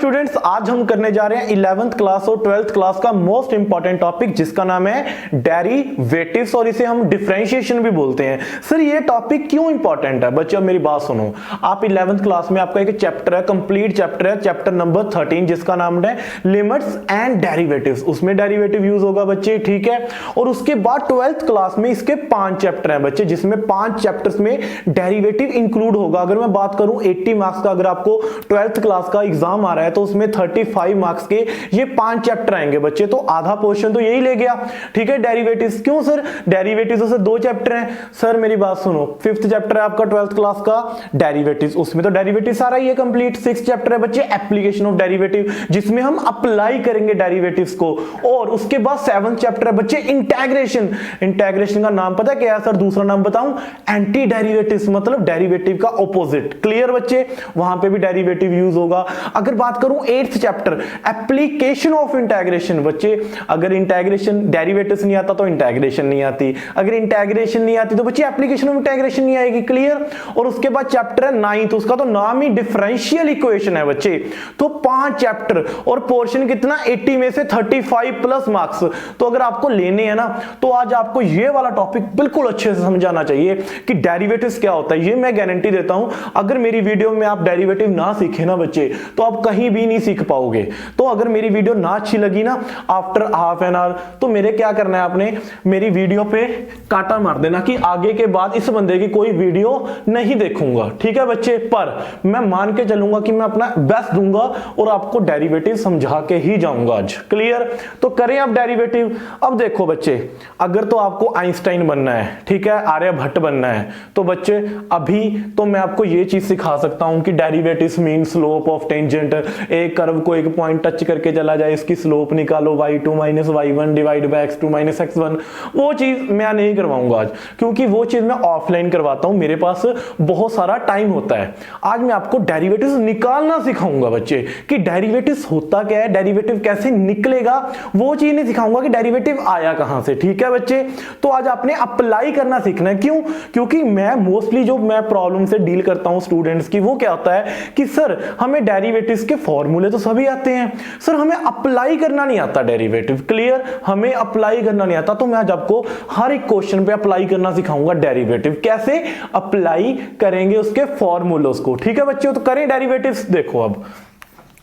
Students, आज हम करने जा रहे हैं 11th क्लास और 12th क्लास का मोस्ट इंपॉर्टेंट टॉपिक जिसका नाम है डेरिवेटिव्स और इसे हम डिफरेंशिएशन भी बोलते हैं। सर ये टॉपिक क्यों इंपॉर्टेंट है? बच्चे अब मेरी बात सुनो, आप 11th क्लास में आपका एक चैप्टर है, कंप्लीट चैप्टर है, चैप्टर नंबर 13 जिसका नाम है लिमिट्स एंड डेरिवेटिव्स। उसमें डेरिवेटिव यूज होगा बच्चे, ठीक है। और उसके बाद 12th क्लास में इसके 5 चैप्टर हैं बच्चे, जिसमें 5 चैप्टर्स में डेरिवेटिव इंक्लूड होगा। अगर मैं बात करूं 80 मार्क्स का, अगर आपको 12th क्लास का एग्जाम आ रहा है तो उसमें 35 मार्क्स के ये 5 चैप्टर आएंगे बच्चे, तो आधा पोर्शन तो यही ले गया, ठीक है। डेरिवेटिव्स क्यों सर? डेरिवेटिव्स से 2 चैप्टर हैं। सर मेरी बात सुनो, 5th चैप्टर है आपका 12th क्लास का डेरिवेटिव्स, उसमें तो डेरिवेटिव सारा ही है कंप्लीट। 6th चैप्टर है बच्चे एप्लीकेशन ऑफ डेरिवेटिव, जिसमें हम अप्लाई करेंगे डेरिवेटिव्स को। और उसके बाद 7th चैप्टर है बच्चे इंटेग्रेशन। इंटेग्रेशन का नाम पता है क्या है सर? दूसरा नाम बताऊं, एंटी डेरिवेटिव्स, मतलब डेरिवेटिव का ऑपोजिट। क्लियर बच्चे? वहां पे भी डेरिवेटिव यूज होगा। अगर बात करूं 8th chapter application of integration, बच्चे अगर इंटेग्रेशन डेरिवेटिव्स नहीं आता तो इंटेग्रेशन नहीं आती, अगर इंटेग्रेशन नहीं आती तो बच्चे एप्लीकेशन ऑफ इंटेग्रेशन नहीं आएगी। क्लियर? और उसके बाद चैप्टर है 9th, उसका तो नाम ही डिफरेंशियल इक्वेशन है बच्चे। तो 5 चैप्टर और पोर्शन कितना? 80 में से 35 प्लस मार्क्स। तो अगर आपको लेने हैं ना तो आज आपको ये वाला टॉपिक बिल्कुल अच्छे से समझाना चाहिए कि डेरिवेटिव्स क्या होता है। ये मैं गारंटी देता हूं, अगर मेरी वीडियो में आप डेरिवेटिव ना सीखे ना बच्चे तो आप कहीं भी नहीं सीख पाओगे। तो अगर मेरी वीडियो ना अच्छी लगी ना आफ्टर हाफ एन आवर, तो मेरे क्या करना है, आपने मेरी वीडियो पे काटा मार देना कि आगे के बाद इस बंदे की कोई वीडियो नहीं देखूंगा, ठीक है बच्चे। पर मैं मान के चलूंगा कि मैं अपना बेस्ट दूंगा और आपको डेरिवेटिव समझा के ही जाऊंगा आज। क्लियर? तो करें अब डेरिवेटिव। अब देखो बच्चे, अगर तो आपको आइंस्टाइन बनना है, ठीक है, आर्यभट्ट बनना है, तो बच्चे अभी तो मैं आपको ये चीज सिखा सकता हूं कि derivatives mean slope of tangent. एक कर्व को एक पॉइंट टच करके चला जाए, इसकी स्लोप निकालो y2 minus y1 divide by x2 minus x1। वो चीज मैं नहीं करवाऊंगा आज, क्योंकि वो चीज मैं ऑफलाइन करवाता हूं, मेरे पास बहुत सारा टाइम होता है। आज मैं आपको डेरिवेटिव्स निकालना सिखाऊंगा बच्चे, कि डेरिवेटिव्स होता क्या है, डेरिवेटिव कैसे निकलेगा, वो चीज नहीं सिखाऊंगा कि डेरिवेटिव आया कहां से, ठीक है बच्चे। तो आज आपने अप्लाई करना सीखना है। क्यों? क्योंकि मैं मोस्टली जो मैं प्रॉब्लम से डील करता हूं स्टूडेंट्स की, वो क्या होता है कि सर हमें डेरिवेटिव्स के फॉर्मूले तो सभी आते हैं, सर हमें अप्लाई करना नहीं आता डेरिवेटिव। क्लियर? हमें अप्लाई करना नहीं आता। तो मैं आज आपको हर एक क्वेश्चन पे अप्लाई करना सिखाऊंगा डेरिवेटिव, कैसे अप्लाई करेंगे उसके फॉर्मूलोस को, ठीक है बच्चों। तो करें डेरिवेटिव्स। देखो अब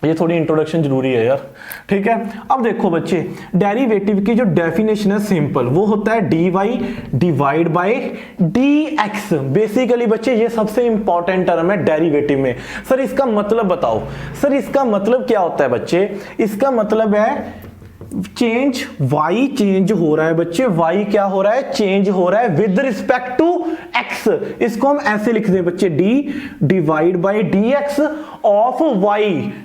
ये थोड़ी इंट्रोडक्शन जरूरी है यार, ठीक है। अब देखो बच्चे, डेरिवेटिव की जो डेफिनेशन है सिंपल, वो होता है dy divide by dx। Basically बच्चे ये सबसे इंपॉर्टेंट टर्म है डेरिवेटिव में। सर इसका मतलब बताओ, सर इसका मतलब क्या होता है बच्चे? इसका मतलब है चेंज, y चेंज हो रहा है बच्चे, y क्या हो रहा है? चेंज हो रहा है विद रिस्पेक्ट टू x। इसको हम ऐसे लिख दें बच्चे, d divide by dx of y,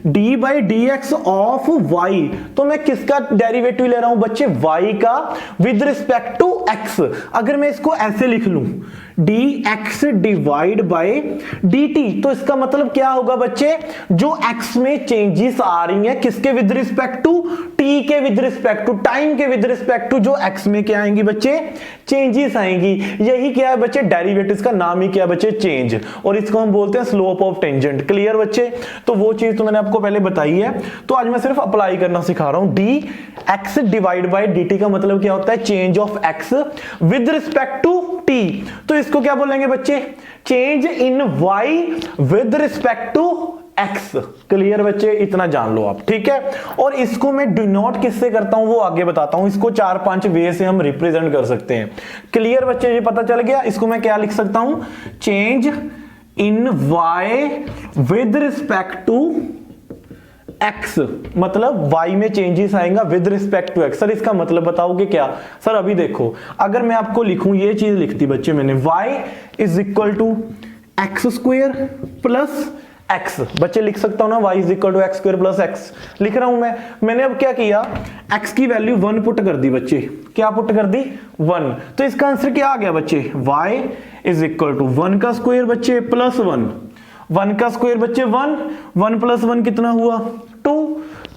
d by dx of y। तो मैं किसका डेरिवेटिव ले रहा हूं बच्चे? y का विद रिस्पेक्ट टू x। अगर मैं इसको ऐसे लिख लूं dx डिवाइड बाय dt, तो इसका मतलब क्या होगा बच्चे? जो x में चेंजेस आ रही हैं किसके विद रिस्पेक्ट टू? t के विद रिस्पेक्ट टू, टाइम के विद रिस्पेक्ट टू जो x में क्या आएंगी बच्चे? चेंजेस आएंगी। यही क्या है बच्चे? डेरिवेटिव्स का नाम ही क्या बच्चे? चेंज। और इसको हम बोलते हैं स्लोप ऑफ टेंजेंट। क्लियर बच्चे? तो वो चीज तो मैंने आपको पहले बताई है, तो आज मैं सिर्फ अप्लाई करना सिखा रहा हूं। dx डिवाइड बाय dt का मतलब क्या होता है? Change of x with respect to t। तो इसको क्या बोलेंगे बच्चे? Change in y with respect to x। Clear बच्चे? इतना जान लो आप, ठीक है। और इसको मैं डिनोट किससे करता हूं वो आगे बताता हूं। इसको 4-5 वे से हम रिप्रेजेंट कर सकते हैं। क्लियर बच्चे? ये पता चल गया। इसको मैं क्या लिख सकता हूं? Change in y with respect to x, मतलब y में चेंजेस आएगा with respect to x। Sir इसका मतलब बताओगे क्या? सर अभी देखो, अगर मैं आपको लिखूं, ये चीज लिखती बच्चे मैंने, y is equal to x square plus x। बच्चे लिख सकता हूं ना, y is equal to x square plus x लिख रहा हूं मैं। मैंने अब क्या किया? x की वैल्यू 1 पुट कर दी बच्चे। क्या पुट कर दी? 1। तो इसका आंसर क्या आ गया बच्चे? y इज इक्वल टू 1 का स्क्वायर बच्चे प्लस 1। 1 का स्क्वायर बच्चे 1, 1 प्लस 1 कितना हुआ? 2।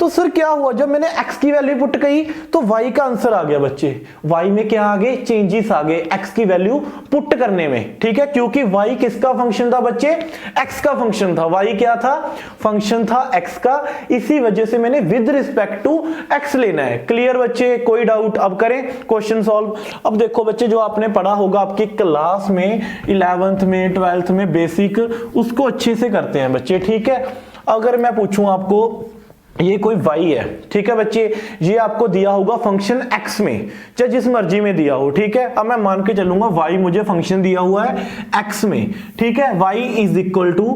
तो सर क्या हुआ, जब मैंने x की वैल्यू पुट की तो y का आंसर आ गया बच्चे। y में क्या आ गए, चेंजेस आ गए x की वैल्यू पुट करने में, ठीक है, क्योंकि y किसका फंक्शन था बच्चे, x का फंक्शन था। y क्या था, फंक्शन था x का, इसी वजह से मैंने विद रिस्पेक्ट टू x लेना है। क्लियर बच्चे, कोई डाउट? अब करें क्वेश्चन सॉल्व। अब देखो बच्चे, जो आपने पढ़ा होगा आपकी क्लास में 11th में 12th में बेसिक, उसको अच्छे से करते हैं बच्चे, ठीक है। अगर मैं पूछूं आपको, ये कोई y है, ठीक है बच्चे, ये आपको दिया होगा फंक्शन x में, चाहे जिस मर्जी में दिया हो, ठीक है। अब मैं मान के चलूंगा y मुझे फंक्शन दिया हुआ है x में, ठीक है, y is equal to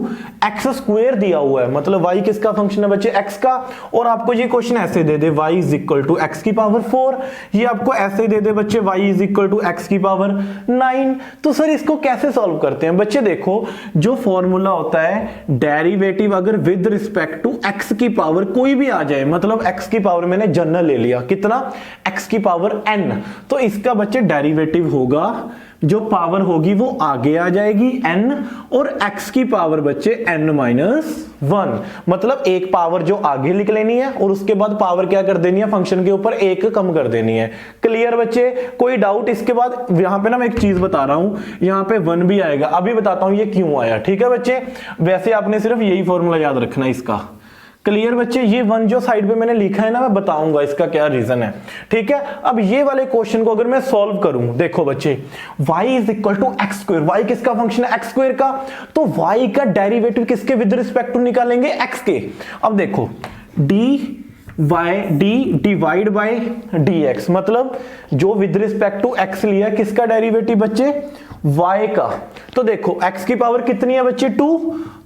x square दिया हुआ है, मतलब y किसका फंक्शन है बच्चे, x का। और आपको ये क्वेश्चन ऐसे दे दे y is equal to x की पावर 4, ये आपको ऐसे दे दे बच्चे y is equal to x की पावर 9। तो सर इसको कैसे सॉल्व करते हैं बच्चे? देखो, जो फॉर्मूला होता है डेरिवेटिव अगर विद रिस्पेक्ट टू x की पावर कोई भी आ जाए, मतलब x की पावर मैंने जनरल ले लिया, कितना, x की पावर n, तो इसका बच्चे डेरिवेटिव होगा, जो पावर होगी वो आगे आ जाएगी n, और x की पावर बच्चे n माइनस 1, मतलब एक पावर जो आगे लिख लेनी है और उसके बाद पावर क्या कर देनी है, फंक्शन के ऊपर एक कम कर देनी है। क्लियर बच्चे, कोई डाउट? इसके बाद यहां पे ना मैं एक चीज बता रहा हूं, यहां पे 1 भी आएगा, अभी बताता हूं ये क्यों आया, ठीक है बच्चे। वैसे आपने सिर्फ यही फॉर्मूला याद रखना है इसका। क्लियर बच्चे, ये 1 जो साइड पे मैंने लिखा है ना, मैं बताऊंगा इसका क्या रीजन है, ठीक है। अब ये वाले क्वेश्चन को अगर मैं सॉल्व करूं, देखो बच्चे, y is equal to x square, y किसका फंक्शन है, एक्स स्क्वायर का, तो y का डेरिवेटिव किसके विद रिस्पेक्ट टू निकालेंगे, x के। अब देखो डी डिवाइड बाय dx, मतलब जो विद रिस्पेक्ट टू x लिया किसका डेरिवेटिव बच्चे, y का। तो देखो x की पावर कितनी है बच्चे, 2,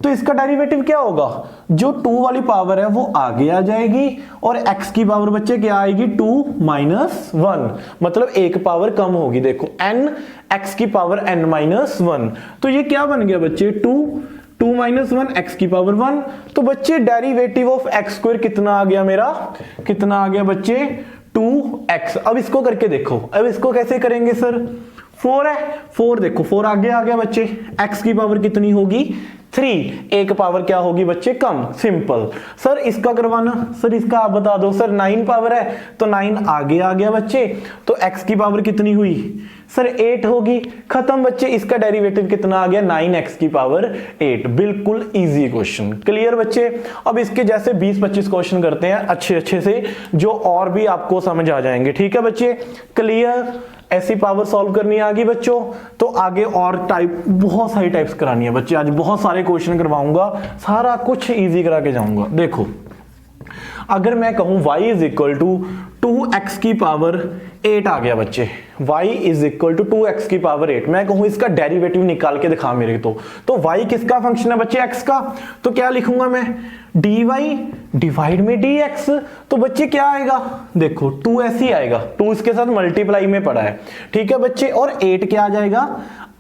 तो इसका डेरिवेटिव क्या होगा, जो 2 वाली पावर है वो आगे आ जाएगी, और x की पावर बच्चे क्या आएगी, 2 माइनस 1, मतलब एक पावर कम होगी। देखो n, x की पावर n माइनस 1, तो ये क्या बन गया बच्चे, 2 माइनस 1, x की पावर 1। तो बच्चे डेरिवेटिव ऑफ एक्स स्क्वायर कितना आ गया मेरा, कितना आ गया बच्चे, 2x। अब इसको करके देखो, अब इसको कैसे करेंगे सर, 4 है, 4 देखो 4 आगे आ गया बच्चे, x की पावर कितनी होगी, 3, एक पावर क्या होगी बच्चे, कम, सिंपल। सर इसका करवाना, सर इसका आप बता दो, सर 9 पावर है तो 9 आगे आ गया बच्चे, तो x की पावर कितनी हुई, सर 8 होगी, खत्म बच्चे। इसका डेरिवेटिव कितना आ गया, 9x की पावर 8। बिल्कुल इजी क्वेश्चन। क्लियर बच्चे, अब इसके जैसे 20-25 क्वेश्चन करते हैं अच्छे से, जो और भी आपको समझ आ जाएंगे, ठीक है बच्चे। क्लियर, ऐसी पावर सॉल्व करनी आ गई बच्चों, तो आगे और टाइप, बहुत सारी टाइप्स करानी है बच्चे, आज बहुत सारे क्वेश्चन करवाऊंगा, सारा कुछ इजी करा के जाऊंगा। देखो, अगर मैं कहूं y is equal to 2x की पावर 8 आ गया बच्चे, y is equal to 2x की पावर 8, मैं कहूं इसका डेरिवेटिव निकाल के दिखा मेरे तो y किसका फंक्शन है बच्चे, x का, तो क्या लिखूंगा मैं, dy डिवाइड में dx, तो बच्चे क्या आएगा, देखो 2 ऐसे ही आएगा, 2 इसके साथ मल्टीप्लाई में पड़ा है, ठीक है बच्चे, और 8 क्या आ जाएगा,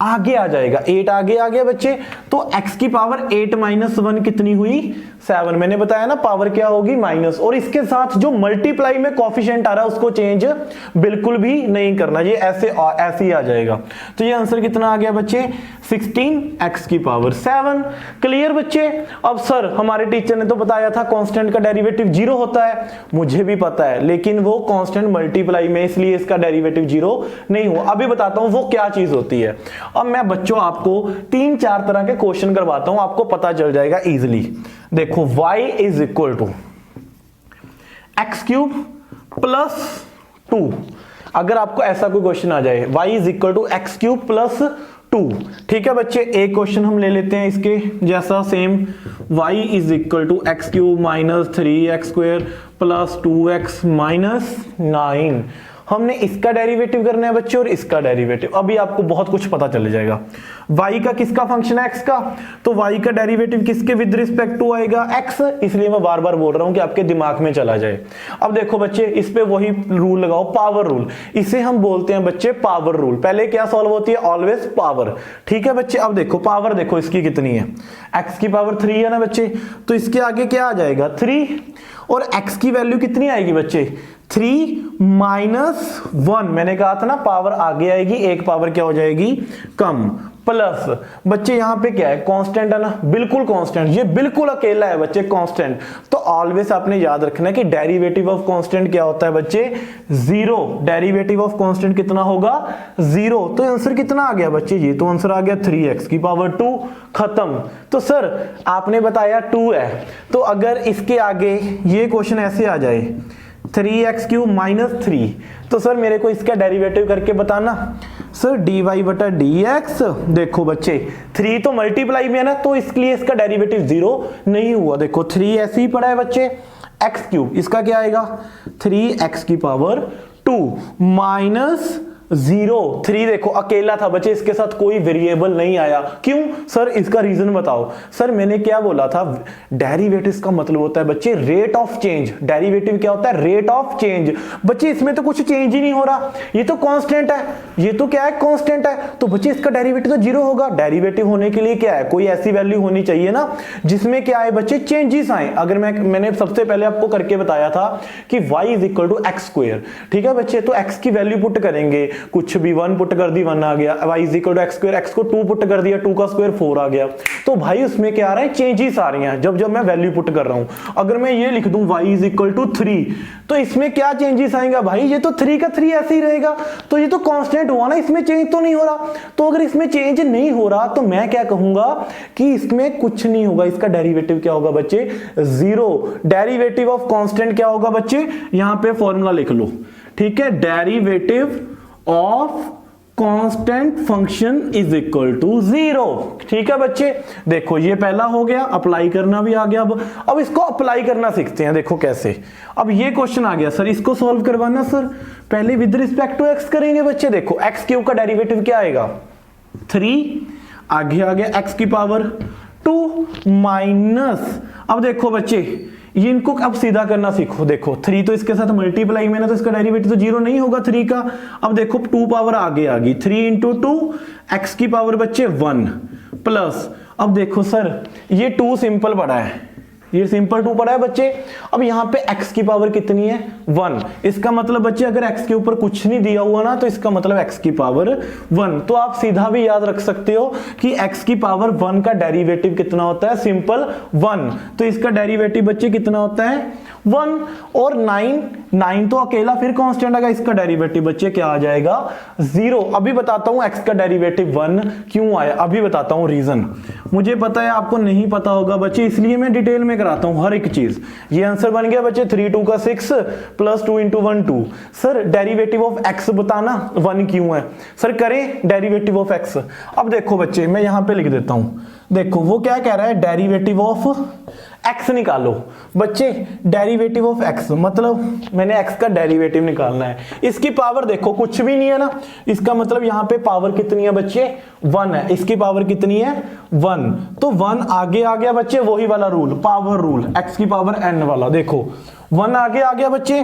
आगे आ जाएगा, 8 आगे आ गया बच्चे, तो x की पावर 8 माइनस 1 कितनी हुई, 7। मैंने बताया ना पावर क्या होगी, माइनस, और इसके साथ जो मल्टीप्लाई में कोफिशिएंट आ रहा है उसको चेंज बिल्कुल भी नहीं करना, ये ऐसे ही आ जाएगा। तो ये आंसर कितना आ गया बच्चे, 16x की पावर 7। क्लियर बच्चे। अब सर हमारे टीचर ने तो बताया था कांस्टेंट का डेरिवेटिव 0 होता है, मुझे भी पता है, लेकिन वो कांस्टेंट मल्टीप्लाई में, इसलिए इसका डेरिवेटिव 0 नहीं हुआ। अभी बताता हूं वो क्या चीज होती है। अब मैं बच्चों आपको 3-4 तरह के क्वेश्चन करवाता हूं, आपको पता चल जाएगा इजीली। देखो, y is equal to x cube plus 2, अगर आपको ऐसा कोई क्वेश्चन आ जाए, y is equal to x cube plus 2, ठीक है बच्चे। एक क्वेश्चन हम ले लेते हैं इसके जैसा same, y is equal to x cube minus 3x square plus 2x minus 9। हमने इसका डेरिवेटिव करना है बच्चे और इसका डेरिवेटिव, अभी आपको बहुत कुछ पता चल जाएगा। y का किसका फंक्शन है, x का, तो y का डेरिवेटिव किसके विद रिस्पेक्ट टू आएगा, x, इसलिए मैं बार बार बोल रहा हूं कि आपके दिमाग में चला जाए। अब देखो बच्चे, इस पे वही रूल लगाओ, पावर रूल, इसे हम बोलते हैं बच्चे पावर रूल। पहले क्या सॉल्व होती है, ऑलवेज पावर, ठीक है बच्चे। अब देखो पावर, देखो इसकी कितनी है, x की पावर 3 है ना बच्चे, तो इसके आगे क्या आ जाएगा 3, और x की वैल्यू कितनी आएगी बच्चे, 3 माइनस 1, मैंने कहा था ना पावर आगे आएगी, एक पावर क्या हो जाएगी, कम, प्लस बच्चे यहाँ पे क्या है, कांस्टेंट है ना, बिल्कुल कांस्टेंट, ये बिल्कुल अकेला है बच्चे कांस्टेंट। तो ऑलवेज आपने याद रखना है कि डेरिवेटिव ऑफ कांस्टेंट क्या होता है बच्चे, जीरो। डेरिवेटिव ऑफ कांस्टेंट कितना होगा, जीरो। तो आंसर कितना आ गया बच्चे, ये तो आंसर आ गया 3x की पावर 2, खत्म। तो सर आपने बताया 2 है, तो अगर इसके आगे ये क्वेश्चन ऐसे आ जाए 3x³ माइनस 3, तो सर मेरे को इसका डेरिवेटिव करके बताना। सर dy/dx, देखो बच्चे 3 तो मल्टीप्लाई में है ना, तो इसलिए इसका डेरिवेटिव 0 नहीं हुआ। देखो 3 ऐसे ही पड़ा है बच्चे, x³, इसका क्या आएगा 3x की पावर 2 माइनस 0। 3 देखो अकेला था बच्चे, इसके साथ कोई वेरिएबल नहीं आया, क्यों सर, इसका रीजन बताओ। सर मैंने क्या बोला था, डेरिवेटिव्स का मतलब होता है बच्चे रेट ऑफ चेंज। डेरिवेटिव क्या होता है, रेट ऑफ चेंज। बच्चे इसमें तो कुछ चेंज ही नहीं हो रहा, ये तो कांस्टेंट है, ये तो क्या है कांस्टेंट है, तो बच्चे इसका डेरिवेटिव तो 0 होगा। डेरिवेटिव होने के लिए क्या है, कोई ऐसी वैल्यू होनी चाहिए ना जिसमें क्या है बच्चे, चेंजेस आए। अगर मैंने सबसे पहले आपको करके बताया था कि y = x², ठीक है बच्चे, तो x की वैल्यू पुट करेंगे, कुछ भी 1 पुट कर दी 1 आ गया, y = x², x को 2 पुट कर दिया, 2 का स्क्वायर 4 आ गया। तो भाई उसमें क्या आ रहा है, चेंजेस आ रही हैं जब मैं वैल्यू पुट कर रहा हूं। अगर मैं ये लिख दूं y = 3, तो इसमें क्या चेंजेस आएगा भाई, ये तो 3 का 3 ऐसे ही रहेगा, तो ये तो कांस्टेंट हुआ ना, इसमें चेंज तो नहीं हो रहा। तो अगर इसमें चेंज नहीं हो रहा तो मैं क्या कहूंगा कि इसमें कुछ नहीं होगा, इसका डेरिवेटिव क्या होगा बच्चे, 0। डेरिवेटिव ऑफ कांस्टेंट क्या होगा बच्चे, यहां पे फॉर्मूला लिख लो, ठीक है, derivative of constant function is equal to 0। ठीक है बच्चे, देखो ये पहला हो गया, अप्लाई करना भी आ गया। अब इसको अप्लाई करना सीखते हैं, देखो कैसे। अब ये क्वेश्चन आ गया सर, इसको सॉल्व करवाना सर, पहले विद रिस्पेक्ट टू एक्स करेंगे बच्चे। देखो x³ का डेरिवेटिव क्या आएगा, 3, आगे आ गया x की पावर 2 माइनस, अब देखो बच्चे ये इनको अब सीधा करना सीखो। देखो 3 तो इसके साथ मल्टीप्लाई में ना, तो इसका डेरिवेटिव तो 0 नहीं होगा 3 का। अब देखो 2 पावर आगे आ गई, 3 × 2 x की पावर बच्चे 1 प्लस, अब देखो सर ये 2 सिंपल पड़ा है, ये सिंपल 2 पड़ा है बच्चे। अब यहाँ पे x की पावर कितनी है, 1। इसका मतलब बच्चे अगर x के ऊपर कुछ नहीं दिया हुआ ना, तो इसका मतलब x की पावर 1। तो आप सीधा भी याद रख सकते हो कि x की पावर 1 का डेरिवेटिव कितना होता है, सिंपल 1। तो इसका डेरिवेटिव बच्चे कितना होता है, 1। और 9 तो अकेला फिर कांस्टेंट आएगा, इसका डेरिवेटिव बच्चे क्या आ जाएगा, 0। अभी बताता हूं x का डेरिवेटिव 1 क्यों आया, अभी बताता हूं रीजन। मुझे पता है आपको नहीं पता होगा बच्चे, इसलिए मैं डिटेल में कराता हूं हर एक चीज। ये आंसर बन गया बच्चे 3 × 2 = 6 plus 2 × 1 2। Sir derivative of x बताना 1 क्यों है, सर करें डेरिवेटिव ऑफ x। अब देखो बच्चे मैं यहां पे लिख देता हूं, देखो वो क्या कह रहा है, डेरिवेटिव ऑफ x निकालो बच्चे। डेरिवेटिव ऑफ x मतलब मैंने x का डेरिवेटिव निकालना है, इसकी पावर देखो कुछ भी नहीं है ना, इसका मतलब यहाँ पे पावर कितनी है बच्चे, 1 है, इसकी पावर कितनी है 1। तो 1 आगे आ गया बच्चे, वही वाला रूल, पावर रूल, x की पावर n वाला। देखो 1 आगे आ गया बच्चे,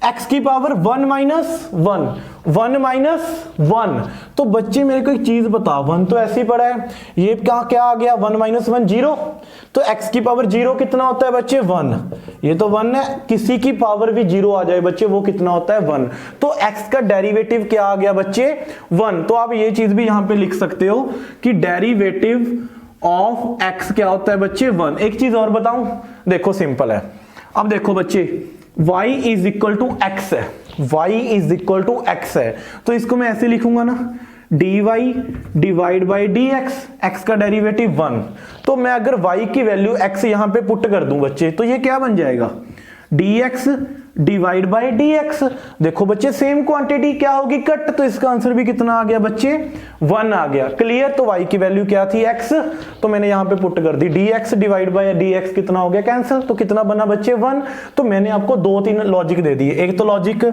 x की पावर 1 माइनस 1, 1 माइनस 1। तो बच्चे मेरे को एक चीज बता, 1 तो ऐसे ही पड़ा है, ये क्या आ गया, 1 माइनस 1 0। तो x की पावर 0 कितना होता है बच्चे, 1। ये तो 1 है, किसी की पावर भी 0 आ जाए बच्चे, वो कितना होता है 1। तो x का डेरिवेटिव क्या आ गया बच्चे, 1। तो आप ये चीज भी यहां पे लिख सकते हो कि डेरिवेटिव ऑफ x क्या होता है बच्चे, 1। एक चीज और बताऊं, देखो सिंपल है। अब देखो बच्चे y = x है, y = x है, तो इसको मैं ऐसे लिखूंगा ना, dy/dx, x का डेरिवेटिव 1। तो मैं अगर y की वैल्यू x यहां पे पुट कर दूं बच्चे, तो ये क्या बन जाएगा, dx/dx। देखो बच्चे सेम क्वांटिटी क्या होगी, कट, तो इसका आंसर भी कितना आ गया बच्चे, 1 आ गया, क्लियर। तो y की वैल्यू क्या थी, x, तो मैंने यहां पे पुट कर दी, dx/dx कितना हो गया, कैंसिल, तो कितना बना बच्चे, 1। तो मैंने आपको 2-3 लॉजिक दे दिए, एक तो लॉजिक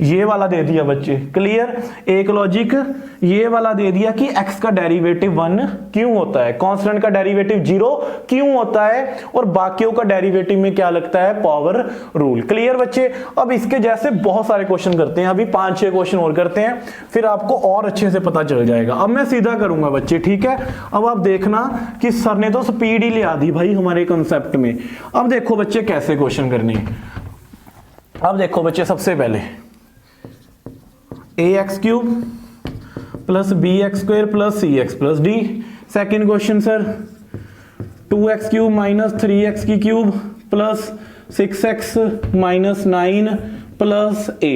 ये वाला दे दिया बच्चे, क्लियर। एक लॉजिक ये वाला दे दिया कि x का डेरिवेटिव 1 क्यों होता है, कांस्टेंट का डेरिवेटिव 0 क्यों होता है, और बाकियों का डेरिवेटिव में क्या लगता है, पावर रूल, क्लियर बच्चे। अब इसके जैसे बहुत सारे क्वेश्चन करते हैं, अभी 5-6 क्वेश्चन और करते हैं, फिर आपको और अच्छे से पता चल जाएगा। अब मैं सीधा करूंगा बच्चे, ठीक है। अब आप देखना कि सर ने तो स्पीड ही ले आ दी भाई हमारे कंसेप्ट में। अब देखो बच्चे कैसे क्वेश्चन करने। अब देखो बच्चे सबसे पहले ax³ plus b x square plus c x plus d. Second question sir 2x cube minus 3x की cube plus 6x minus 9 plus a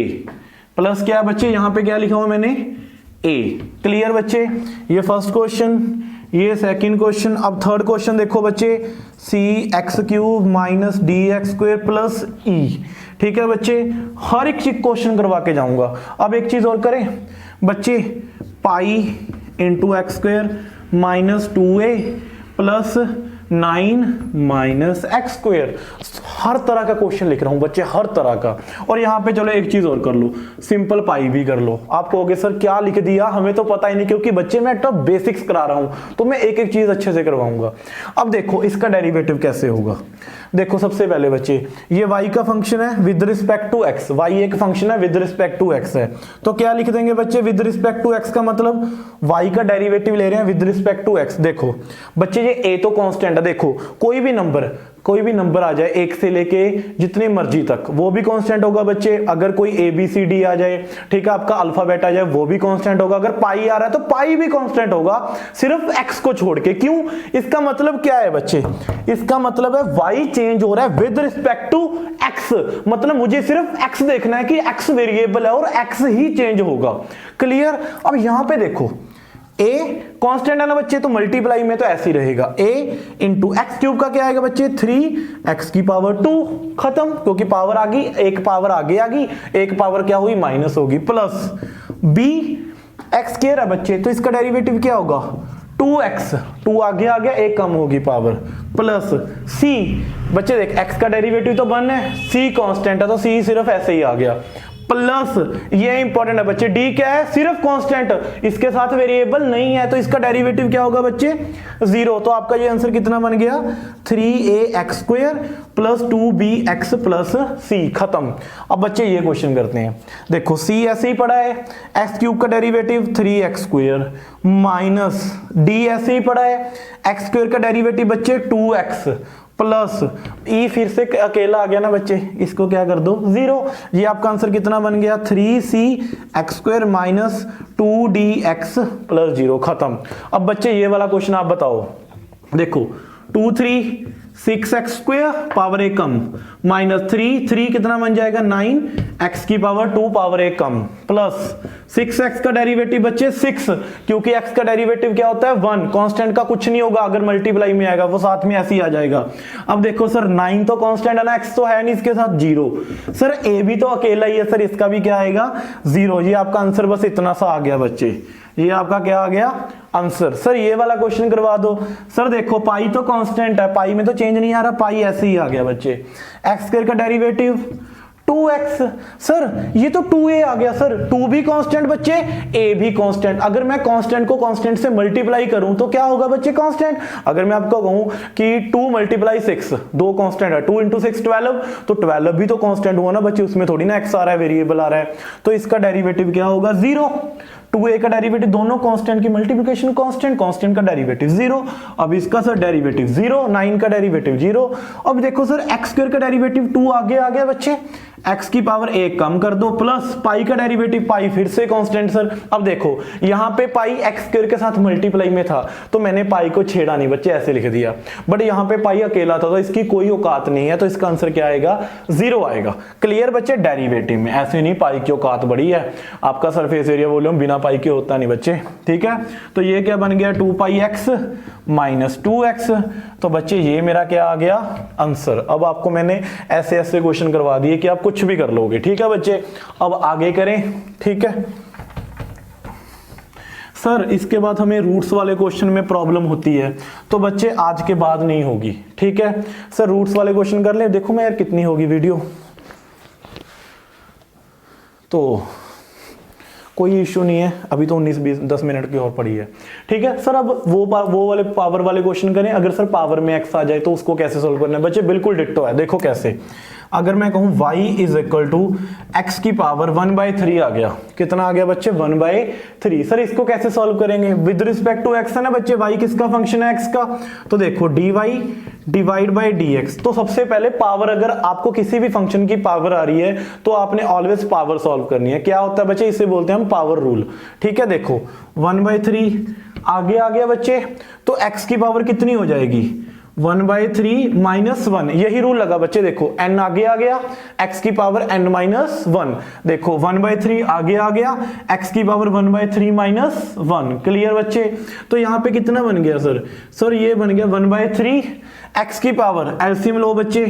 plus क्या बच्चे, यहां पे क्या लिखा हुआ मैंने a। क्लियर बच्चे, ये फर्स्ट क्वेश्चन, ये सेकंड क्वेश्चन। अब थर्ड क्वेश्चन देखो बच्चे, c x cube minus d x square plus e. ठीक है बच्चे, हर एक चीज क्वेश्चन करवा के जाऊंगा। अब एक चीज और करें बच्चे, pi into x square minus 2a plus 9 minus x square. हर तरह का क्वेश्चन लिख रहा हूं बच्चे, हर तरह का। और यहां पे चलो एक चीज और कर लो, सिंपल पाई भी कर लो। आप कहोगे सर क्या लिख दिया, हमें तो पता ही नहीं, क्योंकि बच्चे मैं टॉप बेसिक्स करा रहा हूं तो मैं एक एक चीज अच्छे से करवाऊंगा। अब देखो इसका डेरिवेटिव कैसे होगा। देखो सबसे पहले बच्चे, ये y का फंक्शन है with respect to x, y एक फंक्शन है विद रिस्पेक्ट टू x है, तो क्या लिख देंगे बच्चे, विद रिस्पेक्ट टू x का मतलब y का डेरिवेटिव ले रहे हैं विद रिस्पेक्ट टू x। देखो बच्चे ये a तो कांस्टेंट है, देखो कोई भी नंबर आ जाए एक से लेके जितने मर्जी तक वो भी कांस्टेंट होगा बच्चे। अगर कोई ए बी सी डी आ जाए, ठीक है, आपका अल्फाबेट आ जाए वो भी कांस्टेंट होगा। अगर पाई आ रहा है तो पाई भी कांस्टेंट होगा, सिर्फ एक्स को छोड़ के। क्यों, इसका मतलब क्या है बच्चे, इसका मतलब है वाई चेंज हो रहा है विद रिस्पेक्ट टू एक्स, मतलब मुझे सिर्फ एक्स देखना है कि एक्स वेरिएबल है और एक्स ही चेंज होगा। क्लियर। अब यहां पे देखो a कांस्टेंट है ना बच्चे, तो मल्टीप्लाई में तो ऐसे ही रहेगा, a इंटू एक्स क्यूब का क्या आएगा बच्चे, 3x की पावर 2, खत्म, क्योंकि पावर आ गई, एक पावर आगे आ गई, एक पावर क्या हुई माइनस होगी, प्लस b एक्स स्क्वायर है बच्चे, तो इसका डेरिवेटिव क्या होगा 2x, 2 आगे आ गया, एक कम होगी पावर, प्लस c बच्चे देख x का डेरिवेटिव तो 1 है, c कांस्टेंट है तो c सिर्फ ऐसे ही आ गया, प्लस ये इंपॉर्टेंट है बच्चे, डी क्या है, सिर्फ कांस्टेंट, इसके साथ वेरिएबल नहीं है, तो इसका डेरिवेटिव क्या होगा बच्चे 0। तो आपका ये आंसर कितना बन गया 3ax square plus 2bx plus c, खत्म। अब बच्चे ये क्वेश्चन करते हैं, देखो c ऐसे ही पड़ा है, एक्स क्यूब का derivative 3x square minus d ऐसे ही पड़ा है, एक्स स्क्वायर का डेरिवेटिव बच्चे 2x प्लस ई फिर से अकेला आ गया ना बच्चे, इसको क्या कर दो 0। ये आपका आंसर कितना बन गया 3cx square minus 2dx plus 0, खत्म। अब बच्चे ये वाला क्वेश्चन आप बताओ, देखो 2 3 6x स्क्वायर पावर 1 कम माइनस 3 कितना बन जाएगा 9 x की पावर 2 पावर 1 कम प्लस 6x का डेरिवेटिव बच्चे 6, क्योंकि x का डेरिवेटिव क्या होता है 1, कांस्टेंट का कुछ नहीं होगा, अगर मल्टीप्लाई में आएगा वो साथ में ऐसे ही आ जाएगा। अब देखो सर 9 तो कांस्टेंट है ना, x तो है नहीं, इसके साथ 0, सर a भी तो अकेला ही है, सर इसका भी क्या आएगा 0। ये आपका आंसर बस इतना सा आ गया बच्चे, ये आपका क्या आ गया आंसर। सर ये वाला क्वेश्चन करवा दो। सर देखो पाई तो कांस्टेंट है, पाई में तो चेंज नहीं आ रहा, पाई ऐसे ही आ गया बच्चे। एक्स स्क्वायर का डेरिवेटिव 2x, सर ये तो 2a आ गया, सर 2 भी कांस्टेंट बच्चे, a भी कांस्टेंट। अगर मैं कांस्टेंट को कांस्टेंट से मल्टीप्लाई करूं तो क्या होगा बच्चे कांस्टेंट। अगर मैं आपको कहूं कि 2 मल्टीप्लाई 6, 2 कांस्टेंट है, 2 इंटू 6 12, तो 12 भी तो कांस्टेंट हुआ ना बच्चे, उसमें थोड़ी ना x आ रहा है, वेरिएबल आ रहा है, तो इसका डेरिवेटिव क्या होगा 0। 2a का डेरिवेटिव, दोनों कांस्टेंट की मल्टीप्लिकेशन कांस्टेंट, कांस्टेंट का डेरिवेटिव 0। अब इसका सर डेरिवेटिव 0, 9 का डेरिवेटिव 0। अब देखो सर एक्स स्क्वायर का डेरिवेटिव 2 आगे आ गया बच्चे, x की पावर 1 कम कर दो, प्लस पाई का डेरिवेटिव, पाई फिर से कांस्टेंट सर। अब देखो यहां पे पाई एक्स स्क्वायर के साथ मल्टीप्लाई में था तो मैंने पाई को छेड़ा नहीं बच्चे, ऐसे लिख दिया, बट यहां पे पाई अकेला था तो इसकी कोई औकात नहीं है, तो इसका आंसर क्या आएगा 0 आएगा। क्लियर बच्चे, डेरिवेटिव में ऐसे नहीं, पाई की औकात बड़ी है, आपका सरफेस एरिया वॉल्यूम बिना पाई के होता नहीं बच्चे, ठीक है। तो ये क्या बन गया 2πx माइनस 2x, तो बच्चे ये मेरा क्या आ गया आंसर। अब आपको मैंने ऐसे ऐसे क्वेश्चन करवा दिए कि आप कुछ भी कर लोगे, ठीक है बच्चे। अब आगे करें, ठीक है सर। इसके बाद हमें रूट्स वाले क्वेश्चन में प्रॉब्लम होती है, तो बच्चे आज के बाद नहीं होगी, ठीक है सर। रूट्स वाले क्वेश्चन कर ले, देखो मैं यार कितनी होगी वीडियो, तो कोई इश्यू नहीं है, अभी तो 19-20-10 मिनट की और पड़ी है, ठीक है सर। अब वो वाले पावर वाले क्वेश्चन करें। अगर सर पावर में x आ जाए तो उसको कैसे सोल्व करना है बच्चे, बिल्कुल डिट्टो है। देखो कैसे, अगर मैं कहूं y is equal to x की पावर 1/3 आ गया, कितना आ गया बच्चे 1/3। सर इसको कैसे सॉल्व करेंगे, विद रिस्पेक्ट टू x है ना बच्चे, y किसका फंक्शन है x का, तो देखो dy डिवाइड बाय dx। तो सबसे पहले पावर, अगर आपको किसी भी फंक्शन की पावर आ रही है तो आपने ऑलवेज पावर सॉल्व करनी है। क्या होता है बच्चे, इसे बोलते हैं हम पावर रूल। ठीक है, देखो 1/3 आगे आ गया बच्चे, तो x की पावर कितनी हो जाएगी 1/3 -1, यही रूल लगा बच्चे। देखो n आगे आ गया, x की पावर n -1, देखो 1/3 आगे आ गया, x की पावर 1/3 -1। क्लियर बच्चे, तो यहाँ पे कितना बन गया सर ये बन गया 1/3 x की पावर, एलसीएम लो बच्चे,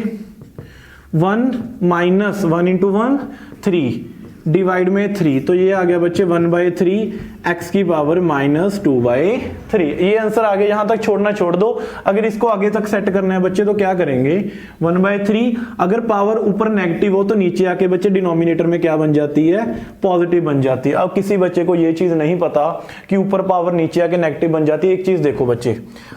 1 -1 × 1 3 डिवाइड में 3, तो ये आ गया बच्चे 1/3 x की पावर -2/3। ये आंसर आगे यहां तक छोड़ना छोड़ दो। अगर इसको आगे तक सेट करना है बच्चे तो क्या करेंगे 1/3, अगर पावर ऊपर नेगेटिव हो तो नीचे आके बच्चे डिनोमिनेटर में क्या बन जाती है, पॉजिटिव बन जाती है। अब किसी बच्चे को ये चीज नहीं पता कि ऊपर पावर नीचे आके नेगेटिव बन जाती है। एक चीज देखो बच्चे,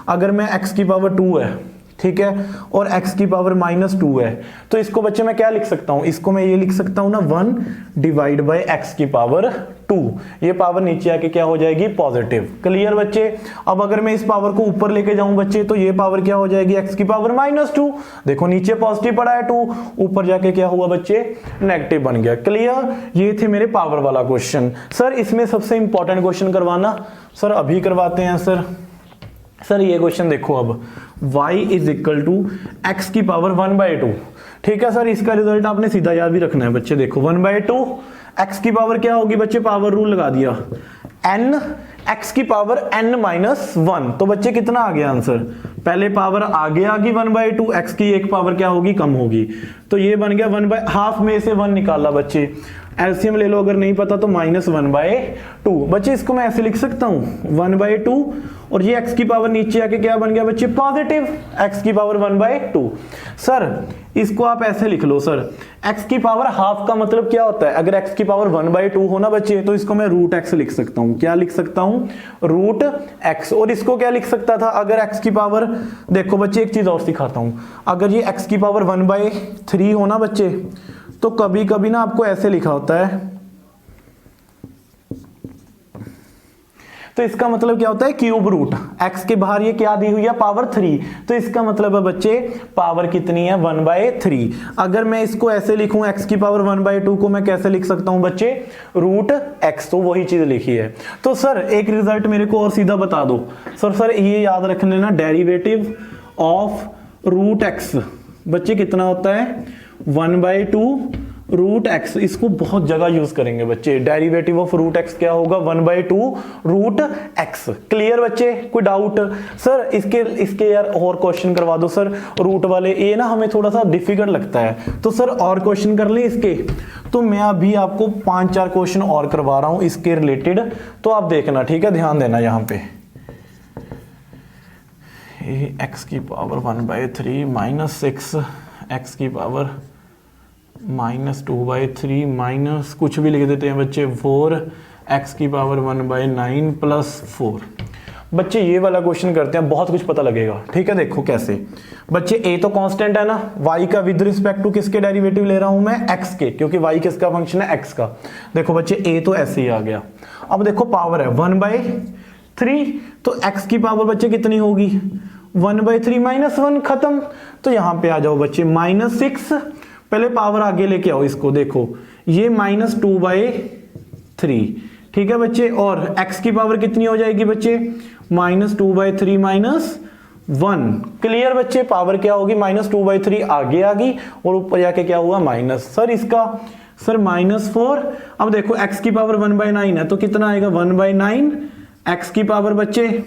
अगर मैं x की पावर 2 है, ठीक है, और x की पावर -2 है, तो इसको बच्चे मैं क्या लिख सकता हूं, इसको मैं ये लिख सकता हूं ना 1 डिवाइड बाय x की पावर 2। ये पावर नीचे आके क्या हो जाएगी, पॉजिटिव। क्लियर बच्चे। अब अगर मैं इस पावर को ऊपर लेके जाऊं बच्चे तो ये पावर क्या हो जाएगी x की पावर -2। देखो नीचे पॉजिटिव पड़ा है 2, ऊपर जाके क्या हुआ बच्चे, नेगेटिव बन गया। क्लियर, ये थे मेरे पावर वाला क्वेश्चन। सर इसमें सबसे इंपॉर्टेंट क्वेश्चन करवाना, सर अभी करवाते हैं सर ये क्वेश्चन देखो, अब y = x की पावर 1/2। ठीक है सर, इसका रिजल्ट आपने सीधा याद भी रखना है बच्चे। देखो 1/2 x की पावर क्या होगी बच्चे, पावर रूल लगा दिया, n x की पावर n -1। तो बच्चे कितना आ गया आंसर, पहले पावर आगे आ गई 1/2, x की एक पावर क्या होगी, कम होगी, तो ये बन गया 1/2 में से 1 निकाला बच्चे, एलसीएम ले लो अगर नहीं पता तो -1/2। बच्चे इसको मैं ऐसे लिख सकता हूं 1/2, और ये x की पावर नीचे आके क्या बन गया बच्चे, पॉजिटिव, x की पावर 1/2। सर इसको आप ऐसे लिख लो सर, x की पावर हाफ का मतलब क्या होता है, अगर x की पावर 1/2 हो ना बच्चे तो इसको मैं √x लिख सकता हूं। क्या लिख सकता हूं, √x। और इसको क्या लिख सकता था, अगर x की पावर, देखो बच्चे एक चीज और सिखाता हूं, अगर ये x की पावर 1/3 हो ना बच्चे तो कभी कभी ना आपको ऐसे लिखा होता है, तो इसका मतलब क्या होता है, क्यूब रूट। x के बाहर ये क्या दी हुई है, पावर 3, तो इसका मतलब है बच्चे पावर कितनी है 1/3। अगर मैं इसको ऐसे लिखूं x की पावर 1/2 को मैं कैसे लिख सकता हूं बच्चे, √x, तो वही चीज लिखी है। तो सर एक रिजल्ट मेरे को और सीधा बता दो सर ये याद रख लेना, डेरिवेटिव ऑफ √x बच्चे कितना होता है, 1/2 √x। इसको बहुत जगह यूज करेंगे बच्चे, डेरिवेटिव ऑफ √x क्या होगा, 1/2 √x। क्लियर बच्चे, कोई डाउट। सर इसके यार और क्वेश्चन करवा दो सर, रूट वाले, ये ना हमें थोड़ा सा डिफिकल्ट लगता है, तो सर और क्वेश्चन कर ले इसके। तो मैं अभी आपको 5-4 क्वेश्चन और करवा रहा हूं इसके रिलेटेड, तो आप देखना, ठीक है, ध्यान देना। यहाँ पे x की पावर 1/3 -6 x की पावर -2/3 माइनस कुछ भी लिख देते हैं बच्चे 4 x की पावर 1/9 + 4। बच्चे ये वाला क्वेश्चन करते हैं, बहुत कुछ पता लगेगा। ठीक है, देखो कैसे बच्चे, a तो कांस्टेंट है ना, y का विद रिस्पेक्ट टू किसके डेरिवेटिव ले रहा हूं मैं, x के, क्योंकि y किसका फंक्शन है, x का। देखो बच्चे a तो ऐसे ही आ गया। अब देखो पावर है 1/3, तो x की पावर बच्चे कितनी होगी, 1/3 -1, खत्म। तो यहां पे आ जाओ बच्चे -6, पहले पावर आगे लेके आओ इसको, देखो ये -2/3। ठीक है बच्चे, और x की पावर कितनी हो जाएगी बच्चे, -2/3 -1। क्लियर बच्चे, पावर क्या होगी, -2/3 आगे आ गई और ऊपर जाके क्या हुआ, माइनस। सर इसका सर -4। अब देखो x की पावर 1/9 है तो कितना आएगा, 1/9, x की पावर बच्चे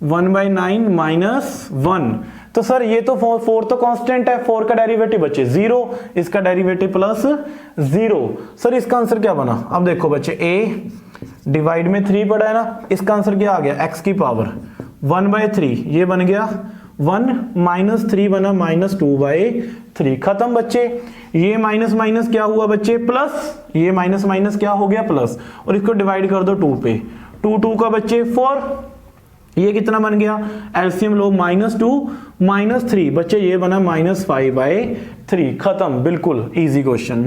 1/9 -1। तो सर ये तो 4 तो कांस्टेंट है, 4 का डेरिवेटिव बच्चे 0, इसका डेरिवेटिव +0। सर इसका आंसर क्या बना, अब देखो बच्चे a डिवाइड में 3 पड़ा है ना, इसका आंसर क्या आ गया, x की पावर 1/3, ये बन गया 1 -3 बना -2/3। खत्म बच्चे, ये माइनस माइनस क्या हुआ बच्चे, प्लस, ये माइनस माइनस क्या हो गया, प्लस, और इसको डिवाइड कर दो 2 पे, 2 का बच्चे 4, ये कितना बन गया, एलसीएम लो, -2 -3 बच्चे, ये बना -5/3। खत्म, बिल्कुल इजी क्वेश्चन।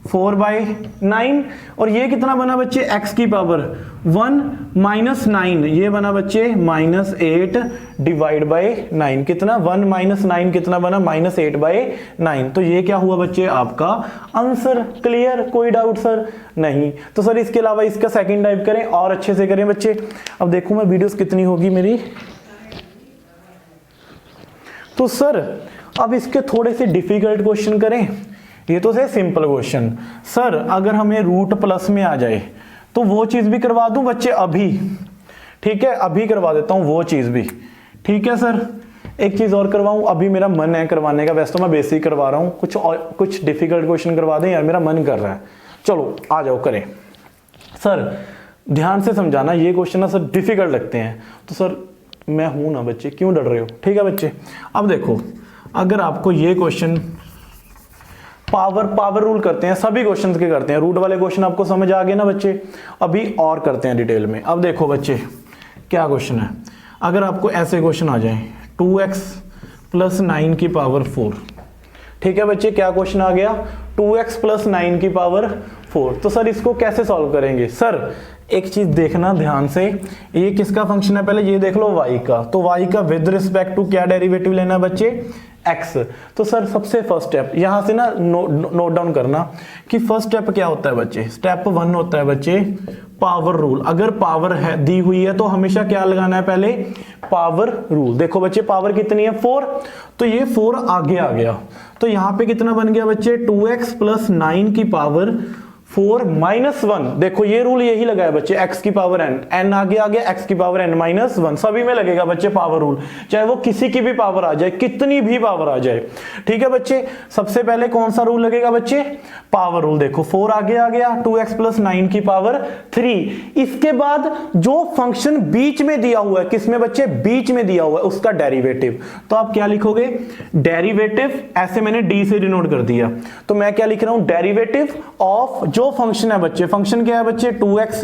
4/9 और ये कितना बना बच्चे x की पावर 1 माइनस 9, ये बना बच्चे -8 डिवाइड बाई 9, कितना 1 माइनस 9 कितना बना -8/9। तो ये क्या हुआ बच्चे आपका आंसर। क्लियर, कोई डाउट सर? नहीं। तो सर इसके अलावा इसका सेकंड टाइप करें और अच्छे से करें बच्चे। अब देखो मैं वीडियोस कितनी होगी मेरी। तो सर अब इसके थोड़े से डिफिकल्ट क्वेश्चन करें। ये तो है सिंपल क्वेश्चन। सर अगर हमें रूट प्लस में आ जाए तो वो चीज भी करवा दूं बच्चे अभी? ठीक है, अभी करवा देता हूं वो चीज भी। ठीक है सर, एक चीज और करवाऊं, अभी मेरा मन है करवाने का। वैसे तो मैं बेसिक करवा रहा हूं, कुछ डिफिकल्ट क्वेश्चन करवा दें यार, मेरा मन कर रहा है। चलो आ जाओ करें। सर ध्यान से समझाना, ये क्वेश्चन ना सर डिफिकल्ट लगते हैं। तो सर मैं हूं ना बच्चे, क्यों डर रहे हो? ठीक है बच्चे, अब देखो अगर आपको ये क्वेश्चन पावर रूल करते हैं, सभी क्वेश्चंस के करते हैं, रूट वाले क्वेश्चन आपको समझ आ गए ना बच्चे। अभी और करते हैं डिटेल में। अब देखो बच्चे क्या क्वेश्चन है। अगर आपको ऐसे क्वेश्चन आ जाए 2x + 9 की पावर 4। ठीक है बच्चे, क्या क्वेश्चन आ गया? 2x + 9 की पावर 4। तो सर इसको कैसे सॉल्व करेंगे? सर एक चीज देखना ध्यान से, ये किसका फंक्शन है पहले ये देख लो, y का। तो y का विद रिस्पेक्ट टू क्या डेरिवेटिव लेना है बच्चे? x। तो सर सबसे फर्स्ट स्टेप यहां से ना नोट डाउन करना कि फर्स्ट स्टेप क्या होता है बच्चे। स्टेप 1 होता है बच्चे पावर रूल। अगर पावर है दी हुई है तो हमेशा क्या लगाना है? पहले पावर रूल। देखो बच्चे पावर कितनी है? 4, तो ये 4 आगे आ गया। तो यहां पे कितना बन गया बच्चे? 2x + 9 की पावर 4 - 1। देखो ये रूल यही लगा है बच्चे, x की पावर n आगे आ गया, x की पावर n - 1 सभी में लगेगा बच्चे पावर रूल, चाहे वो किसी की भी पावर आ जाए, कितनी भी पावर आ जाए। ठीक है बच्चे, सबसे पहले कौन सा रूल लगेगा बच्चे? Power rule. देखो 4 आगे आ गया, 2x + 9 की पावर 3। इसके बाद जो फंक्शन बीच में दिया हुआ है, किसमें बच्चे? बीच में दिया हुआ है, उसका डेरिवेटिव। तो आप क्या लिखोगे? डेरिवेटिव, ऐसे मैंने d से डिनोट कर दिया। तो मैं क्या लिख रहा हूं? डेरिवेटिव ऑफ जो फंक्शन है बच्चे, फंक्शन क्या है बच्चे? 2x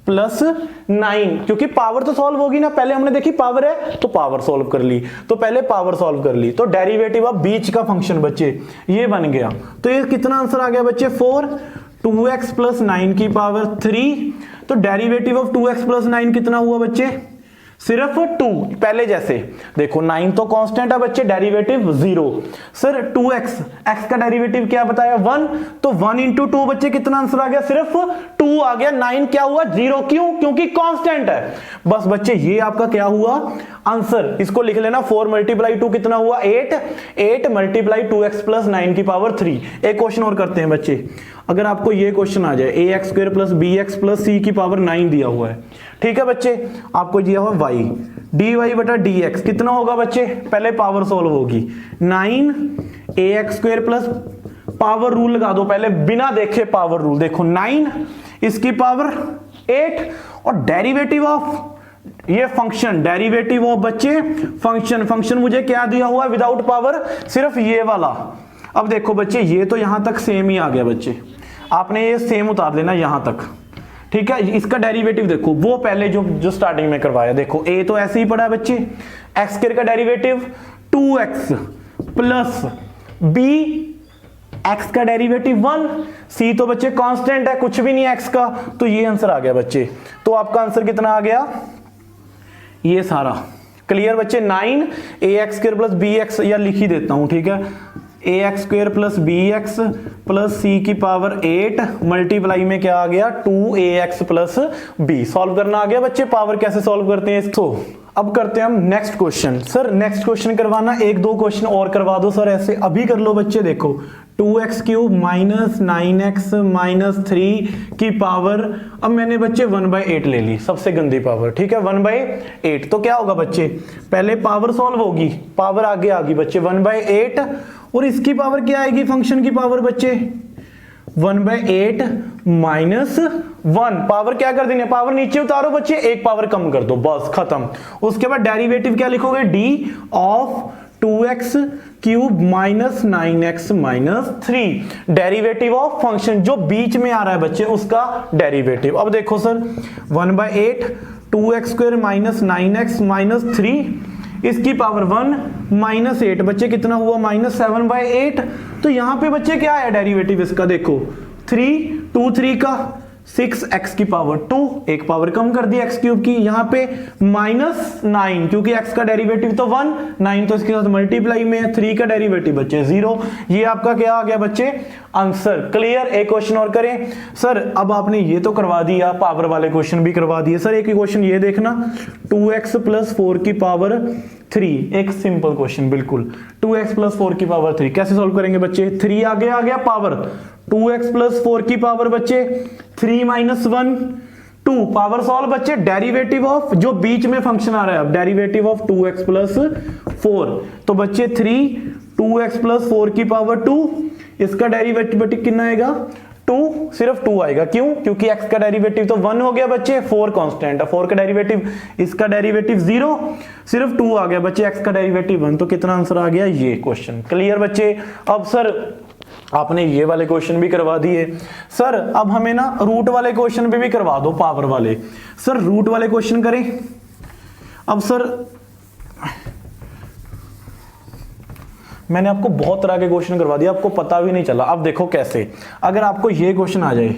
+ 9, क्योंकि पावर तो सॉल्व होगी ना, पहले हमने देखी पावर है तो पावर सॉल्व कर ली, तो पहले पावर सॉल्व कर ली। तो डेरिवेटिव ऑफ बीच का फंक्शन बच्चे ये बन गया। तो ये कितना आंसर आ गया बच्चे? 4, 2x + 9 की पावर 3। तो डेरिवेटिव ऑफ 2x + 9 कितना हुआ बच्चे? सिर्फ 2। पहले जैसे देखो 9 तो कांस्टेंट है बच्चे, डेरिवेटिव 0। सर 2x, x का डेरिवेटिव क्या बताया? 1। तो 1 × 2 बच्चे कितना आंसर आ गया? सिर्फ 2 आ गया। 9 क्या हुआ? 0। क्यों? क्योंकि कांस्टेंट है। बस बच्चे ये आपका क्या हुआ? आंसर। इसको लिख लेना 4 × 2 कितना हुआ? 8। 8 × 2x + 9 की पावर 3। एक क्वेश्चन और करते हैं बच्चे। अगर आपको ये क्वेश्चन आ जाए ax² + bx + c की पावर 9 दिया हुआ है। ठीक है बच्चे, आपको दिया हुआ y, dy/dx कितना होगा बच्चे? पहले पावर सॉल्व होगी। 9 ax² + पावर रूल लगा दो पहले, बिना देखे पावर रूल। देखो 9 इसकी पावर 8 और डेरिवेटिव ऑफ ये फंक्शन, डेरिवेटिव ऑफ बच्चे फंक्शन मुझे क्या दिया हुआ है? विदाउट पावर, सिर्फ ये वाला। अब देखो बच्चे ये तो यहां तक सेम ही आ गया बच्चे, आपने ये सेम उतार देना यहां तक। ठीक है, इसका डेरिवेटिव देखो वो पहले जो स्टार्टिंग में करवाया। देखो a तो ऐसे ही पड़ा है बच्चे, x² का डेरिवेटिव 2x + b, x का डेरिवेटिव 1, c तो बच्चे कांस्टेंट है, कुछ भी नहीं है x का। तो ये आंसर आ गया बच्चे। तो आपका आंसर कितना आ गया? ये सारा क्लियर बच्चे। 9 ax² + bx, या लिख ही देता हूं। ठीक है, ax² + bx + c की पावर 8 मल्टीप्लाई में क्या आ गया? 2ax + b। सॉल्व करना आ गया बच्चे। पावर कैसे सॉल्व करते हैं इसको? अब करते हैं हम next question. Sir next question करवाना, 1-2 क्वेश्चन और करवा दो सर, ऐसे अभी कर लो बच्चे। देखो 2x³ - 9x - 3 की पावर, अब मैंने बच्चे 1/8 ले ली, सबसे गंदी पावर। ठीक है, 1/8। तो क्या होगा बच्चे? पहले पावर सॉल्व होगी, पावर आगे आ गई बच्चे 1/8, और इसकी पावर क्या आएगी? फंक्शन की पावर बच्चे 1/8 - 1। पावर क्या कर देनी है? पावर नीचे उतारो बच्चे, एक पावर कम कर दो, बस खत्म। उसके बाद डेरिवेटिव क्या लिखोगे? d of 2x³ - 9x - 3। Derivative of function जो बीच में आ रहा है बच्चे, उसका डेरिवेटिव। अब देखो सर 1/8 2x² - 9x - 3, इसकी पावर 1 - 8 बच्चे कितना हुआ? -7/8। तो यहां पे बच्चे क्या है डेरिवेटिव इसका? देखो 3 का 6x की पावर 2, एक पावर कम कर दी x क्यूब की, यहां पे -9 क्योंकि x का डेरिवेटिव तो 1, 9 तो इसके साथ मल्टीप्लाई में है, 3 का डेरिवेटिव बच्चे 0। ये आपका क्या आ गया बच्चे आंसर। क्लियर। एक क्वेश्चन और करें सर। अब आपने ये तो करवा दिया, पावर वाले क्वेश्चन भी करवा दिए सर। एक क्वेश्चन ये देखना 2x + 4 की पावर 3, एक सिंपल क्वेश्चन बिल्कुल। 2x + 4 की पावर 3 कैसे सॉल्व करेंगे बच्चे। 3 आगे आ गया पावर, 2x + 4 की पावर बच्चे 3 - 1 2 पावर सॉल्व बच्चे डेरिवेटिव ऑफ जो बीच में फंक्शन आ रहा है, अब डेरिवेटिव ऑफ 2x + 4, तो बच्चे 3 2x + 4 की पावर 2, इसका डेरिवेटिव कितना आएगा 2, सिर्फ 2 आएगा। क्यों? क्योंकि x का डेरिवेटिव तो 1 हो गया बच्चे, 4 कांस्टेंट है, 4 का डेरिवेटिव, इसका डेरिवेटिव 0, सिर्फ 2 आ गया बच्चे, x का डेरिवेटिव 1, तो कितना आंसर आ गया ये क्वेश्चन। क्लियर बच्चे। अब सर आपने ये वाले क्वेश्चन भी करवा दिए सर, अब हमें ना रूट वाले क्वेश्चन भी करवा दो, पावर वाले। सर रूट वाले क्वेश्चन करें। अब सर मैंने आपको बहुत तरह के क्वेश्चन करवा दिया, आपको पता भी नहीं चला। अब देखो कैसे, अगर आपको ये क्वेश्चन आ जाए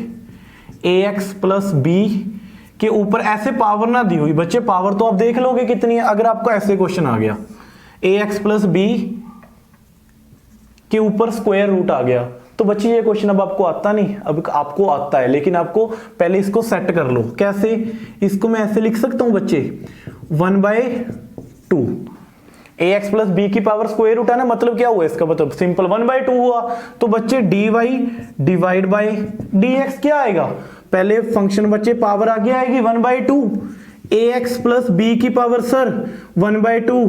ax + b के ऊपर ऐसे पावर ना दी हुई बच्चे, पावर तो आप देख लोगे कितनी है। अगर आपको ऐसे क्वेश्चन आ गया ax + b के ऊपर स्क्वायर रूट आ गया, तो बच्चे ये क्वेश्चन अब आपको आता नहीं, अब आपको आता है, लेकिन आपको पहले इसको सेट कर लो। कैसे? इसको मैं ऐसे लिख सकता हूं बच्चे 1/2, ax + b की पावर स्क्वायर रूट है ना, मतलब क्या हुआ इसका, मतलब सिंपल 1/2 हुआ। तो बच्चे dy / dx क्या आएगा, पहले फंक्शन बच्चे पावर आगे आएगी 1/2, ax + b की पावर सर 1/2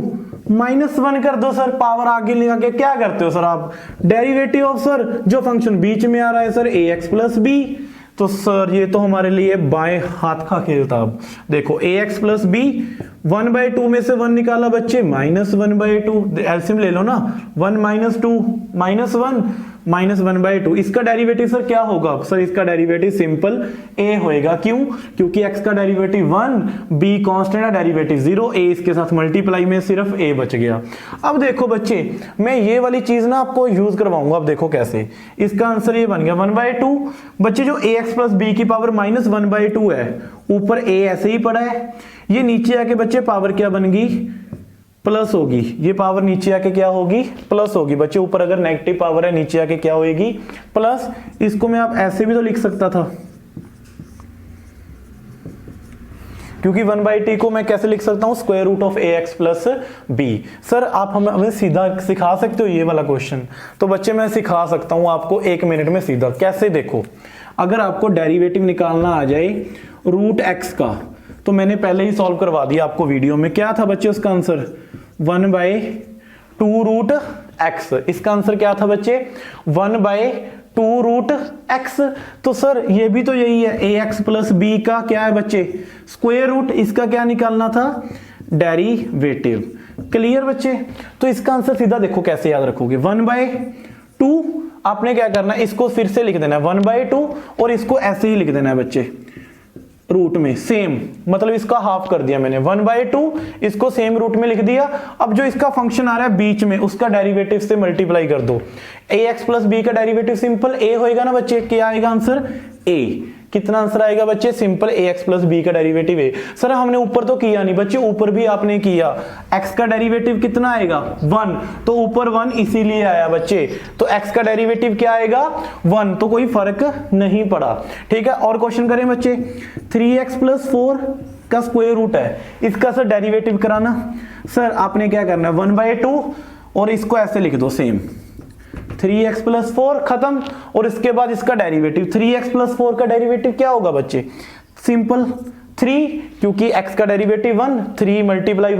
-1 कर दो सर, पावर आगे लगा के क्या करते हो सर आप, डेरिवेटिव ऑफ सर जो फंक्शन बीच में आ रहा है सर ax + b, तो सर ये तो हमारे लिए बाएं हाथ का खेल था। अब देखो ax + b 1/2 में से 1 निकाला बच्चे -1/2, एलसीएम ले लो ना, 1 - 2 -1 -1/2, इसका डेरिवेटिव सर क्या होगा सर, इसका डेरिवेटिव सिंपल a होएगा। क्यों? क्योंकि x का डेरिवेटिव 1, b कांस्टेंट है, डेरिवेटिव 0, a इसके साथ मल्टीप्लाई में सिर्फ a बच गया। अब देखो बच्चे मैं ये वाली चीज ना आपको यूज करवाऊंगा। अब देखो कैसे, इसका आंसर ये बन गया 1/2 बच्चे, जो ax + b की पावर -1/2 है, ऊपर a ऐसे ही पड़ा है, ये नीचे आके बच्चे पावर क्या बन गई प्लस होगी, ये पावर नीचे आके क्या होगी प्लस होगी बच्चे, ऊपर अगर नेगेटिव पावर है नीचे आके क्या होगी प्लस। इसको मैं आप ऐसे भी तो लिख सकता था, क्योंकि 1/t को मैं कैसे लिख सकता हूं, square root of ax + b। Sir आप हमें सीधा सिखा सकते हो ये वाला क्वेश्चन, तो बच्चे मैं सिखा सकता हूं आपको 1 मिनट में सीधा। कैसे? देखो अगर आपको डेरिवेटिव निकालना आ जाए रूट x का, तो मैंने पहले ही सॉल्व करवा दिया आपको वीडियो में, क्या था बच्चे उसका आंसर 1/2 रूट x, इसका आंसर क्या था बच्चे 1/2 रूट x। तो सर ये भी तो यही है, ax + b का क्या है बच्चे स्क्वायर रूट, इसका क्या निकालना था डेरिवेटिव। क्लियर बच्चे। तो इसका आंसर सीधा देखो कैसे याद रखोगे, 1/2 आपने क्या करना है, इसको फिर से लिख देना है 1/2 और इसको ऐसे ही लिख देना है बच्चे रूट में सेम, मतलब इसका हाफ कर दिया मैंने 1/2, इसको सेम रूट में लिख दिया। अब जो इसका फंक्शन आ रहा है बीच में, उसका डेरिवेटिव से मल्टीप्लाई कर दो, ax + b का डेरिवेटिव सिंपल a होएगा ना बच्चे, क्या आएगा आंसर a। कितना आंसर आएगा बच्चे सिंपल ax + b का डेरिवेटिव a। सर हमने ऊपर तो किया नहीं बच्चे, ऊपर भी आपने किया, x का डेरिवेटिव कितना आएगा 1, तो ऊपर 1 इसीलिए आया बच्चे, तो x का डेरिवेटिव क्या आएगा 1, तो कोई फर्क नहीं पड़ा। ठीक है, और क्वेश्चन करें बच्चे 3x + 4 का स्क्वायर रूट है, इसका सर डेरिवेटिव कराना। सर आपने क्या करना है 1/2 और इसको ऐसे लिख दो सेम 3x + 4 खत्म, और इसके बाद इसका डेरिवेटिव 3x + 4 का डेरिवेटिव क्या होगा बच्चे सिंपल 3, क्योंकि x का डेरिवेटिव 1, 3 ×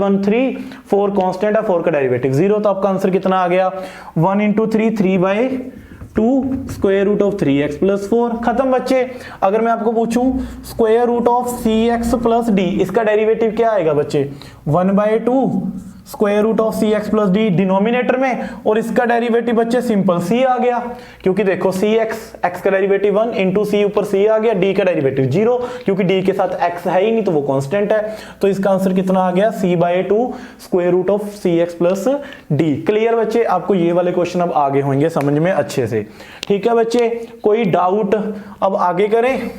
1 3, 4 कांस्टेंट है, 4 का डेरिवेटिव 0, तो आपका आंसर कितना आ गया 1 × 3 3/2 स्क्वायर रूट ऑफ 3x + 4 खत्म बच्चे। अगर मैं आपको पूछूं square root of cx + d, इसका डेरिवेटिव क्या आएगा बच्चे 1/2 square root of c x plus d denominator में, और इसका डेरिवेटिव बच्चे सिंपल सी आ गया, क्योंकि देखो सी एक्स का डेरिवेटिव 1 इंटू सी ऊपर सी आ गया, डी का डेरिवेटिव 0, क्योंकि डी के साथ एक्स है ही नहीं तो वो कांस्टेंट है। तो इसका आंसर कितना आ गया, c/2 square root of c x plus d. Clear बच्चे, आपको ये वाले क्वेश्चन अब आगे होंगे समझ में अच्छे से। ठीक है बच्चे, कोई डाउट? अब आगे करें।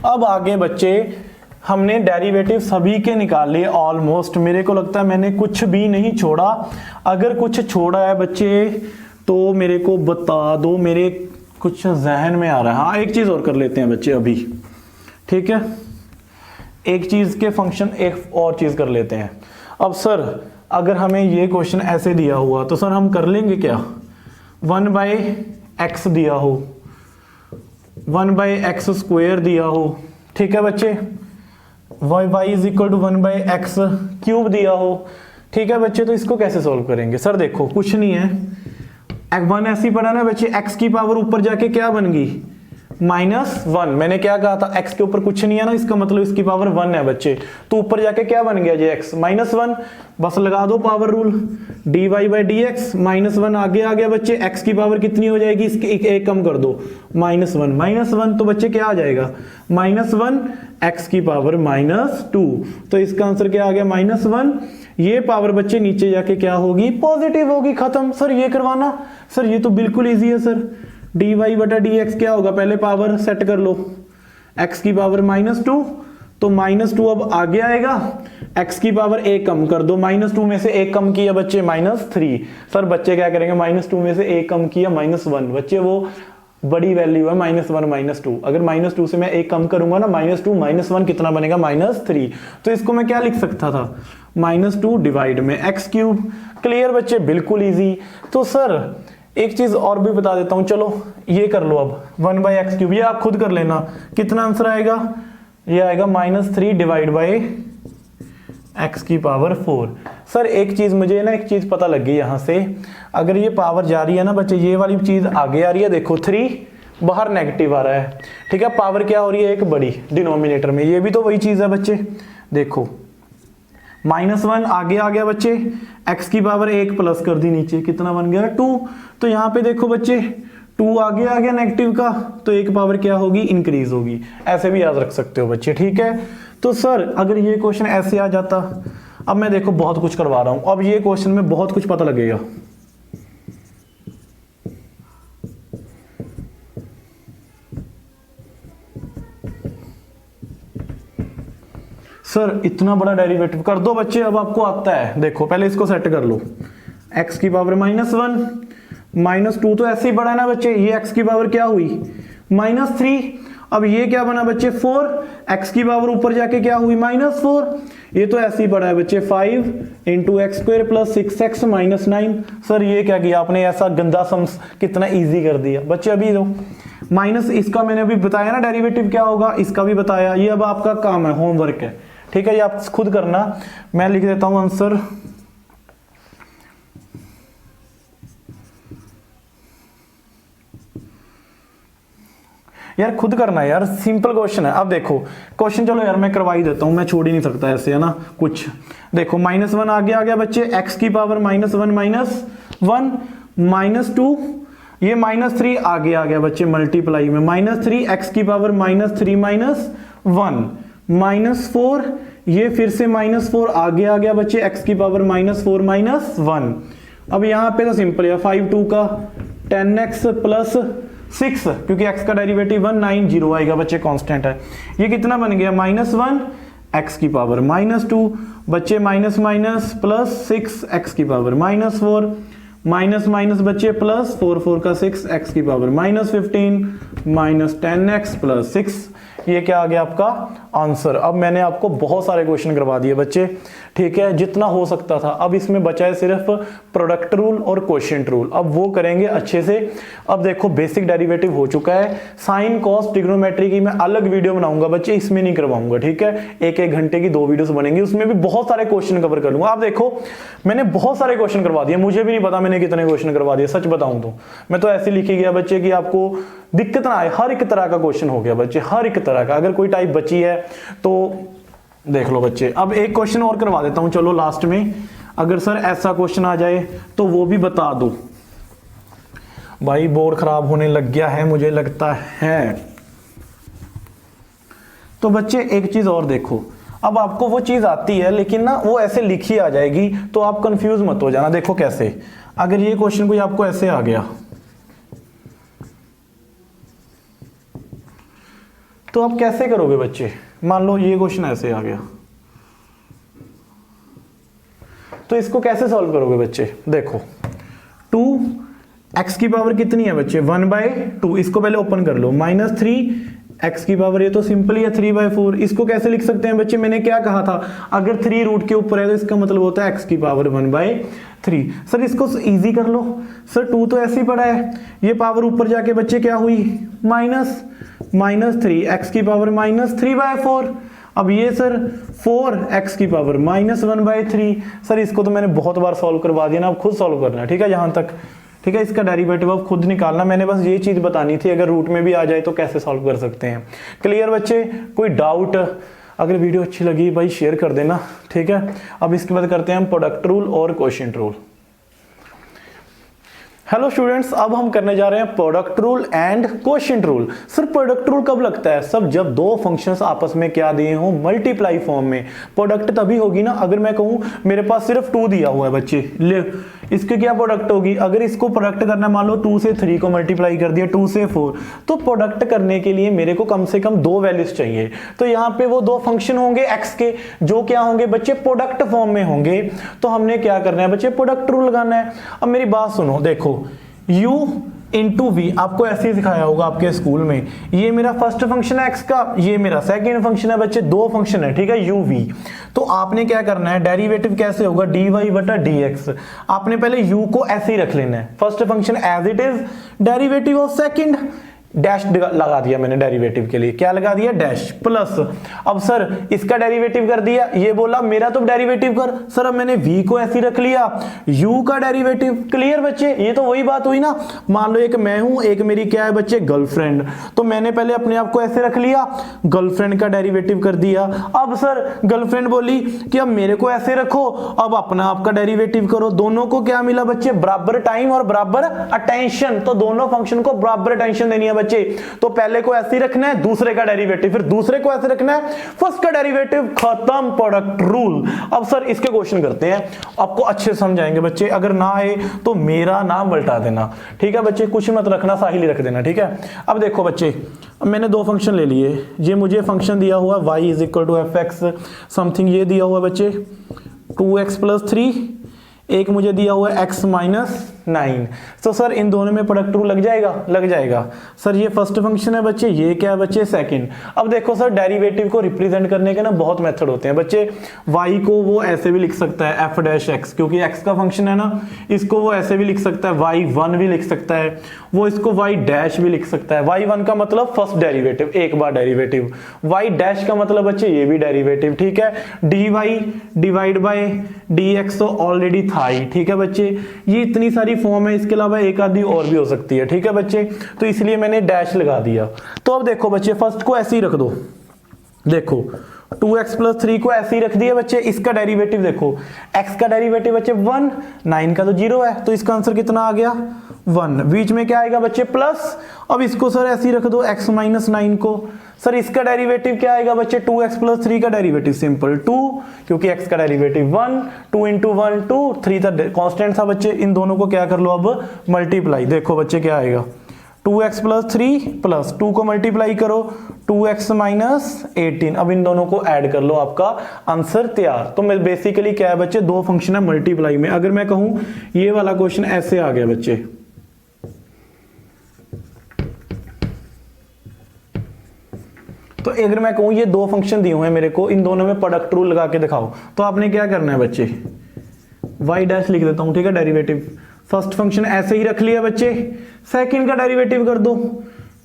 अब आगे बच्चे हमने डेरिवेटिव सभी के निकाले ऑलमोस्ट, मेरे को लगता है मैंने कुछ भी नहीं छोड़ा। अगर कुछ छोड़ा है बच्चे तो मेरे को बता दो, मेरे कुछ जहन में आ रहा है। हाँ, एक चीज और कर लेते हैं बच्चे अभी, ठीक है, एक चीज के फंक्शन एक और चीज कर लेते हैं। अब सर अगर हमें ये क्वेश्चन ऐसे दिया हुआ तो सर हम कर लेंगे क्या, 1/x दिया हो, 1/x स्क्वायर दिया हो, ठीक है बच्चे, y is equal to 1/x cube दिया हो, ठीक है बच्चे। तो इसको कैसे सॉल्व करेंगे? सर देखो कुछ नहीं है, 1 ऐसी पड़ा ना बच्चे, x की पावर ऊपर जाके क्या बन गई, -1। मैंने क्या कहा था, x के ऊपर कुछ नहीं है ना, इसका मतलब इसकी पावर 1 है बच्चे, तो ऊपर जाके क्या बन गया जी, x -1। बस लगा दो पावर रूल, dy/dx -1 आगे आ गया बच्चे, x की पावर कितनी हो जाएगी, इसके एक कम कर दो, -1 तो बच्चे क्या आ जाएगा, -1 x की पावर -2। तो इसका आंसर क्या आ गया, -1। ये पावर बच्चे नीचे जाके क्या होगी, पॉजिटिव होगी, खत्म। सर ये करवाना, सर ये तो बिल्कुल ईजी है सर। dy/dx क्या होगा, पहले पावर सेट कर लो, x की पावर -2, तो -2 अब आगे आएगा, x की पावर एक कम कर दो, -2 में से एक कम किया बच्चे -3। सर बच्चे क्या करेंगे, -2 में से एक कम किया -1, बच्चे वो बड़ी वैल्यू है -1 -2, अगर -2 से मैं एक कम करूंगा ना, -2 -1 कितना बनेगा, -3। तो इसको मैं क्या लिख सकता था, -2 डिवाइड में x क्यूब। क्लियर बच्चे, बिल्कुल इजी। तो सर एक चीज और भी बता देता हूं, चलो ये कर लो अब, 1/x क्यूब, ये आप खुद कर लेना, कितना आंसर आएगा, ये आएगा -3 डिवाइड बाय x की पावर 4। सर एक चीज मुझे ना, एक चीज पता लग गई यहां से, अगर ये पावर जा रही है ना बच्चे, ये वाली चीज आगे आ रही है, देखो 3 बाहर नेगेटिव आ रहा है, ठीक है, पावर क्या हो रही है, एक बड़ी डिनोमिनेटर में, ये भी तो वही चीज है बच्चे। देखो -1 आगे आ गया बच्चे, x की पावर 1 प्लस कर दी नीचे, कितना बन गया 2। तो यहाँ पे देखो बच्चे 2 आगे आ गया नेगेटिव का, तो एक पावर क्या होगी, इंक्रीज होगी। ऐसे भी याद रख सकते हो बच्चे, ठीक है। तो सर अगर ये क्वेश्चन ऐसे आ जाता, अब मैं देखो बहुत कुछ करवा रहा हूं, अब ये क्वेश्चन में बहुत कुछ पता लगेगा। सर इतना बड़ा डेरिवेटिव कर दो बच्चे, अब आपको आता है, देखो पहले इसको सेट कर लो, x की पावर -1 -2 तो ऐसे ही बड़ा है ना बच्चे, ये x की पावर क्या हुई, -3। अब ये क्या बना बच्चे 4, x की पावर ऊपर जाके क्या हुई, -4। ये तो ऐसे ही पड़ा है बच्चे, 5 × x² + 6x - 9। सर ये क्या किया आपने, ऐसा गंदा सम्स कितना इजी कर दिया बच्चे। अभी दो माइनस, इसका मैंने अभी बताया ना डेरिवेटिव क्या होगा, इसका भी बताया, ये अब आपका काम है, होमवर्क है, ठीक है, ये आप खुद करना। मैं लिख देता हूं आंसर, यार खुद करना है यार, सिंपल क्वेश्चन है। अब देखो क्वेश्चन, चलो यार मैं करवा ही देता हूं, मैं छोड़ ही नहीं सकता ऐसे, है ना कुछ। देखो -1 आगे आ गया बच्चे, x की पावर -1 -1 -2, ये -3 आगे आ गया बच्चे मल्टीप्लाई में, -3 x की पावर -3 -1 -4, ये फिर से -4 आगे आ गया बच्चे, x की पावर -4 -1। अब यहां पे तो सिंपल है, 5 2 का 10x + 6, क्योंकि x का डेरिवेटिव 190 आएगा बच्चे, कांस्टेंट है। ये कितना बन गया, -1 x की पावर -2 बच्चे, माइनस प्लस 6 x की पावर -4 माइनस बच्चे प्लस 4 4 का 6 x की पावर -15 -10x + 6। ये क्या आ गया आपका आंसर। अब मैंने आपको बहुत सारे क्वेश्चन करवा दिए बच्चे, ठीक है, जितना हो सकता था। अब इसमें बचा है सिर्फ प्रोडक्ट रूल और क्वोशिएंट रूल, अब वो करेंगे अच्छे से। अब देखो बेसिक डेरिवेटिव हो चुका है, साइन कॉस ट्रिग्नोमेट्री की मैं अलग वीडियो बनाऊंगा बच्चे, इसमें नहीं करवाऊंगा, ठीक है। 1-1 घंटे की 2 वीडियोस बनेंगी, उसमें भी बहुत सारे क्वेश्चन कवर कर लूंगा। आप देखो मैंने बहुत सारे क्वेश्चन करवा दिए, मुझे भी नहीं पता मैंने कितने क्वेश्चन करवा दिए, सच बताऊं तो मैं तो ऐसे लिखी गया बच्चे कि आपको दिक्कत ना आए। हर एक तरह का क्वेश्चन हो गया बच्चे, हर एक तरह का। अगर कोई टाइप बची है तो देख लो बच्चे। अब एक क्वेश्चन और करवा देता हूं, चलो लास्ट में। अगर सर ऐसा क्वेश्चन आ जाए तो वो भी बता दो। भाई बोर्ड खराब होने लग गया है मुझे लगता है। तो बच्चे एक चीज और देखो, अब आपको वो चीज आती है लेकिन ना वो ऐसे लिखी आ जाएगी तो आप कंफ्यूज मत हो जाना। देखो कैसे, अगर ये क्वेश्चन कोई आपको ऐसे आ गया तो आप कैसे करोगे बच्चे? मान लो ये क्वेश्चन ऐसे आ गया तो इसको कैसे सॉल्व करोगे बच्चे? देखो 2x की पावर कितनी है बच्चे? 1/2। इसको पहले ओपन कर लो, -3x की पावर, ये तो सिंपल ही है 3/4। इसको कैसे लिख सकते हैं बच्चे? मैंने क्या कहा था, अगर 3 रूट के ऊपर है तो इसका मतलब होता है x की पावर 1/3। सर इसको इजी कर लो। सर 2 तो ऐसे ही पड़ा है, ये पावर ऊपर जाके बच्चे क्या हुई? -3, x की पावर -3/4। अब ये सर 4x की पावर -1/3। सर इसको तो मैंने बहुत बार सॉल्व करवा दिया ना, अब खुद सॉल्व करना है, ठीक है? यहां तक ठीक है, इसका डेरिवेटिव आप खुद निकालना। मैंने बस ये चीज बतानी थी, अगर रूट में भी आ जाए तो कैसे सॉल्व कर सकते हैं। क्लियर बच्चे? कोई डाउट? अगर वीडियो अच्छी लगी भाई शेयर कर देना, ठीक है? अब इसके बाद करते हैं हम प्रोडक्ट रूल और क्वोशिएंट रूल। हेलो स्टूडेंट्स, अब हम करने जा रहे हैं product rule and quotient rule. Sir product rule कब लगता है? सब जब दो फंक्शंस आपस में क्या दिए हों, मल्टीप्लाई फॉर्म में। प्रोडक्ट तभी होगी ना अगर मैं कहूं मेरे पास सिर्फ 2 दिया हुआ है बच्चे, ले इसके क्या प्रोडक्ट होगी? अगर इसको प्रोडक्ट करना, मान लो 2 से 3 को मल्टीप्लाई कर दिया, 2 से 4, तो प्रोडक्ट करने के लिए मेरे को कम से कम 2 वैल्यूज चाहिए। तो यहाँ पे वो 2 फंक्शन होंगे x के, जो क्या होंगे बच्चे? प्रोडक्ट फॉर्म में होंगे। तो हमने क्या करना है बच्चे? प्रोडक्ट रूल लगाना है। अब मेरी बात सुनो, देखो u इंटू v आपको ऐसे ही सिखाया होगा आपके स्कूल में। ये मेरा फर्स्ट फंक्शन है x का, ये मेरा सेकंड फंक्शन है बच्चे, 2 फंक्शन है, ठीक है? u v। तो आपने क्या करना है, डेरिवेटिव कैसे होगा? dy बटा dx। आपने पहले u को ऐसे ही रख लेना है, first function as it is, derivative of second, dash लगा दिया मैंने डेरिवेटिव के लिए, क्या लगा दिया? Dash, plus. अब सर इसका डेरिवेटिव कर दिया, ये बोला मेरा तो डेरिवेटिव कर। सर अब मैंने v को ऐसे रख लिया, u का डेरिवेटिव। क्लियर बच्चे? ये तो वही बात हुई ना। मान लो एक मैं हूं, एक मेरी क्या है बच्चे? गर्लफ्रेंड। तो मैंने पहले अपने आप को ऐसे रख लिया, गर्लफ्रेंड का डेरिवेटिव कर दिया। अब सर गर्लफ्रेंड बोली कि अब मेरे को ऐसे रखो, अब अपना आपका डेरिवेटिव करो। दोनों को क्या मिला बच्चे? बराबर टाइम और बराबर अटेंशन। तो दोनों फंक्शन को बराबर अटेंशन देनी है बच्चे। तो पहले को ऐसे ही रखना है, दूसरे का डेरिवेटिव, फिर दूसरे को ऐसे रखना है, फर्स्ट का डेरिवेटिव, खत्म, प्रोडक्ट रूल। अब सर इसके क्वेश्चन करते हैं, आपको अच्छे समझाएंगे बच्चे। अगर ना आए तो मेरा नाम बल्टा देना, ठीक है बच्चे? कुछ मत रखना, साहिल ही रख देना, ठीक है? अब देखो बच्चे, अब मैंने 2 फंक्शन ले लिए। ये मुझे फंक्शन दिया हुआ y is equal to fx something, ये दिया हुआ बच्चे 2x + 3, एक मुझे दिया हुआ है x - 9। तो सर इन दोनों में प्रोडक्ट रूल लग जाएगा? लग जाएगा। सर ये फर्स्ट फंक्शन है बच्चे, ये क्या है बच्चे? सेकंड। अब देखो सर डेरिवेटिव को रिप्रेजेंट करने के ना बहुत मेथड होते हैं बच्चे। y को वो ऐसे भी लिख सकता है f'(x), क्योंकि x का फंक्शन है ना। इसको वो ऐसे भी लिख सकता है, y1 भी लिख सकता है, वो इसको y' भी लिख सकता है। y1 का मतलब फर्स्ट डेरिवेटिव, एक बार डेरिवेटिव, y' का मतलब बच्चे ये भी डेरिवेटिव, ठीक है? dy डिवाइड बाय dx तो ऑलरेडी था ही, ठीक है बच्चे? ये इतनी सारी फॉर्म है, इसके अलावा एक आधी और भी हो सकती है, ठीक है बच्चे? तो इसलिए मैंने डैश लगा दिया। तो अब देखो बच्चे, फर्स्ट को ऐसे ही रख दो, देखो 2x + 3 को ऐसे ही रख दिया बच्चे। इसका डेरिवेटिव देखो, x का डेरिवेटिव बच्चे 1, 9 का तो 0 है, तो इसका आंसर कितना आ गया? 1। बीच में क्या आएगा बच्चे? प्लस। अब इसको सर ऐसे ही रख दो, x - 9 को। सर इसका डेरिवेटिव क्या आएगा बच्चे? 2x + 3 का डेरिवेटिव सिंपल 2, क्योंकि x का डेरिवेटिव 1, 2 × 1 2, 3 था कांस्टेंट था बच्चे। इन दोनों को क्या कर लो अब? मल्टीप्लाई। देखो बच्चे क्या आएगा? 2x + 3 प्लस 2 को मल्टीप्लाई करो, 2x - 18। अब इन दोनों को ऐड कर लो, आपका आंसर तैयार। तो मैं बेसिकली क्या है बच्चे? 2 फंक्शन है मल्टीप्लाई में। अगर मैं कहूं ये वाला क्वेश्चन ऐसे आ गया बच्चे, तो अगर मैं कहूं ये 2 फंक्शन दिए हुए हैं मेरे को, इन दोनों में प्रोडक्ट रूल लगा के दिखाओ, तो आपने क्या करना है बच्चे? y' लिख देता हूं, ठीक है? डेरिवेटिव फर्स्ट फंक्शन ऐसे ही रख लिया बच्चे, सेकंड का डेरिवेटिव कर दो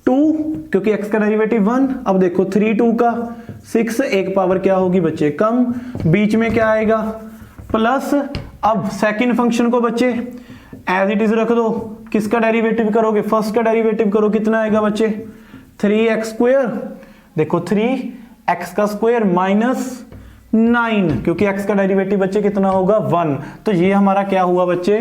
2, क्योंकि x का डेरिवेटिव 1। अब देखो 3 2 का 6, एक पावर क्या होगी बच्चे? कम। बीच में क्या आएगा? प्लस। अब सेकंड फंक्शन को बच्चे एज इट इज रख दो, किसका डेरिवेटिव करोगे? फर्स्ट का डेरिवेटिव करो, कितना आएगा बच्चे? 3x²। देखो 3x² - 9, क्योंकि x का डेरिवेटिव बच्चे कितना होगा 1। तो ये हमारा क्या हुआ बच्चे,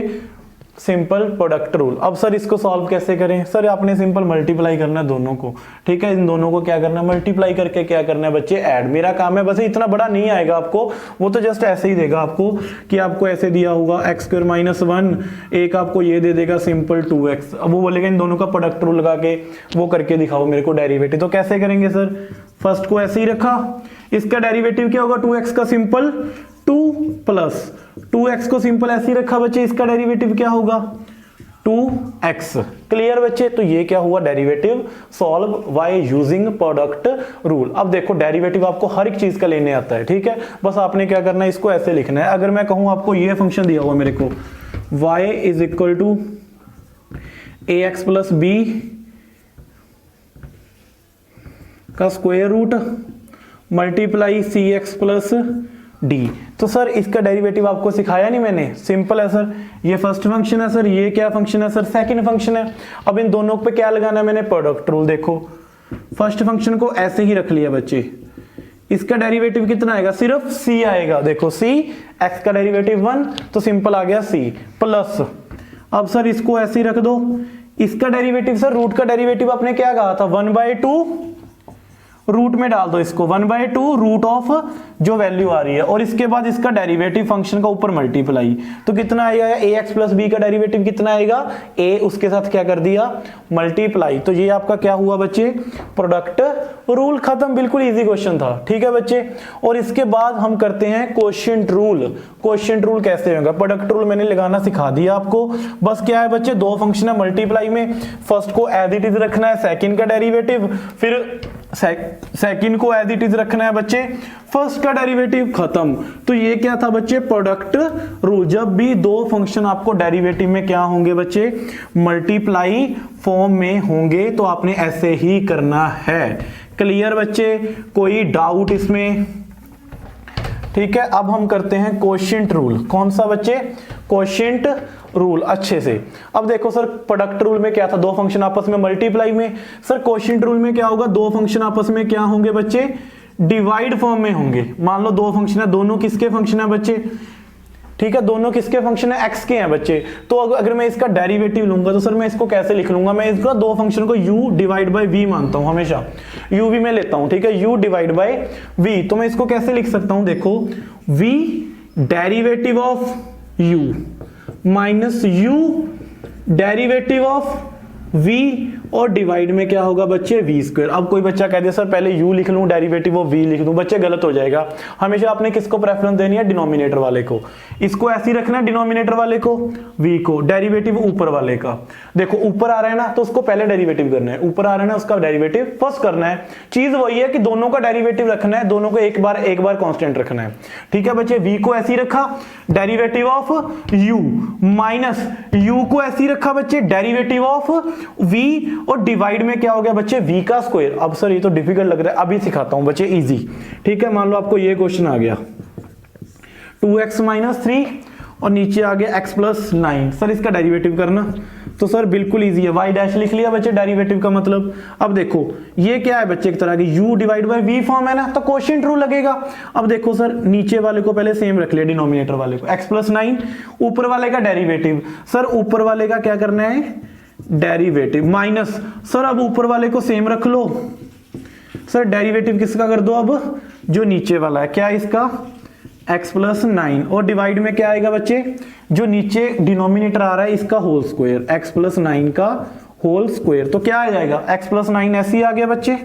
सिंपल प्रोडक्ट रूल। अब सर इसको सॉल्व कैसे करें, सर आपने सिंपल मल्टीप्लाई करना है दोनों को, ठीक है, इन दोनों को क्या करना है, मल्टीप्लाई करके क्या करना है बच्चे, ऐड। मेरा काम है, बस इतना बड़ा नहीं आएगा आपको, वो तो जस्ट ऐसे ही देगा आपको कि आपको ऐसे दिया होगा x² - 1, एक आपको ये दे देगा सिंपल 2x। अब वो बोलेगा इन दोनों का प्रोडक्ट रूल लगा के वो करके दिखाओ मेरे को डेरिवेटिव। तो कैसे करेंगे सर, फर्स्ट को ऐसे ही रखा, इसका डेरिवेटिव क्या होगा 2x का सिंपल 2 प्लस 2x को सिंपल ऐसे ही रखा बच्चे, इसका डेरिवेटिव क्या होगा 2x। क्लियर बच्चे, तो ये क्या हुआ derivative solve by using product rule. अब देखो डेरिवेटिव आपको हर एक चीज का लेने आता है, ठीक है, बस आपने क्या करना है, इसको ऐसे लिखना है। अगर मैं कहूं आपको ये फंक्शन दिया हुआ मेरे को y = ax + b का square root multiply cx + d। तो सर इसका डेरिवेटिव आपको सिखाया नहीं मैंने, सिंपल है सर, ये फर्स्ट फंक्शन है सर, ये क्या फंक्शन है सर, सेकंड फंक्शन है। अब इन दोनों पे क्या लगाना है मैंने, प्रोडक्ट रूल। देखो फर्स्ट फंक्शन को ऐसे ही रख लिया बच्चे, इसका डेरिवेटिव कितना आएगा, सिर्फ c आएगा। देखो c, x का डेरिवेटिव 1, तो सिंपल आ गया c प्लस। अब सर इसको ऐसे ही रख दो, इसका डेरिवेटिव सर रूट का डेरिवेटिव आपने क्या कहा था 1/2, रूट में डाल दो इसको 1/2 रूट ऑफ जो वैल्यू आ रही है, और इसके बाद इसका डेरिवेटिव फंक्शन का ऊपर मल्टीप्लाई। तो कितना आएगा, ax + b का डेरिवेटिव कितना आएगा, a उसके साथ क्या कर दिया मल्टीप्लाई। तो ये आपका क्या हुआ बच्चे, प्रोडक्ट रूल खत्म। बिल्कुल इजी क्वेश्चन था, ठीक है बच्चे। और इसके बाद हम करते हैं क्वोशिएंट रूल। क्वोशिएंट रूल कैसे होगा, प्रोडक्ट रूल मैंने लगाना सिखा दिया आपको। बस क्या है बच्चे, दो फंक्शन है मल्टीप्लाई में, फर्स्ट को एज इट इज रखना है सेकंड का डेरिवेटिव, फिर सेकंड को एज इट इज रखना है बच्चे फर्स्ट का डेरिवेटिव, खत्म। तो ये क्या था बच्चे, प्रोडक्ट रूल। जब भी दो फंक्शन आपको डेरिवेटिव में क्या होंगे बच्चे, मल्टीप्लाई फॉर्म में होंगे, तो आपने ऐसे ही करना है। क्लियर बच्चे, कोई डाउट इसमें, ठीक है। अब हम करते हैं क्वोशिएंट रूल। कौन सा बच्चे, क्वोशिएंट रूल, अच्छे से। अब देखो सर प्रोडक्ट रूल में क्या था, दो फंक्शन आपस में मल्टीप्लाई में। सर क्वोशिएंट रूल में क्या होगा, दो फंक्शन आपस में क्या होंगे बच्चे, डिवाइड फॉर्म में होंगे। मान लो दो फंक्शन है, दोनों किसके फंक्शन है बच्चे, ठीक है, दोनों किसके फंक्शन है, x के हैं बच्चे। तो अगर मैं इसका डेरिवेटिव लूंगा तो सर मैं इसको कैसे लिख लूंगा, मैं इसका दो फंक्शन को u / v मानता हूं, हमेशा u v में लेता हूं, ठीक है, u / v। तो मैं इसको कैसे लिख सकता हूं, देखो v derivative of u minus u derivative of v, और डिवाइड में क्या होगा बच्चे v²। अब कोई बच्चा कह दे सर पहले u लिख लूं डेरिवेटिव ऑफ v लिख दूं, बच्चे गलत हो जाएगा। हमेशा आपने किसको प्रेफरेंस देनी है, डिनोमिनेटर वाले को। इसको ऐसे ही रखना है, डिनोमिनेटर वाले को v को, डेरिवेटिव ऊपर वाले का। देखो ऊपर आ रहा है ना, तो उसको पहले डेरिवेटिव करना है, ऊपर आ रहा है ना, उसका डेरिवेटिव फर्स्ट करना है। चीज वही है कि दोनों का डेरिवेटिव रखना है, दोनों को एक बार कांस्टेंट रखना है, ठीक है बच्चे। v को ऐसे ही रखा, derivative of u, minus u को ऐसे ही रखा बच्चे, डेरिवेटिव ऑफ v, और डिवाइड में क्या हो गया बच्चे, v का स्क्वायर। अब सर ये तो डिफिकल्ट लग रहा है, अभी सिखाता हूं बच्चे, इजी, ठीक है। मान लो आपको ये क्वेश्चन आ गया 2x - 3 और नीचे आ गया x + 9, सर इसका डेरिवेटिव करना। तो सर बिल्कुल इजी है, y' लिख लिया बच्चे डेरिवेटिव का मतलब। अब देखो ये क्या है बच्चे, एक तरह की u / v फॉर्म है ना, तो क्वोशिएंट रूल लगेगा। अब देखो सर नीचे वाले को पहले सेम रख लिया, डिनोमिनेटर वाले को x + 9, ऊपर वाले का डेरिवेटिव। सर ऊपर वाले का क्या करना है, डेरिवेटिव माइनस, सर अब ऊपर वाले को सेम रख लो, सर डेरिवेटिव किसका कर दो, अब जो नीचे वाला है, क्या इसका x + 9, और डिवाइड में क्या आएगा बच्चे, जो नीचे डिनोमिनेटर आ रहा है इसका होल स्क्वायर, x + 9 का होल स्क्वायर। तो क्या आ जाएगा, x + 9 ऐसे ही आ गया बच्चे।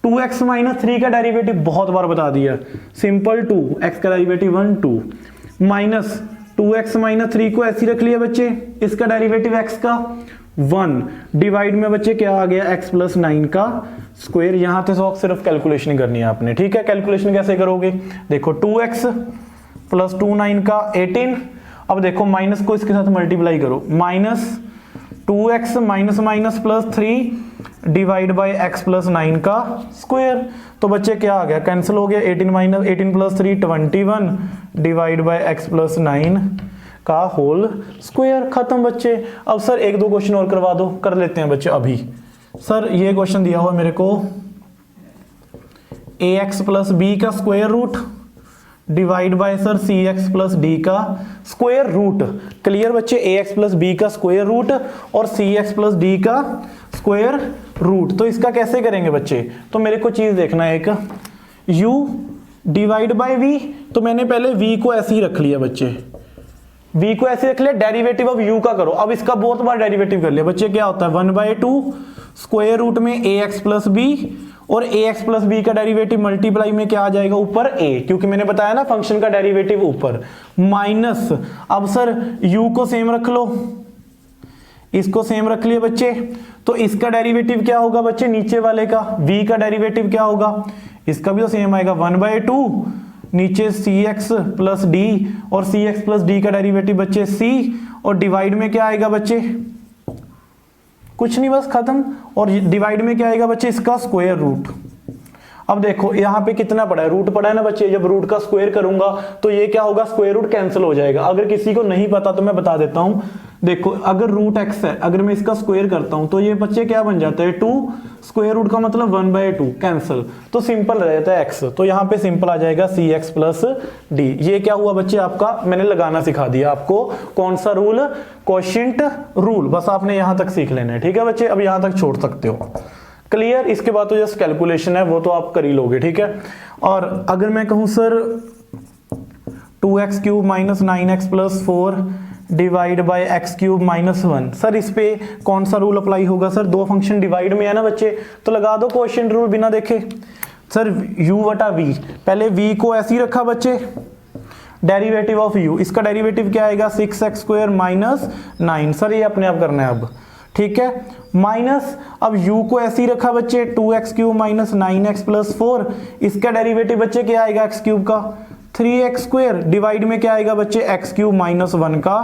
2x - 3 का डेरिवेटिव बहुत बार बता दिया, सिंपल 2, x का डेरिवेटिव 1 2, माइनस 2x - 3 को ऐसे रख लिया बच्चे, इसका डेरिवेटिव x का 1, डिवाइड में बच्चे क्या आ गया, x + 9 का स्क्वायर। यहां पे सिर्फ कैलकुलेशन करनी है आपने, ठीक है। कैलकुलेशन कैसे करोगे, देखो 2x + 2 9 का 18। अब देखो माइनस को इसके साथ मल्टीप्लाई करो, minus 2x - +3 divide by x + 9 का स्क्वायर। तो बच्चे क्या आ गया, कैंसिल हो गया, 18 + 3 21 डिवाइड बाय x + 9 का होल स्क्वायर, खत्म बच्चे। अब सर एक दो क्वेश्चन और करवा दो, कर लेते हैं बच्चे अभी। सर ये क्वेश्चन दिया हुआ मेरे को ax + b का square root divide by sir c x plus d का स्क्वायर रूट। क्लियर बच्चे, ए एक्स प्लस बी का स्क्वायर रूट और सी एक्स प्लस डी का स्क्वायर रूट। तो इसका कैसे करेंगे बच्चे, तो मेरे को चीज देखना है एक u डिवाइड बाय v। तो मैंने पहले v को ऐसे ही रख लिया बच्चे, v को ऐसे रख लिया, डेरिवेटिव ऑफ u का करो। अब इसका बहुत बार डेरिवेटिव कर लिया बच्चे, क्या होता है 1/2 स्क्वायर रूट में ax प्लस बी, और ax प्लस बी का डेरिवेटिव मल्टीप्लाई में क्या आ जाएगा ऊपर a, क्योंकि मैंने बताया ना फंक्शन का डेरिवेटिव ऊपर, माइनस। अब सर u को सेम रख लो, इसको सेम रख लिया बच्चे, तो इसका डेरिवेटिव क्या होगा बच्चे नीचे वाले का, v का डेरिवेटिव क्या होगा, इसका भी तो सेम आएगा 1/2 नीचे cx प्लस डी, और cx प्लस डी का डेरिवेटिव बच्चे c, और डिवाइड में क्या आएगा बच्चे, कुछ नहीं बस खत्म, और डिवाइड में क्या आएगा बच्चे इसका स्क्वायर रूट। अब देखो यहाँ पे कितना पड़ा है, रूट पड़ा है ना बच्चे, जब रूट का स्क्वायर करूंगा तो ये क्या होगा, स्क्वायर रूट कैंसिल हो जाएगा। अगर किसी को नहीं पता तो मैं बता देता हूं, देखो अगर रूट एक्स है, अगर मैं इसका स्क्वायर करता हूं तो ये बच्चे क्या बन जाता है 2, स्क्वायर रूट का मतलब 1/2 कैंसिल, तो सिंपल रह जाता है एक्स। तो यहाँ पे सिंपल आ जाएगा सी एक्स प्लस डी। ये क्या हुआ बच्चे आपका, मैंने लगाना सिखा दिया आपको, कौन सा रूल, क्वोशिएंट रूल। बस आपने यहां तक सीख लेना है, ठीक है बच्चे, अब यहां तक छोड़ सकते हो। क्लियर, इसके बाद तो जस्ट कैलकुलेशन है, वो तो आप कर ही लोगे, ठीक है। और अगर मैं कहूं sir 2x³ minus 9x plus 4 divide by x³ minus 1, sir इस पे कौन सा रूल अप्लाई होगा, सर दो फंक्शन डिवाइड में है ना बच्चे, तो लगा दो क्वोशिएंट रूल बिना देखे। सर u बटा v, पहले v को ऐसे ही रखा बच्चे, डेरिवेटिव ऑफ u, इसका डेरिवेटिव क्या आएगा 6x² माइनस 9, सर ये अपने आप करना है अब, ठीक है, माइनस। अब u को ऐसे ही रखा बच्चे 2x³ माइनस 9x प्लस 4, इसका डेरिवेटिव बच्चे क्या आएगा x³ का 3x², डिवाइड में क्या आएगा बच्चे x³ माइनस 1 का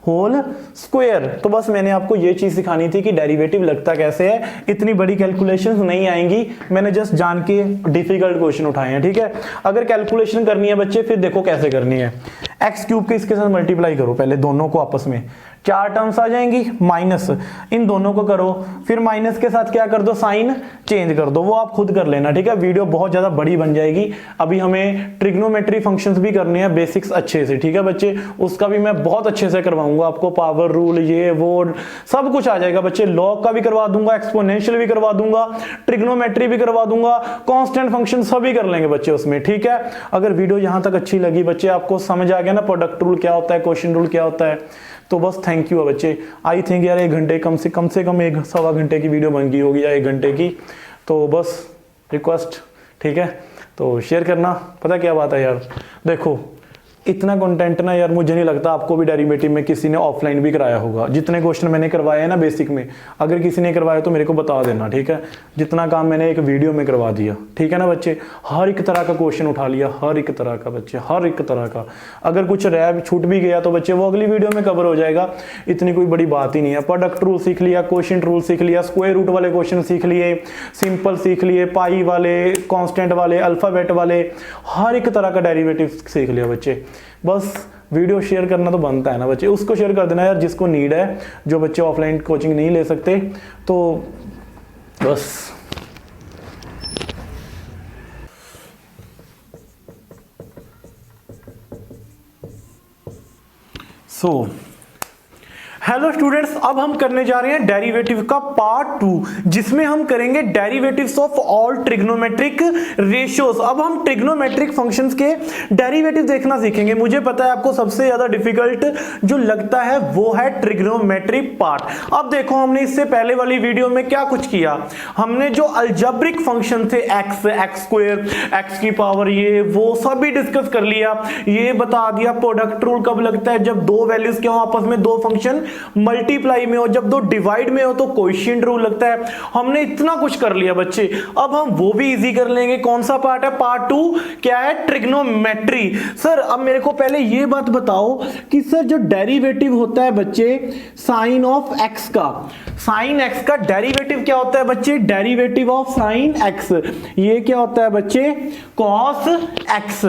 होल स्क्वायर। तो बस मैंने आपको ये चीज सिखानी थी कि डेरिवेटिव लगता कैसे है, इतनी बड़ी कैलकुलेशंस नहीं आएंगी, मैंने जस्ट जान के डिफिकल्ट क्वेश्चन उठाए हैं, ठीक है। अगर कैलकुलेशन करनी है बच्चे, फिर देखो कैसे करनी है, x³ के इसके साथ मल्टीप्लाई करो पहले दोनों को आपस में, 4 टर्म्स आ जाएंगी, माइनस इन दोनों को करो, फिर माइनस के साथ क्या कर दो, साइन चेंज कर दो, वो आप खुद कर लेना, ठीक है। वीडियो बहुत ज्यादा बड़ी बन जाएगी, अभी हमें ट्रिग्नोमेट्री फंक्शंस भी करने हैं बेसिक्स अच्छे से, ठीक है बच्चे, उसका भी मैं बहुत अच्छे से करवाऊंगा आपको, पावर रूल ये वो सब कुछ आ जाएगा बच्चे, लॉग का भी करवा दूंगा, एक्सपोनेंशियल भी करवा दूंगा, ट्रिग्नोमेट्री भी करवा दूंगा, कांस्टेंट फंक्शन सभी कर लेंगे बच्चे उसमें, ठीक है। अगर वीडियो यहां तक अच्छी लगी बच्चे, आपको समझ आ गया ना प्रोडक्ट रूल क्या होता है, क्वोशिएंट रूल क्या होता है, तो बस थैंक यू है बच्चे। आई थिंक यार 1 घंटे कम से कम 1-1.25 घंटे की वीडियो बन गई होगी या 1 घंटे की, तो बस रिक्वेस्ट, ठीक है, तो शेयर करना। पता क्या बात है यार, देखो इतना कंटेंट ना यार, मुझे नहीं लगता आपको भी डेरिवेटिव में किसी ने ऑफलाइन भी कराया होगा, जितने क्वेश्चन मैंने करवाए हैं ना बेसिक में, अगर किसी ने करवाया तो मेरे को बता देना, ठीक है। जितना काम मैंने एक वीडियो में करवा दिया, ठीक है ना बच्चे, हर एक तरह का क्वेश्चन उठा लिया, हर एक तरह का बच्चे, हर एक तरह का। अगर कुछ रह छूट भी गया तो बच्चे वो अगली वीडियो में कवर हो जाएगा, इतनी कोई बड़ी बात ही नहीं है। प्रोडक्ट रूल सीख लिया, क्वोशिएंट रूल सीख लिया, स्क्वायर रूट वाले क्वेश्चन सीख लिए, सिंपल सीख लिए, पाई वाले, कांस्टेंट वाले, अल्फाबेट वाले, हर एक तरह का डेरिवेटिव सीख लिया बच्चे। बस वीडियो शेयर करना तो बनता है ना बच्चे, उसको शेयर कर देना यार जिसको नीड है, जो बच्चे ऑफलाइन कोचिंग नहीं ले सकते, तो बस। हेलो स्टूडेंट्स, अब हम करने जा रहे हैं डेरिवेटिव का पार्ट 2, जिसमें हम करेंगे derivatives of all trigonometric ratios. अब हम ट्रिग्नोमेट्रिक फंक्शंस के डेरिवेटिव देखना सीखेंगे। मुझे पता है आपको सबसे ज्यादा डिफिकल्ट जो लगता है वो है ट्रिग्नोमेट्रिक पार्ट। अब देखो हमने इससे पहले वाली वीडियो में क्या कुछ किया, हमने जो अलजेब्रिक फंक्शन थे एक्स, x², x की पावर, ये वो सभी डिस्कस कर लिया। ये बता दिया प्रोडक्ट रूल कब लगता है, जब दो वैल्यूज क्या हो आपस में, दो फंक्शन मल्टीप्लाई में हो, जब दो डिवाइड में हो तो क्वोशिएंट रूल लगता है। हमने इतना कुछ कर लिया बच्चे, अब हम वो भी इजी कर लेंगे। कौन सा पार्ट है, पार्ट 2 क्या है, ट्रिग्नोमेट्री। सर अब मेरे को पहले ये बात बताओ कि सर जो डेरिवेटिव होता है बच्चे साइन ऑफ एक्स का, साइन एक्स का डेरिवेटिव क्या होता है बच्चे, डेरिवेटिव ऑफ साइन एक्स, ये क्या होता है बच्चे, कॉस एक्स।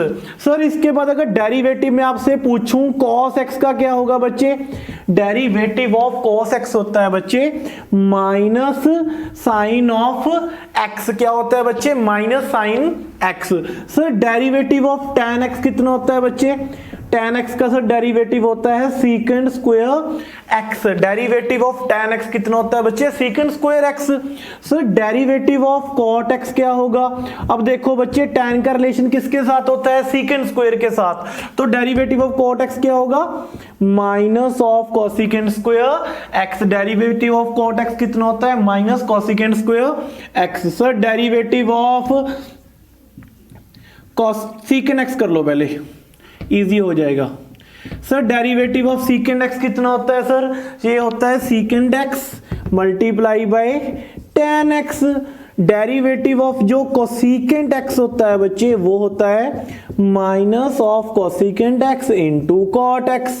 सर इसके बाद अगर डेरिवेटिव में आपसे पूछूं कॉस एक्स का क्या होगा बच्चे, डेरिवेटिव ऑफ cos x होता है बच्चे माइनस साइन ऑफ x। क्या होता है बच्चे? Minus sine x। Sir derivative of tan x कितना होता है बच्चे? tan x का सर डेरिवेटिव होता है secant square x। Derivative of tan x कितना होता है बच्चे? Secant square x। Sir derivative of cot x क्या होगा? अब देखो बच्चे tan का रिलेशन किसके साथ होता है? सीकेंड स्क्वायर के साथ। तो डेरिवेटिव ऑफ cot x क्या होगा? Minus of cosecant square x। Derivative of cot x कितना होता है? Minus cosecant square x। Sir derivative of cosecant x कर लो पहले, इजी हो जाएगा। Sir derivative of secant x कितना होता है सर? ये होता है secant x multiply by tan x। Derivative of जो कोसिकेंड x होता है बच्चे वो होता है minus of cosecant x into cot x।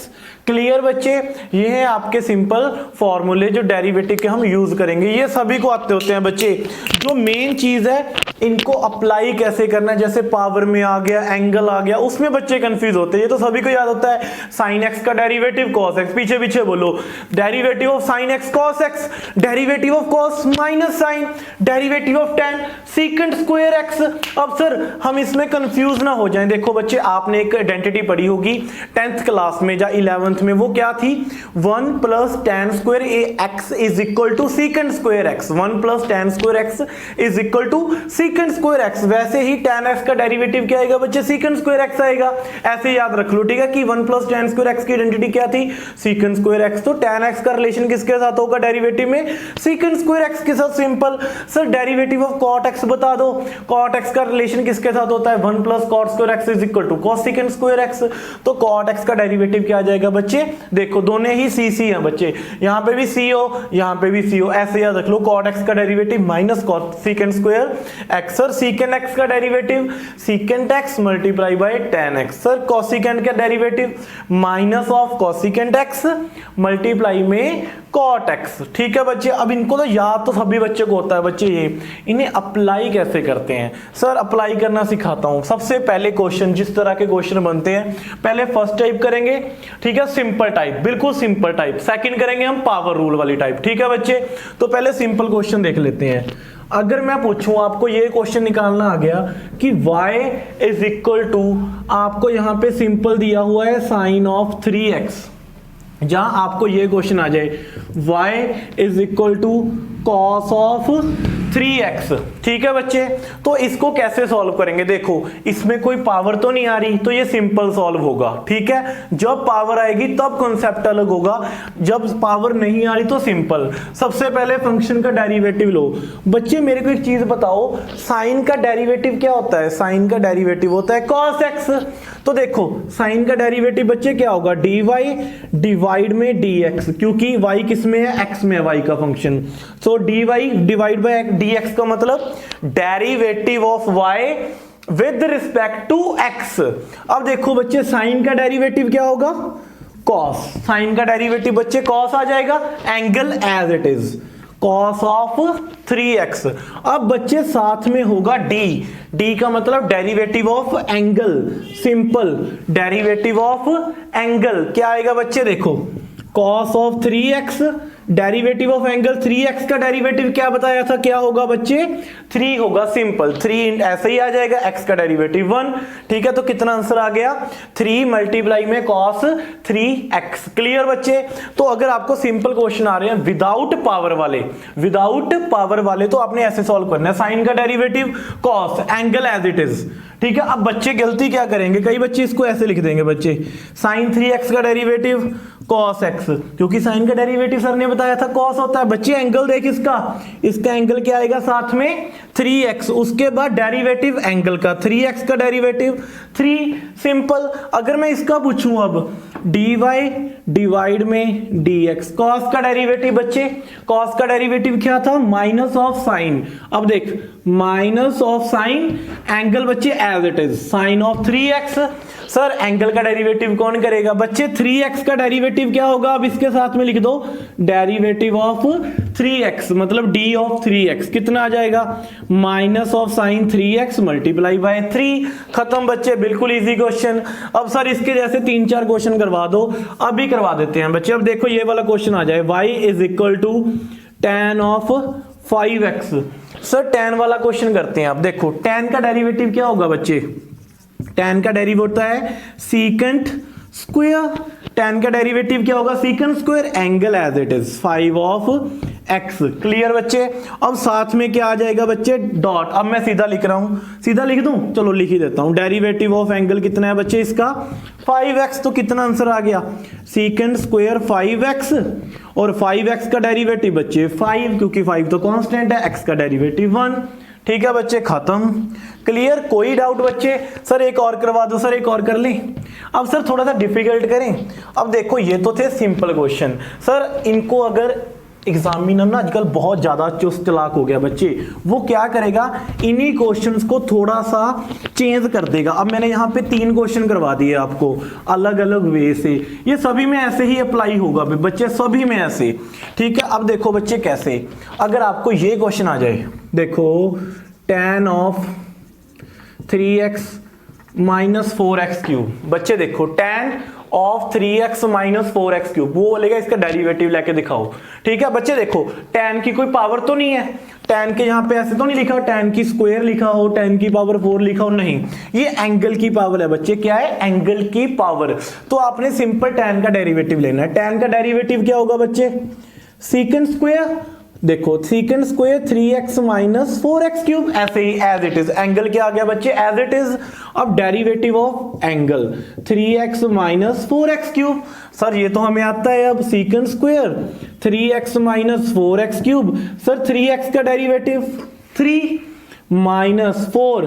Clear बच्चे? ये है आपके सिंपल फॉर्मूले जो डेरिवेटिव के हम यूज करेंगे। ये सभी को आते होते हैं बच्चे। जो मेन चीज है इनको अप्लाई कैसे करना है, जैसे पावर में आ गया, एंगल आ गया, उसमें बच्चे कंफ्यूज होते हैं। ये तो सभी को याद होता है साइन एक्स का डेरिवेटिव कॉस एक्स। पीछे पीछे बोलो, derivative of sine x cos x, derivative of cos minus sine, derivative of tan secant square x. अब सर हम इसमें कंफ्यूज ना हो जाएं। देखो बच्चे आपने एक आइडेंटिटी पढ़ी होगी 10th क्लास में या 11th में, वो क्या थी? 1 plus tan square x is equal to secant square x. 1 plus tan square x is equal to secant square x. वैसे ही tan x का डेरिवेटिव क्या आएगा बच्चे? सीकेंड स्क्वायर एक्स आएगा। ऐसे याद रख लो, ठीक है, कि 1 प्लस tan स्क्वायर एक्स की आइडेंटिटी क्या थी? सीकेंड स्क्वायर एक्स। तो tan x का रिलेशन किसके साथ होगा डेरिवेटिव में? सीकेंड स्क्वायर एक्स के साथ। Simple. Sir derivative of cot x बता दो। cot x का रिलेशन किसके साथ होता है? 1 plus cot square x is equal to cos secant square x. तो cot x का डेरिवेटिव क्या आ जाएगा बच्चे? देखो दोनों ही c c हैं बच्चे, यहां पे भी c हो, यहां पे भी c हो। ऐसे याद रख लो, cot x का derivative minus cot secant square x. Sir secant x का derivative secant x multiply by tan x। Sir cosecant का derivative minus of cosecant x multiply में cot x। ठीक है बच्चे? अब इनको तो याद तो सभी बच्चे को होता है बच्चे, ये इन्हें अप्लाई कैसे करते हैं? सर अप्लाई करना सिखाता हूं। सबसे पहले क्वेश्चन, जिस तरह के क्वेश्चन बनते हैं, पहले फर्स्ट टाइप करेंगे, ठीक है, सिंपल टाइप, बिल्कुल सिंपल टाइप। सेकंड करेंगे हम पावर रूल वाली टाइप। ठीक है बच्चे? तो पहले सिंपल क्वेश्चन देख लेते हैं। अगर मैं पूछूं आपको, ये क्वेश्चन निकालना आ गया कि y इज इक्वल टू, आपको यहां पे सिंपल दिया हुआ है साइन ऑफ 3x। जहां आपको ये क्वेश्चन आ जाए y is equal to cos of 3x। ठीक है बच्चे? तो इसको कैसे सॉल्व करेंगे? देखो इसमें कोई पावर तो नहीं आ रही, तो ये सिंपल सॉल्व होगा। ठीक है? जब पावर आएगी तब कॉन्सेप्ट अलग होगा, जब पावर नहीं आ रही तो सिंपल। सबसे पहले फंक्शन का डेरिवेटिव लो। बच्चे मेरे को एक चीज बताओ, साइन का डेरिवेटिव क्या होता है? साइन का डेरिवेटिव होता है cos x। तो देखो साइन का डेरिवेटिव बच्चे क्या होगा? dy डिवाइड में dx, क्योंकि y किस में है? x में है y का function. So dy divide by dx का मतलब derivative of y with respect to x। अब देखो बच्चे साइन का डेरिवेटिव क्या होगा? cos। साइन का डेरिवेटिव बच्चे cos आ जाएगा, angle as it is cos of 3x। अब बच्चे साथ में होगा d का मतलब derivative of angle. Simple, derivative of angle क्या आएगा बच्चे? देखो cos of 3x, derivative of angle 3x का डेरिवेटिव क्या बताया था? क्या होगा बच्चे? 3 होगा। सिंपल, 3 ऐसे ही आ जाएगा, x का डेरिवेटिव 1। ठीक है? तो कितना आंसर आ गया? 3 मल्टीप्लाई में cos 3x। क्लियर बच्चे? तो अगर आपको सिंपल क्वेश्चन आ रहे हैं विदाउट पावर वाले, तो आपने ऐसे सॉल्व करना है। साइन का derivative cos, angle as it is. ठीक है? अब बच्चे गलती क्या करेंगे? कई बच्चे इसको ऐसे लिख देंगे बच्चे, साइन 3x का डेरिवेटिव cos x, क्योंकि साइन का डेरिवेटिव सर ने बताया था cos होता है। बच्चे एंगल देख इसका एंगल क्या आएगा? साथ में 3x, उसके बाद डेरिवेटिव एंगल का 3x का डेरिवेटिव 3। सिंपल। अगर मैं इसका पूछूं अब dy डिवाइड में dx, cos का डेरिवेटिव बच्चे, cos का डेरिवेटिव क्या था? Minus of sine. अब देख माइनस ऑफ साइन एंगल बच्चे as it is sine of 3x। Sir angle का डेरिवेटिव कौन करेगा बच्चे? 3x का डेरिवेटिव क्या होगा? अब इसके साथ में लिख दो डेरिवेटिव ऑफ 3x, मतलब d ऑफ 3x कितना आ जाएगा? Minus of sign 3x multiply by 3। खत्म बच्चे, बिल्कुल इजी क्वेश्चन। अब सर इसके जैसे 3-4 क्वेश्चन करवा दो, अभी करवा देते हैं बच्चे। अब देखो ये वाला क्वेश्चन आ जाए, y is equal to tan of 5x। Sir tan वाला क्वेश्चन करते हैं। अब देखो tan का डेरिवेटिव क्या होगा बच्चे? tan का डेरिवेटिव होता है सीकेंट स्क्वायर। tan का डेरिवेटिव क्या होगा? Secant square angle as it is 5 of x। Clear बच्चे? अब साथ में क्या आ जाएगा बच्चे? डॉट। अब मैं सीधा लिख रहा हूं, सीधा लिख दूं? चलो लिख ही देता हूं। डेरिवेटिव ऑफ एंगल कितना है बच्चे इसका? 5x। तो कितना आंसर आ गया? सीकेंट स्क्वायर 5x और 5x का डेरिवेटिव बच्चे 5, क्योंकि 5 तो कांस्टेंट है, x का डेरिवेटिव 1। ठीक है बच्चे, खत्म। क्लियर? कोई डाउट बच्चे? सर एक और करवा दो, सर एक और कर लें। अब सर थोड़ा सा डिफिकल्ट करें। अब देखो ये तो थे सिंपल क्वेश्चन, सर इनको अगर एग्जामिनर ना आजकल बहुत ज्यादा चुस्त चालाक हो गया बच्चे, वो क्या करेगा, इन्हीं क्वेश्चंस को थोड़ा सा चेंज कर देगा। अब मैंने यहाँ पे 3 क्वेश्चन करवा दिए आपको अलग अलग वे से, ये सभी में ऐसे ही अप्लाई होगा बच्चे, सभी में ऐसे। ठीक है, अब देखो बच्चे कैसे, अगर आपको ये क्वेश्चन आ जाए, देखो tan of 3x minus 4x cube. बच्चे देखो tan of 3x minus 4x cube, वो बोलेगा इसका डेरिवेटिव लेके दिखाओ। ठीक है बच्चे, देखो tan की कोई पावर तो नहीं है, tan के यहाँ पे ऐसे तो नहीं लिखा tan की स्क्वायर लिखा हो, tan की पावर 4 लिखा हो, नहीं, ये एंगल की पावर है बच्चे। क्या है? एंगल की पावर। तो आपने सिंपल tan का डेरिवेटिव लेना है। tan का डेरिवेटिव क्या होगा बच्चे? सीकेंट स्क्वायर, देखो secant square 3x minus 4x cube, ऐसे ही एज इट इज। एंगल क्या आ गया बच्चे? As it is. अब derivative of angle 3x minus 4x cube, sir ये तो हमें आता है। अब secant square 3x minus 4x cube, sir 3x का डेरिवेटिव 3 माइनस 4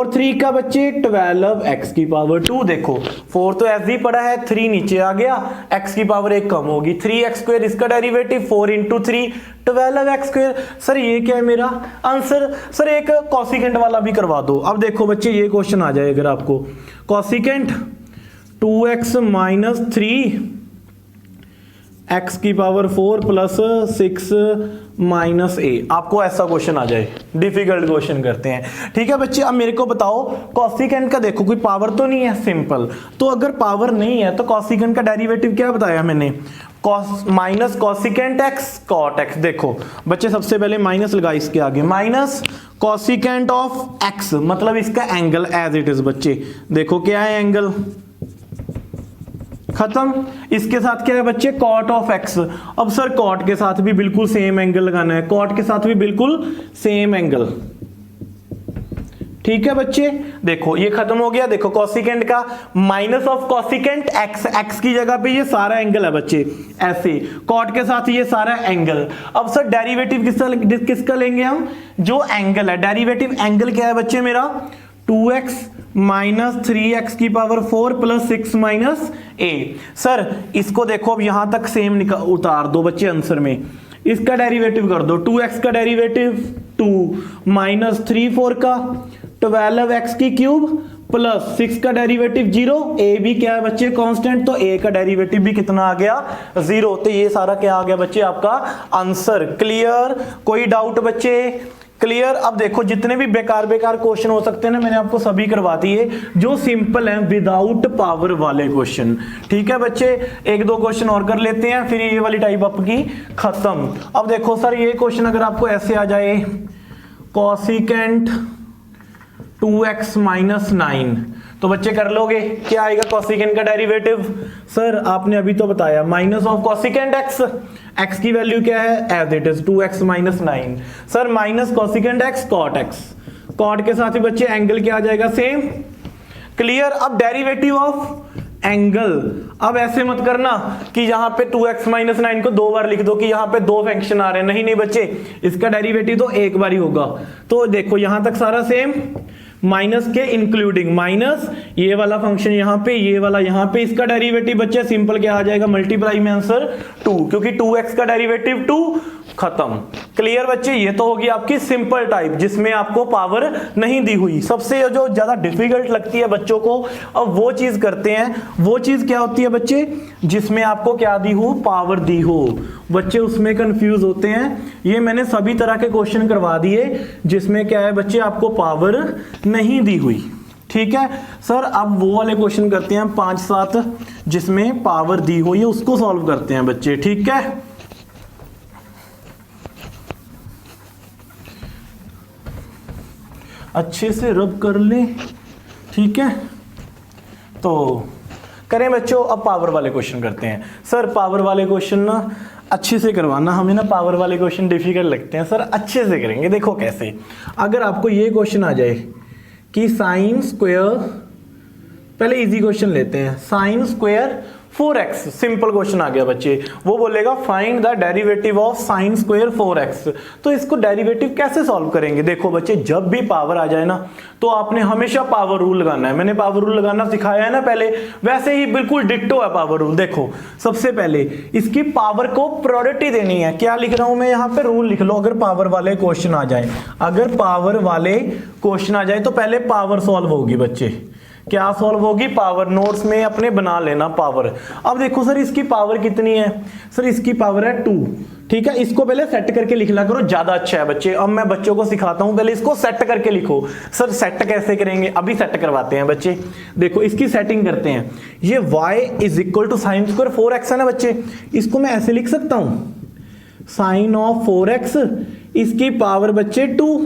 3 का बच्चे 12x की पावर 2। देखो 4 तो ऐसे ही पड़ा है, 3 नीचे आ गया, x की पावर 1 कम होगी, 3x स्क्वायर इसका derivative 4 into 3 12x square. Sir ये क्या है मेरा आंसर? सर एक कॉसिकेंट वाला भी करवा दो। अब देखो बच्चे ये क्वेश्चन आ जाए, अगर आपको कॉसिकेंट 2x माइनस 3 x की पावर 4 प्लस 6 माइनस a, आपको ऐसा क्वेश्चन आ जाए, डिफिकल्ट क्वेश्चन करते हैं। ठीक है बच्चे, अब मेरे को बताओ कॉसिकेंट का, देखो कोई पावर तो नहीं है, सिंपल। तो अगर पावर नहीं है तो कॉसिकेंट का डेरिवेटिव क्या बताया मैंने? Cos minus cosecant x cot x। देखो बच्चे सबसे पहले माइनस लगा इसके आगे, माइनस कॉसिकेंट ऑफ x, मतलब इसका एंगल एज इट इज। बच्चे देखो क्या है एंगल, खत्म। इसके साथ क्या है बच्चे? Cot of x। अब सर कॉट के साथ भी बिल्कुल सेम एंगल लगाना है, कॉट के साथ भी बिल्कुल सेम एंगल। ठीक है बच्चे, देखो ये खत्म हो गया। देखो कॉसिकेंट का minus of cosecant x, x की जगह पे ये सारा एंगल है बच्चे, ऐसे कॉट के साथ ये सारा एंगल। अब सर डेरिवेटिव किसका लेंगे हम? जो एंगल है, डेरिवेटिव एंगल क्या है बच्चे मेरा? 2x माइनस 3x की power 4 plus 6 minus a। Sir इसको देखो अब यहां तक सेम उतार दो बच्चे आंसर में, इसका डेरिवेटिव कर दो। 2x का डेरिवेटिव 2 माइनस 3 4 का 12x की क्यूब प्लस 6 का डेरिवेटिव 0, a भी क्या है बच्चे? कांस्टेंट, तो a का डेरिवेटिव भी कितना आ गया? 0। तो ये सारा क्या आ गया बच्चे? आपका आंसर। क्लियर? कोई डाउट बच्चे? क्लियर? अब देखो जितने भी बेकार क्वेश्चन हो सकते हैं ना, मैंने आपको सभी करवा दिए, जो सिंपल हैं विदाउट पावर वाले क्वेश्चन। ठीक है बच्चे, 1-2 क्वेश्चन और कर लेते हैं, फिर ये वाली टाइप आपकी खत्म। अब देखो सर ये क्वेश्चन अगर आपको ऐसे आ जाए, कॉसिकेंट 2x माइनस 9, तो बच्चे कर लोगे? क्या आएगा कॉसिकेंट का डेरिवेटिव? सर आपने अभी तो बताया minus of cosecant x, x की वैल्यू क्या है? As it is 2x minus 9। Sir minus cosecant x cot x, cot के साथ ही बच्चे एंगल क्या आ जाएगा? सेम। क्लियर? अब डेरिवेटिव ऑफ एंगल, अब ऐसे मत करना कि यहाँ पे 2x माइनस 9 को 2 बार लिख दो कि यहाँ पे 2 फंक्शन आ रहे हैं, नहीं नहीं बच्चे, इसका डेरिवेटिव तो एक बार ही होगा। तो देखो यहां तक सारा सेम, माइनस के इंक्लूडिंग, माइनस ये वाला फंक्शन यहाँ पे, ये वाला यहाँ पे, इसका डेरिवेटिव बच्चे सिंपल क्या आ जाएगा? मल्टीप्लाई में आंसर 2, क्योंकि 2x का डेरिवेटिव 2, खत्म। क्लियर बच्चे, ये तो होगी आपकी सिंपल टाइप जिसमें आपको पावर नहीं दी हुई। सबसे जो ज्यादा डिफिकल्ट लगती है बच्चों को, अब वो चीज करते हैं। वो चीज क्या होती है बच्चे, जिसमें आपको क्या दी हो, पावर दी हो। बच्चे उसमें कंफ्यूज होते हैं। ये मैंने सभी तरह के क्वेश्चन करवा दिए जिसमें क्या है बच्चे, आपको पावर नहीं दी हुई। ठीक है सर, अब वो वाले क्वेश्चन करते हैं 5-7 जिसमें पावर दी हुई है, उसको सॉल्व करते हैं बच्चे। ठीक है, अच्छे से रब कर लें। ठीक है, तो करें बच्चों। अब पावर वाले क्वेश्चन करते हैं। सर पावर वाले क्वेश्चन ना अच्छे से करवाना, हमें ना पावर वाले क्वेश्चन डिफिकल्ट लगते हैं। सर अच्छे से करेंगे। देखो कैसे, अगर आपको ये क्वेश्चन आ जाए कि साइन स्क्वायर, पहले इजी क्वेश्चन लेते हैं, sine square 4x, simple question आ गया बच्चे। वो बोलेगा find the derivative of sine square 4x। तो इसको डेरिवेटिव कैसे सॉल्व करेंगे? देखो बच्चे, जब भी पावर आ जाए ना तो आपने हमेशा पावर रूल लगाना है। मैंने पावर रूल लगाना सिखाया है ना पहले, वैसे ही बिल्कुल डिट्टो है पावर रूल। देखो सबसे पहले इसकी पावर को प्रायोरिटी देनी है। क्या लिख रहा हूं मैं यहाँ पे, रूल लिख लो। अगर पावर वाले क्वेश्चन आ जाए, अगर पावर वाले क्वेश्चन आ जाए तो पहले पावर सॉल्व होगी बच्चे। क्या सॉल्व होगी? पावर। नोट्स में अपने बना लेना पावर। अब देखो सर इसकी पावर कितनी है? सर इसकी पावर है 2। ठीक है, इसको पहले सेट करके लिखना करो, ज्यादा अच्छा है बच्चे। अब मैं बच्चों को सिखाता हूं, पहले इसको सेट करके लिखो। सर सेट कैसे करेंगे? अभी सेट करवाते हैं बच्चे। देखो इसकी सेटिंग करते हैं। ये y is equal to sine square 4x है ना बच्चे, इसको मैं ऐसे लिख सकता हूं, साइन ऑफ 4x, इसकी पावर बच्चे 2,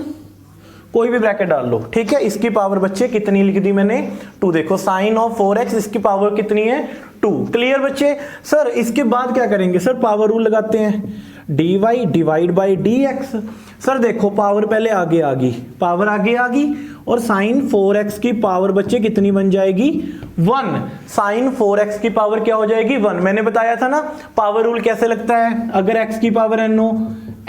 कोई भी ब्रैकेट डाल लो। ठीक है, इसकी पावर बच्चे कितनी लिख दी मैंने? 2। देखो साइन ऑफ 4x, इसकी पावर कितनी है? 2। क्लियर बच्चे। सर इसके बाद क्या करेंगे? सर पावर रूल लगाते हैं, dy divide by dx। Sir देखो पावर पहले आगे आ गई, पावर आगे आ गई, और साइन 4x की पावर बच्चे कितनी बन जाएगी? 1। साइन 4x की पावर क्या हो जाएगी? 1। मैंने बताया था ना पावर रूल कैसे लगता है। अगर x की पावर n हो,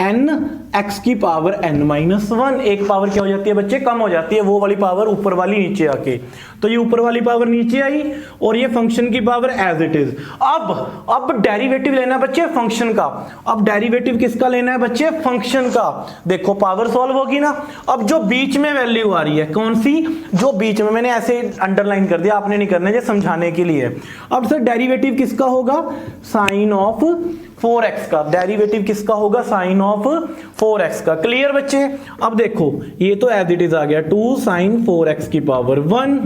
n x की पावर n-1, एक पावर क्या हो जाती है बच्चे? कम हो जाती है। वो वाली पावर ऊपर वाली नीचे आके, तो ये ऊपर वाली पावर नीचे आई और ये फंक्शन की पावर एज इट इज। अब डेरिवेटिव लेना है बच्चे फंक्शन का। अब डेरिवेटिव किसका लेना है बच्चे? फंक्शन का। देखो पावर सॉल्व होगी ना। अब जो बीच में वैल्यू आ रही है, कौन सी? जो बीच में, मैंने ऐसे अंडरलाइन कर दिया, आपने नहीं करना है, समझाने के लिए। अब सर डेरिवेटिव किसका होगा? साइन ऑफ 4x का। डेरिवेटिव किसका होगा? साइन ऑफ 4x का। क्लियर बच्चे। अब देखो ये तो एज इट इज आ गया, 2 साइन 4x की पावर 1।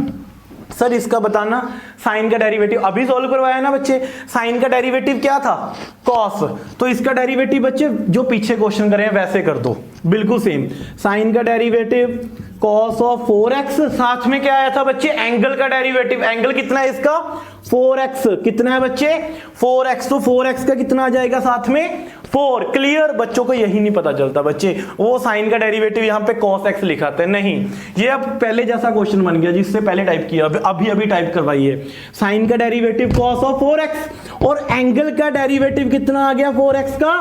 सर इसका बताना, साइन का डेरिवेटिव अभी सॉल्व करवाया ना बच्चे। साइन का डेरिवेटिव क्या था? कॉस। तो इसका डेरिवेटिव बच्चे जो पीछे क्वेश्चन करे हैं वैसे कर दो, बिल्कुल सेम। साइन का डेरिवेटिव कॉस ऑफ 4x, साथ में क्या आया था बच्चे? एंगल का डेरिवेटिव। एंगल कितना है इसका? 4x। कितना है बच्चे? 4x। तो 4x का कितना आ जाएगा साथ में? 4। क्लियर। बच्चों को यही नहीं पता चलता बच्चे, वो साइन का डेरिवेटिव यहाँ पे cos x लिखाते हैं। नहीं, ये अब पहले जैसा क्वेश्चन बन गया जिससे पहले टाइप किया, अभी टाइप करवाइए। साइन का डेरिवेटिव cos ऑफ 4x, और एंगल का डेरिवेटिव कितना आ गया 4x का?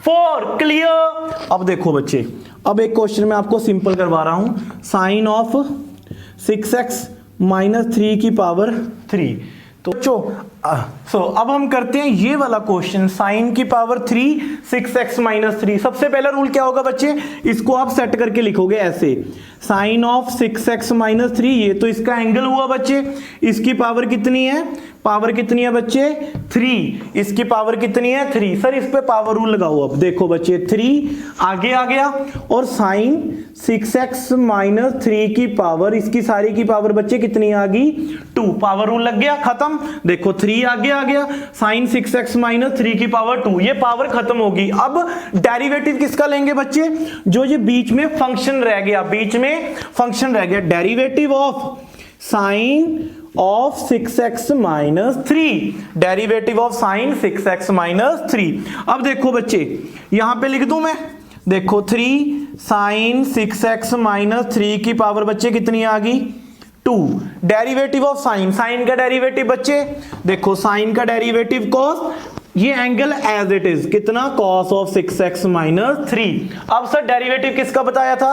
4। क्लियर। अब देखो बच्चे, अब एक क्वेश्चन में आपको सिंपल करवा रहा हूं, साइन ऑफ 6x माइनस 3 की पावर 3। तो बच्चों अब हम करते हैं ये वाला क्वेश्चन, साइन की पावर 3 6x माइनस 3। सबसे पहला रूल क्या होगा बच्चे? इसको आप सेट करके लिखोगे ऐसे, साइन ऑफ 6x माइनस 3, ये तो इसका एंगल हुआ बच्चे। इसकी पावर कितनी है? पावर कितनी है बच्चे? 3। इसकी पावर कितनी है? 3। सर इस पे पावर रूल लगाओ। अब देखो बच्चे 3 आगे आ गया, और साइन 6x माइनस 3 की पावर, इसकी सारी की पावर बच्चे कितनी आ गई? 2। पावर रूल लग गया, खत्म। देखो 3 आगे आ गया, साइन 6x माइनस 3 की पावर 2, ये पावर खत्म होगी। अब डेरिवेटिव किसका लेंगे बच्चे? जो ये बीच में फंक्शन रह गया, बीच में फंक्शन रह गया, derivative of sign of 6x minus 3, derivative of sign 6x minus 3। अब देखो बच्चे यहां पे लिख दूं मैं, देखो 3 साइन 6x माइनस 3 की पावर बच्चे कितनी आ गई? 2। डेरिवेटिव ऑफ साइन, साइन का डेरिवेटिव बच्चे देखो, साइन का डेरिवेटिव कॉस, ये एंगल एज इट इज कितना? cos of 6x minus 3। अब सर डेरिवेटिव किसका बताया था?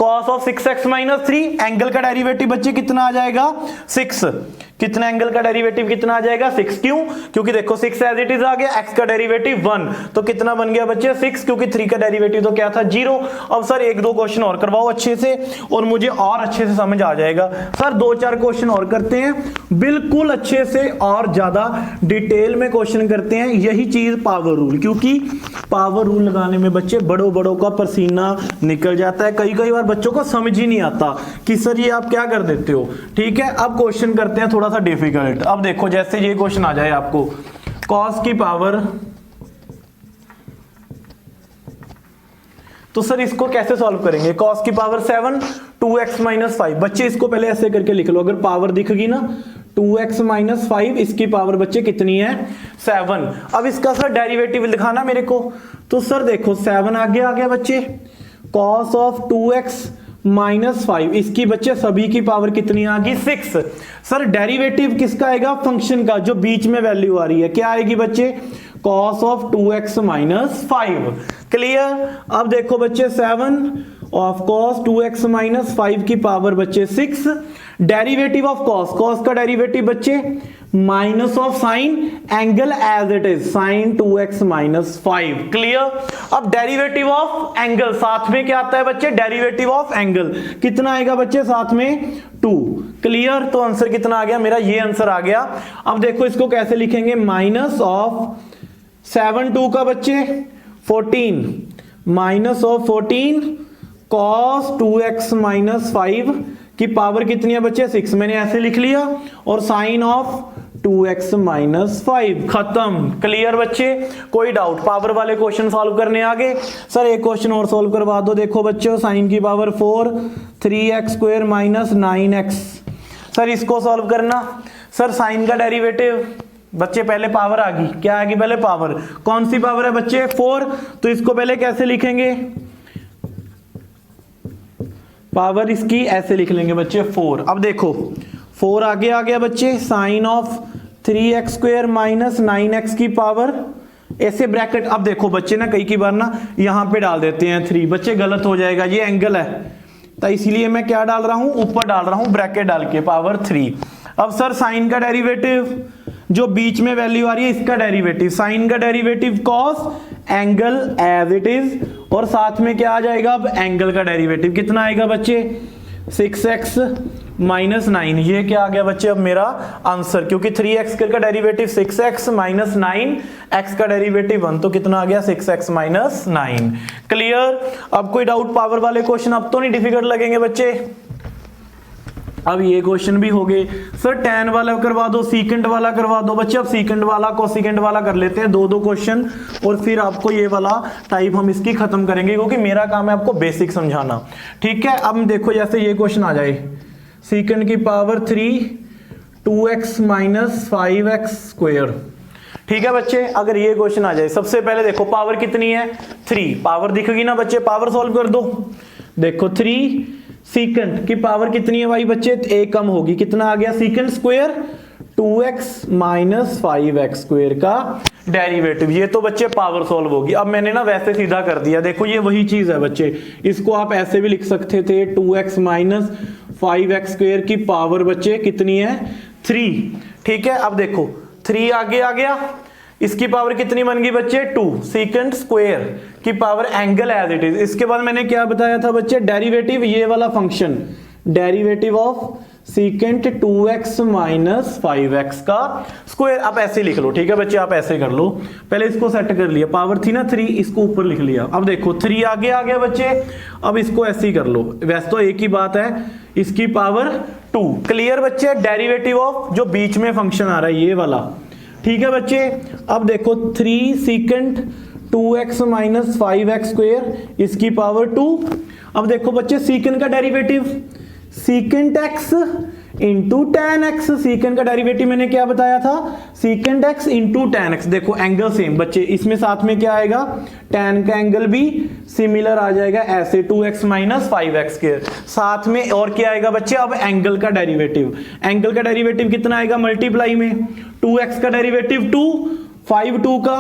cos of 6x minus 3। Angle का डेरिवेटिव बच्चे कितना आ जाएगा? 6। कितना एंगल का डेरिवेटिव कितना आ जाएगा 6। क्यों? क्योंकि देखो 6 एज इट इज आ गया, x का डेरिवेटिव 1, तो कितना बन गया बच्चे 6, क्योंकि 3 का डेरिवेटिव तो क्या था 0। अब सर 1-2 क्वेश्चन और करवाओ अच्छे से और मुझे और अच्छे से समझ आ जाएगा। सर 2-4 क्वेश्चन और करते हैं, बिल्कुल अच्छे से और ज्यादा डिटेल में क्वेश्चन करते हैं। यही चीज पावर रूल, क्योंकि पावर रूल लगाने में बच्चे बड़ों का पसीना निकल जाता है। कई बार बच्चों को समझ ही नहीं आता कि सर ये आप क्या कर देते हो। ठीक है, अब क्वेश्चन करते हैं थोड़ा सा डिफिकल्ट। अब देखो जैसे ये क्वेश्चन आ जाए आपको, cos की पावर, तो सर इसको कैसे सॉल्व करेंगे? cos की पावर 7 2x - 5। बच्चे इसको पहले ऐसे करके लिख लो, अगर पावर दिख गई ना 2x - 5, इसकी पावर बच्चे कितनी है 7। अब इसका सर डेरिवेटिव दिखाना मेरे को, तो सर देखो 7 आगे आ गया बच्चे, cos ऑफ 2x -5, इसकी बच्चे सभी की पावर कितनी आ गई 6। सर डेरिवेटिव किसका आएगा? फंक्शन का, जो बीच में वैल्यू आ रही है, क्या आएगी बच्चे cos ऑफ 2x - 5। क्लियर? अब देखो बच्चे 7 ऑफ cos 2x - 5 की पावर बच्चे 6, डेरिवेटिव ऑफ cos का डेरिवेटिव बच्चे minus of sine angle as it is, sine 2x - 5। Clear? अब डेरिवेटिव ऑफ एंगल साथ में क्या आता है बच्चे? डेरिवेटिव ऑफ एंगल कितना आएगा बच्चे साथ में 2। क्लियर? तो आंसर कितना आ गया मेरा? ये आंसर आ गया। अब देखो इसको कैसे लिखेंगे, माइनस ऑफ 7 2 का बच्चे 14, माइनस ऑफ 14 cos 2x - 5 की पावर कितनी है बच्चे 6, मैंने ऐसे लिख लिया, और साइन ऑफ 2x - 5, खत्म। क्लियर बच्चे? कोई डाउट? पावर वाले क्वेश्चन सॉल्व करने आगे। सर एक क्वेश्चन और सॉल्व करवा दो। देखो बच्चों, साइन की पावर 4 3x² - 9x। सर इसको सॉल्व करना। सर साइन का डेरिवेटिव बच्चे पहले पावर आ गई, क्या आ गई पहले पावर, कौन सी पावर है बच्चे 4, तो इसको पहले कैसे लिखेंगे, पावर इसकी ऐसे लिख लेंगे बच्चे 4। अब देखो 4 आगे आ गया बच्चे, साइन ऑफ 3x² - 9x की पावर, ऐसे ब्रैकेट। अब देखो बच्चे ना कई बार ना यहां पे डाल देते हैं 3, बच्चे गलत हो जाएगा, ये एंगल है तो इसीलिए मैं क्या डाल रहा हूं, ऊपर डाल रहा हूं ब्रैकेट डाल के पावर 3। अब सर साइन का डेरिवेटिव, जो बीच में वैल्यू आ रही है इसका डेरिवेटिव, साइन का derivative cos angle as it is, और साथ में क्या आ जाएगा अब एंगल का डेरिवेटिव कितना आएगा बच्चे 6x - 9। ये क्या आ गया बच्चे अब मेरा आंसर, क्योंकि 3x का डेरिवेटिव 6x - 9, x का डेरिवेटिव 1, तो कितना आ गया 6x - 9। क्लियर? अब कोई डाउट? पावर वाले क्वेश्चन अब तो नहीं डिफिकल्ट लगेंगे बच्चे। अब ये क्वेश्चन भी हो गए। सर tan वाला करवा दो, सीकेंट वाला करवा दो। बच्चे अब सीकेंट वाला कोसिकेंट वाला कर लेते हैं, 2 क्वेश्चन, और फिर आपको ये वाला टाइप हम इसकी खत्म करेंगे, क्योंकि मेरा काम है आपको बेसिक समझाना। ठीक है? अब देखो जैसे ये क्वेश्चन आ जाए, सीकेंट की पावर 3 2x - 5x²। ठीक है बच्चे? अगर ये क्वेश्चन आ जाए, सबसे पहले देखो पावर कितनी है 3, पावर दिखेगी ना बच्चे, पावर सॉल्व कर दो। देखो 3 सीकेंट की पावर कितनी है भाई बच्चे, एक कम होगी, कितना आ गया सीकेंट स्क्वायर 2x - 5x² का डेरिवेटिव। ये तो बच्चे पावर सॉल्व होगी। अब मैंने ना वैसे सीधा कर दिया, देखो ये वही चीज है बच्चे, इसको आप ऐसे भी लिख सकते थे 2x - 5x² की पावर बच्चे कितनी है 3। ठीक है? अब देखो 3 आगे आ गया, इसकी पावर कितनी बन गई बच्चे 2, सीकेंट स्क्वायर की power angle as it is. इसके बाद मैंने क्या बताया था बच्चे, डेरिवेटिव ये वाला function, derivative of secant 2x - 5x का स्क्वायर। आप ऐसे लिख लो। ठीक है बच्चे? आप ऐसे कर लो, पहले इसको सेट कर लिया, पावर थी ना 3, इसको ऊपर लिख लिया। अब देखो 3 आगे आ गया बच्चे, अब इसको ऐसे ही कर लो, वैसे तो एक ही बात है, इसकी पावर 2। क्लियर बच्चे? डेरिवेटिव ऑफ जो बीच में फंक्शन आ रहा है ये वाला। ठीक है बच्चे? अब देखो 3 सीकेंट 2x - 5x², इसकी पावर 2। अब देखो बच्चे सीकेंट का derivative, secant x into tan x, secant का डेरिवेटिव मैंने क्या बताया था, secant x into tan x। देखो एंगल सेम बच्चे, इसमें साथ में क्या आएगा, tan का एंगल भी सिमिलर आ जाएगा, ऐसे 2x - 5x के साथ में, और क्या आएगा बच्चे अब एंगल का डेरिवेटिव, एंगल का डेरिवेटिव कितना आएगा मल्टीप्लाई में 2x का डेरिवेटिव 2, 5 2 का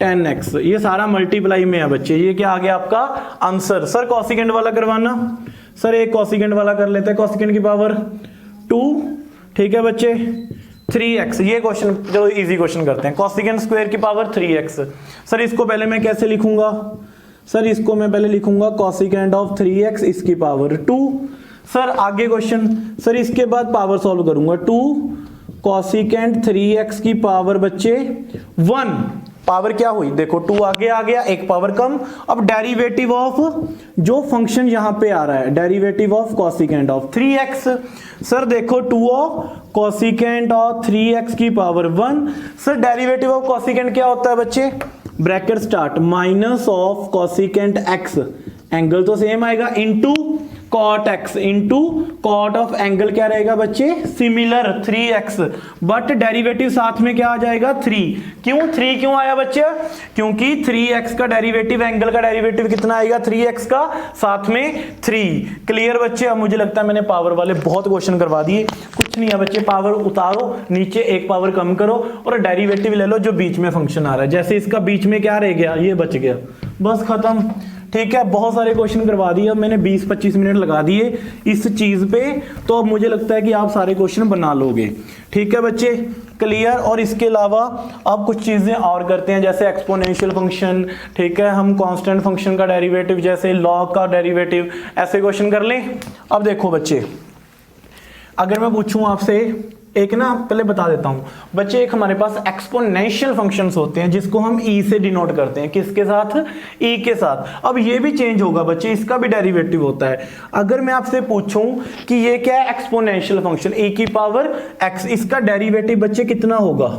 10x, ये सारा मल्टीप्लाई में है बच्चे। ये क्या आ गया आपका आंसर। सर कॉसिकेंट वाला करवाना, सर एक कॉसिकेंट वाला कर लेते हैं, कॉसिकेंट की पावर 2 ठीक है बच्चे 3x। ये क्वेश्चन चलो इजी क्वेश्चन करते हैं। कोसिकेंट स्क्वायर की पावर 3x। सर इसको पहले मैं कैसे लिखूंगा? सर इसको मैं पहले लिखूंगा कोसिकेंट ऑफ 3x इसकी पावर 2। सर आगे क्वेश्चन, सर इसके बाद पावर सॉल्व करूंगा 2 कोसिकेंट 3x की पावर बच्चे 1। पावर क्या हुई देखो 2 आगे आ गया, एक पावर कम। अब डेरिवेटिव ऑफ जो फंक्शन यहां पे आ रहा है, derivative of cosecant of 3x। Sir देखो 2 ऑफ कोसिकेंट ऑफ 3x की power 1। Sir derivative of cosecant क्या होता है बच्चे? Bracket start minus of cosecant x, angle तो सेम आएगा, into cot x into cot of angle क्या रहेगा बच्चे? सिमिलर 3x, बट डेरिवेटिव साथ में क्या आ जाएगा? 3। क्यों 3 क्यों आया बच्चे? क्योंकि 3x का डेरिवेटिव, एंगल का डेरिवेटिव कितना आएगा? 3x का साथ में 3। क्लियर बच्चे? अब मुझे लगता है मैंने पावर वाले बहुत क्वेश्चन करवा दिए। कुछ नहीं है बच्चे, पावर उतारो, नीचे एक पावर कम करो और डेरिवेटिव ले लो जो बीच में फंक्शन आ रहा है। जैसे इसका बीच में क्या रह गया? ये बच गया, बस खत्म। ठीक है, बहुत सारे क्वेश्चन करवा दिए। अब मैंने 20-25 मिनट लगा दिए इस चीज पे, तो अब मुझे लगता है कि आप सारे क्वेश्चन बना लोगे। ठीक है बच्चे, क्लियर? और इसके अलावा अब कुछ चीजें और करते हैं, जैसे एक्सपोनेंशियल फंक्शन। ठीक है, हम कांस्टेंट फंक्शन का डेरिवेटिव, जैसे लॉग का डेरिवेटिव, ऐसे क्वेश्चन कर लें। अब देखो बच्चे, अगर मैं पूछूं आपसे एक ना, पहले बता देता हूं बच्चे, एक हमारे पास एक्सपोनेंशियल फंक्शंस होते हैं जिसको हम e से डिनोट करते हैं। किसके साथ? e के साथ। अब ये भी चेंज होगा बच्चे, इसका भी डेरिवेटिव होता है। अगर मैं आपसे पूछूं कि ये क्या है? एक्सपोनेंशियल फंक्शन e की पावर x, इसका डेरिवेटिव बच्चे कितना होगा?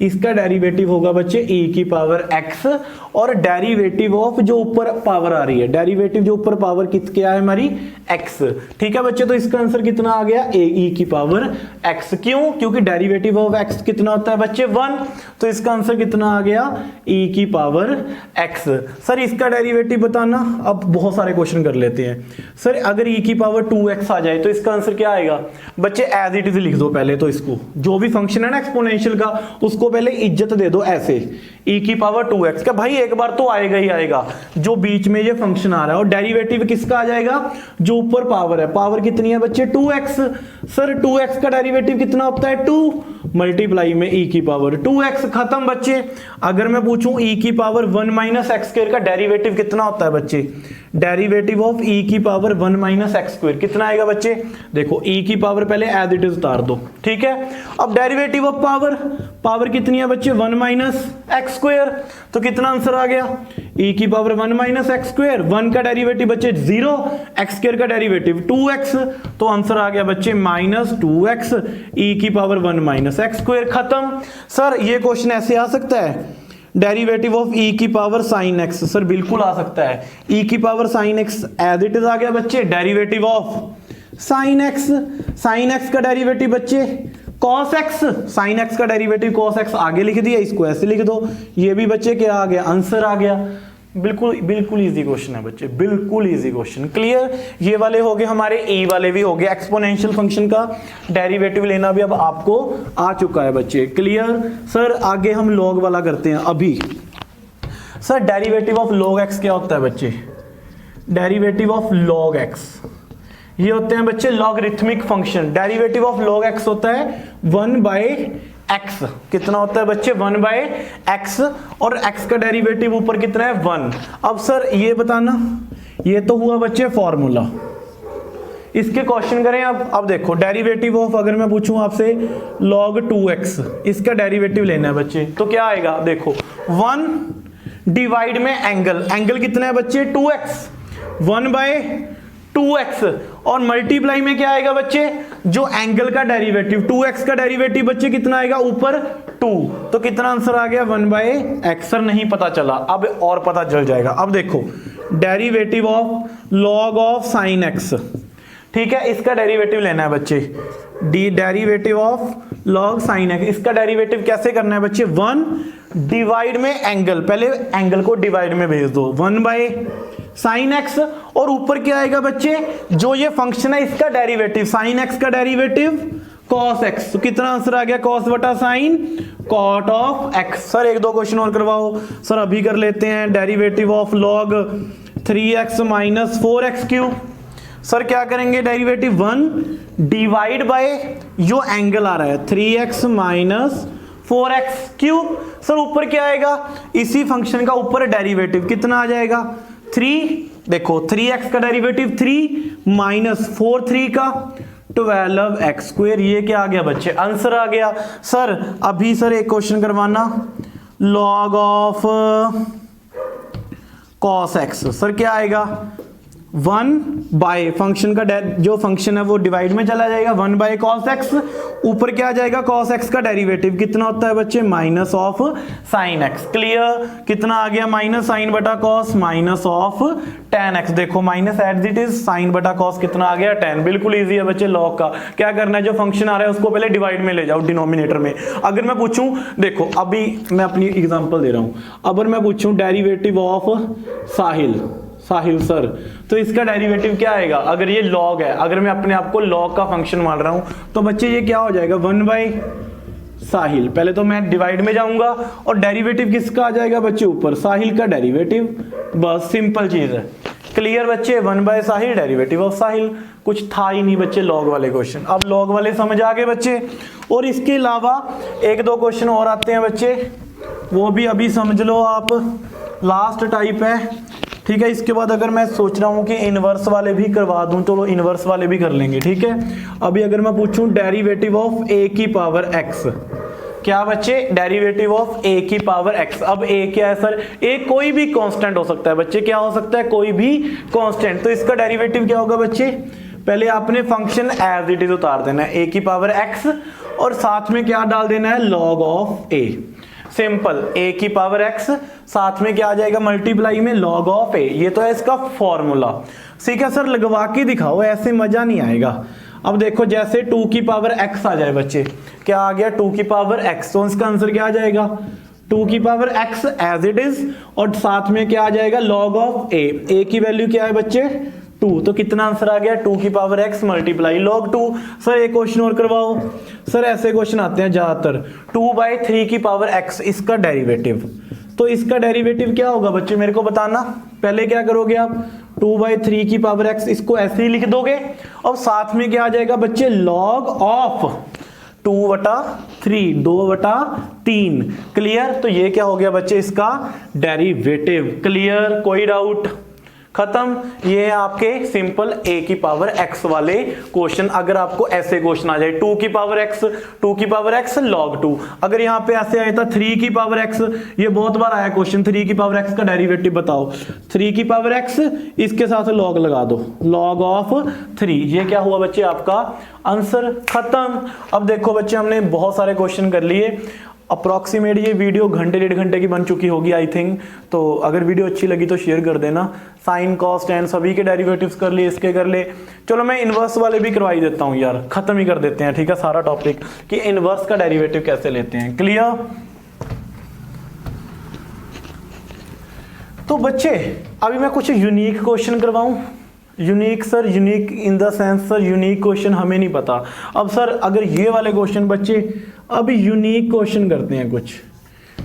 इसका डेरिवेटिव होगा बच्चे e की पावर x, और डेरिवेटिव ऑफ जो ऊपर पावर आ रही है, डेरिवेटिव जो ऊपर पावर क्या है हमारी? x। ठीक है बच्चे, तो इसका आंसर कितना आ गया? e की पावर x। क्यों? क्योंकि डेरिवेटिव ऑफ x कितना होता है बच्चे? 1। तो इसका आंसर कितना आ गया? e की पावर x। सर इसका डेरिवेटिव बताना। अब बहुत सारे क्वेश्चन कर लेते हैं। सर अगर e की पावर 2x आ जाए तो इसका आंसर क्या आएगा बच्चे? एज इट इज लिख दो पहले तो इसको, जो भी फंक्शन है ना एक्सपोनेंशियल का, उसको पहले इज्जत दे दो ऐसे, e की पावर 2x का। भाई एक बार तो आएगा ही आएगा जो बीच में ये फंक्शन आ रहा है, और डेरिवेटिव किसका आ जाएगा? जो ऊपर पावर है। पावर कितनी है बच्चे? 2x। सर 2x का डेरिवेटिव कितना होता है? 2 मल्टीप्लाई में e की पावर 2x। खत्म बच्चे। अगर मैं पूछूं e की पावर 1 माइनस एक्स स्क्वायर का डेरिवेटिव कितना होता है बच्चे? डेरिवेटिव ऑफ e की पावर 1 माइनस एक्स स्क्वायर कितना आएगा बच्चे? देखो e की पावर पहले एज इट इज उतार दो। ठीक है, अब डेरिवेटिव ऑफ पावर, पावर कितनी है बच्चे? 1 माइनस एक्स स्क्वायर। तो कितना आंसर आ गया? e की पावर 1 माइनस एक्स स्क्वायर, 1 का डेरिवेटिव बच्चे 0, एक्स स्क्वायर का डेरिवेटिव 2x, तो आंसर आ गया बच्चे माइनस 2x, e की पावर 1 माइनस एक्स स्क्वायर। खत्म। सर ये क्वेश्चन ऐसे आ सकता है, डेरिवेटिव ऑफ e की पावर साइन x। सर बिल्कुल आ सकता है, e की power sine x as it is आ गया बच्चे। Derivative of sine x, sine x का डेरिवेटिव बच्चे cos x, साइन x का डेरिवेटिव cos x, आगे लिख दिया, इसको ऐसे लिख दो। ये भी बच्चे क्या आ गया? आंसर आ गया। बिल्कुल इजी क्वेश्चन है बच्चे, बिल्कुल इजी क्वेश्चन। क्लियर? ये वाले हो गए हमारे, ई वाले भी हो गए। एक्सपोनेंशियल फंक्शन का डेरिवेटिव लेना भी अब आपको आ चुका है बच्चे। क्लियर? सर आगे हम लॉग वाला करते हैं अभी। Sir derivative of log x क्या होता है बच्चे? डेरिवेटिव ऑफ लॉग एक्स ये होते हैं बच्चे logarithmic function. Derivative of log x होता है 1/x। कितना होता है बच्चे? 1/x, और x का डेरिवेटिव ऊपर कितना है? 1। अब सर ये बताना, ये तो हुआ बच्चे फॉर्मूला। इसके क्वेश्चन करें अब देखो डेरिवेटिव ऑफ, अगर मैं पूछूं आपसे log 2x, इसका डेरिवेटिव लेना है बच्चे, तो क्या आएगा? देखो 1 डिवाइड में एंगल, एंगल कितना है बच्चे? 2x, 1/2x, और मल्टीप्लाई में क्या आएगा बच्चे? जो एंगल का डेरिवेटिव 2x का डेरिवेटिव बच्चे कितना आएगा? ऊपर 2, तो कितना आंसर आ गया? 1/x। सर नहीं पता चला, अब और पता चल जाएगा। अब देखो derivative of log of sine x, ठीक है, इसका डेरिवेटिव लेना है बच्चे। Derivative of log sign x, इसका डेरिवेटिव कैसे करना है बच्चे? 1 डिवाइड में एंगल, पहले एंगल को डिवाइड में भेज दो, 1/sin x, और ऊपर क्या आएगा बच्चे? जो ये फंक्शन है इसका डेरिवेटिव, साइन x का डेरिवेटिव cos x, तो कितना आंसर आ गया? cos बटा sine cot of x। Sir एक दो क्वेश्चन और करवाओ। सर अभी कर लेते हैं। Derivative of log 3x minus 4x cube, sir क्या करेंगे, डेरिवेटिव 1 डिवाइड बाय जो एंगल आ रहा है 3x minus 4x cube. Sir ऊपर क्या आएगा, इसी फंक्शन का ऊपर डेरिवेटिव कितना आ जाएगा 3, देखो 3x का डेरिवेटिव 3 माइनस 4 3 का 12x स्क्वायर, ये क्या आ गया बच्चे, आंसर आ गया। सर अभी सर एक क्वेश्चन करवाना, log of cos x, sir क्या आएगा 1 बाय फंक्शन का जो फंक्शन है वो डिवाइड में चला जाएगा, 1 बाय cos x, ऊपर क्या आ जाएगा cos x का डेरिवेटिव कितना होता है बच्चे, minus of sin x। Clear, कितना आ गया माइनस साइन बटा cos minus of tan x। देखो minus at it is sign बटा cos कितना आ गया 10। बिल्कुल इजी है बच्चे, लॉग का क्या करना है, जो फंक्शन आ रहा है उसको पहले डिवाइड में ले जाओ डिनोमिनेटर में। अगर मैं पूछूं, देखो अभी मैं अपनी एग्जांपल दे रहा हूं, अगर मैं पूछूं डेरिवेटिव ऑफ साहिल सर, तो इसका डेरिवेटिव क्या आएगा, अगर ये लॉग है, अगर मैं अपने आप को लॉग का फंक्शन मान रहा हूं तो बच्चे ये क्या हो जाएगा 1 बाय साहिल, पहले तो मैं डिवाइड में जाऊंगा और डेरिवेटिव किसका आ जाएगा बच्चे ऊपर, साहिल का डेरिवेटिव, बस सिंपल चीज है। क्लियर बच्चे, 1 बाय साहिल डेरिवेटिव ऑफ साहिल, कुछ था ही नहीं बच्चे लॉग वाले क्वेश्चन। अब लॉग वाले समझ आ गए बच्चे, और इसके अलावा एक दो क्वेश्चन और आते हैं बच्चे, वो भी अभी समझ लो आप, लास्ट टाइप है, ठीक है। इसके बाद अगर मैं सोच रहा हूं कि इनवर्स वाले भी करवा दूं, तो इनवर्स वाले भी कर लेंगे, ठीक है। अभी अगर मैं पूछूं डेरिवेटिव ऑफ a की पावर x, क्या बच्चे, डेरिवेटिव ऑफ a की पावर x। अब a क्या है सर, a कोई भी कांस्टेंट हो सकता है बच्चे, क्या हो सकता है, कोई भी कांस्टेंट। तो इसका डेरिवेटिव क्या होगा बच्चे, पहले आपने फंक्शन एज इट इज उतार देना है a की पावर x, और साथ में क्या डाल देना है, log of a। Simple, a की पावर x, साथ में क्या आ जाएगा मल्टीप्लाई में लॉग ऑफ a। ये तो है इसका फॉर्मूला। ठीक है सर, लगवा के दिखाओ, ऐसे मजा नहीं आएगा। अब देखो जैसे 2 की पावर x आ जाए बच्चे, क्या आ गया 2 की पावर x, तो इसका आंसर क्या आ जाएगा 2 की power x as it is, और साथ में क्या आ जाएगा लॉग ऑफ a की वैल्यू क्या है बच्चे 2, तो कितना आंसर आ गया 2 की power x multiply log 2। Sir एक क्वेश्चन और करवाओ। सर ऐसे क्वेश्चन आते हैं ज्यादातर, 2 बाई 3 की पावर x, इसका डेरिवेटिव, तो इसका डेरिवेटिव क्या होगा बच्चे मेरे को बताना। पहले क्या करोगे आप, 2 बाई 3 की पावर x, इसको ऐसे ही लिख दोगे, और साथ में क्या आ जाएगा बच्चे लॉग ऑफ 2/3, 2/3। क्लियर, तो ये क्या हो गया बच्चे इसका डेरिवेटिव। क्लियर, कोई डाउट, खत्म। ये आपके सिंपल a की पावर x वाले क्वेश्चन। अगर आपको ऐसे क्वेश्चन आ जाए 2 की पावर x log 2, अगर यहाँ पे ऐसे आया था 3 की पावर x, ये बहुत बार आया क्वेश्चन, 3 की पावर x का डेरिवेटिव बताओ, 3 की पावर x इसके साथ लॉग लगा दो, लॉग ऑफ 3, ये क्या हुआ बच्चे आपका आंसर, खत्म। अब देखो बच्चे हमने बहुत सारे क्वेश्चन कर लिए, अप्रॉक्सीमेट ये वीडियो घंटे 1.5 घंटे की बन चुकी होगी आई थिंक। तो अगर वीडियो अच्छी लगी तो शेयर कर देना। साइन कॉस टेन सभी के डेरिवेटिव्स कर लिए, इसके कर ले। चलो मैं इनवर्स वाले भी करवाई देता हूँ यार, खत्म ही कर देते हैं, ठीक है सारा टॉपिक कि इनवर्स का डेरिवेटिव कैसे लेते हैं। क्लियर। तो बच्चे अभी मैं कुछ यूनिक क्वेश्चन करवाऊं। Unique sir, unique in the sense sir unique question हमें नहीं पता। अब सर अगर ये वाले क्वेश्चन बच्चे, अभी यूनिक क्वेश्चन करते हैं कुछ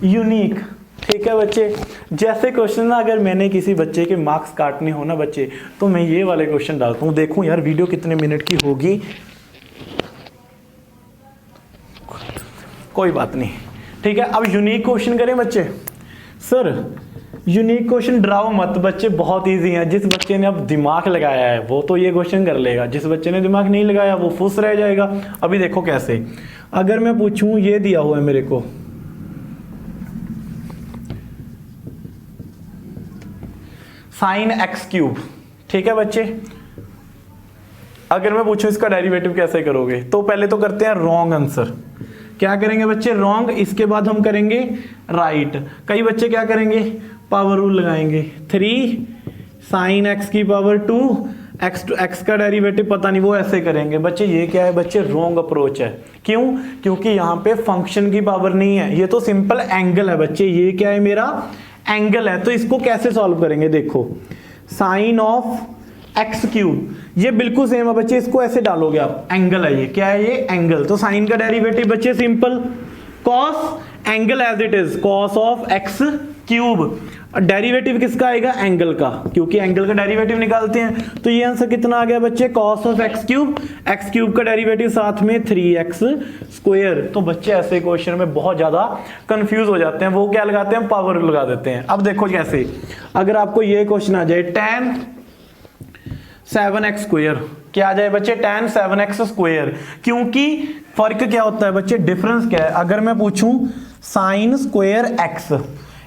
यूनिक, ठीक है बच्चे। जैसे क्वेश्चन ना अगर मैंने किसी बच्चे के मार्क्स काटने हो ना बच्चे, तो मैं ये वाले क्वेश्चन डालता हूँ। देखूं यार वीडियो कितने मिनट की होगी, कोई बात नहीं, ठीक है। अब यूनिक क्वेश्चन करें बच्चे। सर यूनिक क्वेश्चन डराओ मत बच्चे, बहुत इजी है। जिस बच्चे ने अब दिमाग लगाया है वो तो ये क्वेश्चन कर लेगा, जिस बच्चे ने दिमाग नहीं लगाया वो फुस रह जाएगा। अभी देखो कैसे, अगर मैं पूछूं ये दिया हुआ है मेरे को, साइन एक्स क्यूब, ठीक है बच्चे। अगर मैं पूछूं इसका डेरिवेटिव कैसे करोगे, तो पहले तो करते हैं रॉन्ग आंसर। क्या करेंगे बच्चे, रॉन्ग, इसके बाद हम करेंगे राइट। कई बच्चे क्या करेंगे, पावर रूल लगाएंगे, 3 साइन एक्स की पावर 2 एक्स का डेरिवेटिव पता नहीं, वो ऐसे करेंगे बच्चे। ये क्या है बच्चे, रॉन्ग अप्रोच है। क्यों? क्योंकि यहाँ पे फंक्शन की पावर नहीं है, ये तो सिंपल एंगल है बच्चे। ये क्या है, मेरा एंगल है। तो इसको कैसे सॉल्व करेंगे, देखो साइन ऑफ एक्स क्यूब, ये बिल्कुल सेम है बच्चे, इसको ऐसे डालोगे आप, एंगल है ये, क्या है ये एंगल। तो साइन का डेरिवेटिव बच्चे simple, cos angle as it is, cos of x cube. Derivative किसका आएगा, एंगल का, क्योंकि एंगल का डेरिवेटिव निकालते हैं। तो ये आंसर कितना आ गया बच्चे, cos ऑफ एक्स क्यूब का डेरिवेटिव साथ में 3x स्क्वायर। तो बच्चे ऐसे क्वेश्चन में बहुत ज्यादा कंफ्यूज हो जाते हैं, वो क्या लगाते हैं, पावर लगा देते हैं। अब देखो कैसे, अगर आपको ये क्वेश्चन आ जाए tan 7x स्क्वायर, क्या आ जाए बच्चे, tan 7x स्क्वायर, क्योंकि फर्क क्या होता है बच्चे, डिफरेंस क्या है। अगर मैं पूछूं sin स्क्वायर x,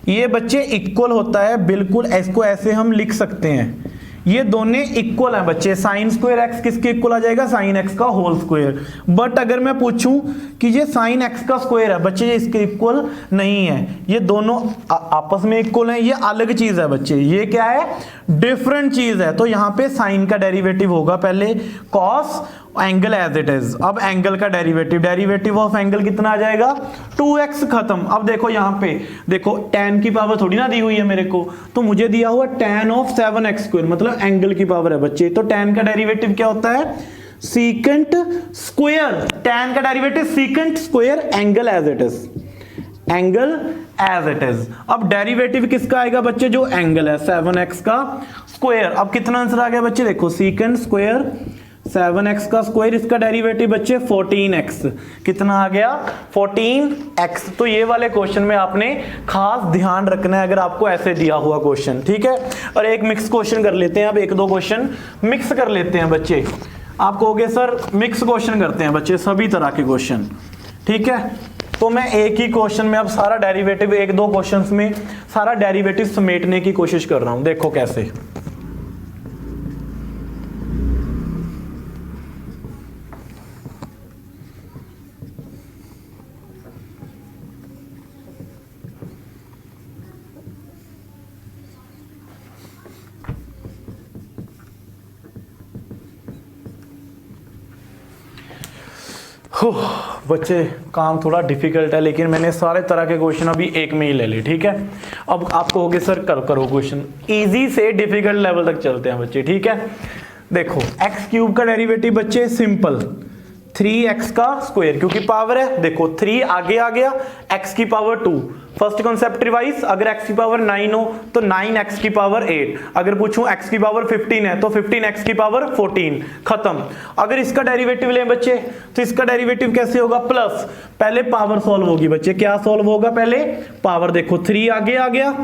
ये बच्चे इक्वल होता है, बिल्कुल इसको ऐसे हम लिख सकते हैं, ये दोनों इक्वल हैं बच्चे। साइन स्क्वायर एक्स किसके इक्वल आ जाएगा, साइन एक्स का होल स्क्वायर। बट अगर मैं पूछूं कि ये साइन एक्स का स्क्वायर है बच्चे, ये इसके इक्वल नहीं है, ये दोनों आपस में इक्वल हैं, ये अलग चीज है बच्चे, ये क्या है, डिफरेंट चीज है। तो यहां पे साइन का डेरिवेटिव होगा पहले cos, angle as it is. अब एंगल का डेरिवेटिव ऑफ एंगल कितना आ जाएगा, 2x, खत्म। अब देखो यहां पे देखो tan की पावर थोड़ी ना दी हुई है मेरे को, तो मुझे दिया हुआ tan ऑफ 7x स्क्वायर, मतलब एंगल की पावर है बच्चे। तो tan का डेरिवेटिव क्या होता है, सीकेंट स्क्वायर, tan का derivative secant square angle as it is, angle as it is. अब डेरिवेटिव किसका आएगा बच्चे, जो एंगल है 7x का स्क्वायर। अब कितना आंसर आ गया बच्चे, देखो सीकेंट स्क्वायर 7x का स्क्वायर, इसका डेरिवेटिव बच्चे 14x, कितना आ गया, 14x। तो ये वाले क्वेश्चन में आपने खास ध्यान रखना है अगर आपको ऐसे दिया हुआ क्वेश्चन, ठीक है। और एक मिक्स क्वेश्चन कर लेते हैं, अब एक दो क्वेश्चन मिक्स कर लेते हैं बच्चे। आप कहोगे सर मिक्स क्वेश्चन करते हैं बच्चे, सभी तरह के क्वेश्चन, ठीक है। तो मैं एक ही क्वेश्चन में अब सारा डेरिवेटिव, एक दो क्वेश्चंस में सारा डेरिवेटिव समेटने की कोशिश कर रहा हूं, देखो कैसे। बच्चे काम थोड़ा डिफिकल्ट है, लेकिन मैंने सारे तरह के क्वेश्चन अभी एक में ही ले लिए, ठीक है। अब आप कहोगे सर करो क्वेश्चन, इजी से डिफिकल्ट लेवल तक चलते हैं बच्चे, ठीक है। देखो एक्स क्यूब का डेरिवेटिव बच्चे सिंपल 3x का स्क्वायर, क्योंकि पावर है, देखो 3 आगे आ गया, x की पावर 2। फर्स्ट कॉन्सेप्ट रिवाइज, अगर x की पावर 9 हो तो 9x की पावर 8, अगर पूछूं x की पावर 15 है तो 15x की पावर 14, खत्म। अगर इसका डेरिवेटिव लें बच्चे, तो इसका डेरिवेटिव कैसे होगा, प्लस, पहले पावर सॉल्व होगी बच्चे, क्या सॉल्व होगा, पहले पावर, देखो 3 आगे आ गया,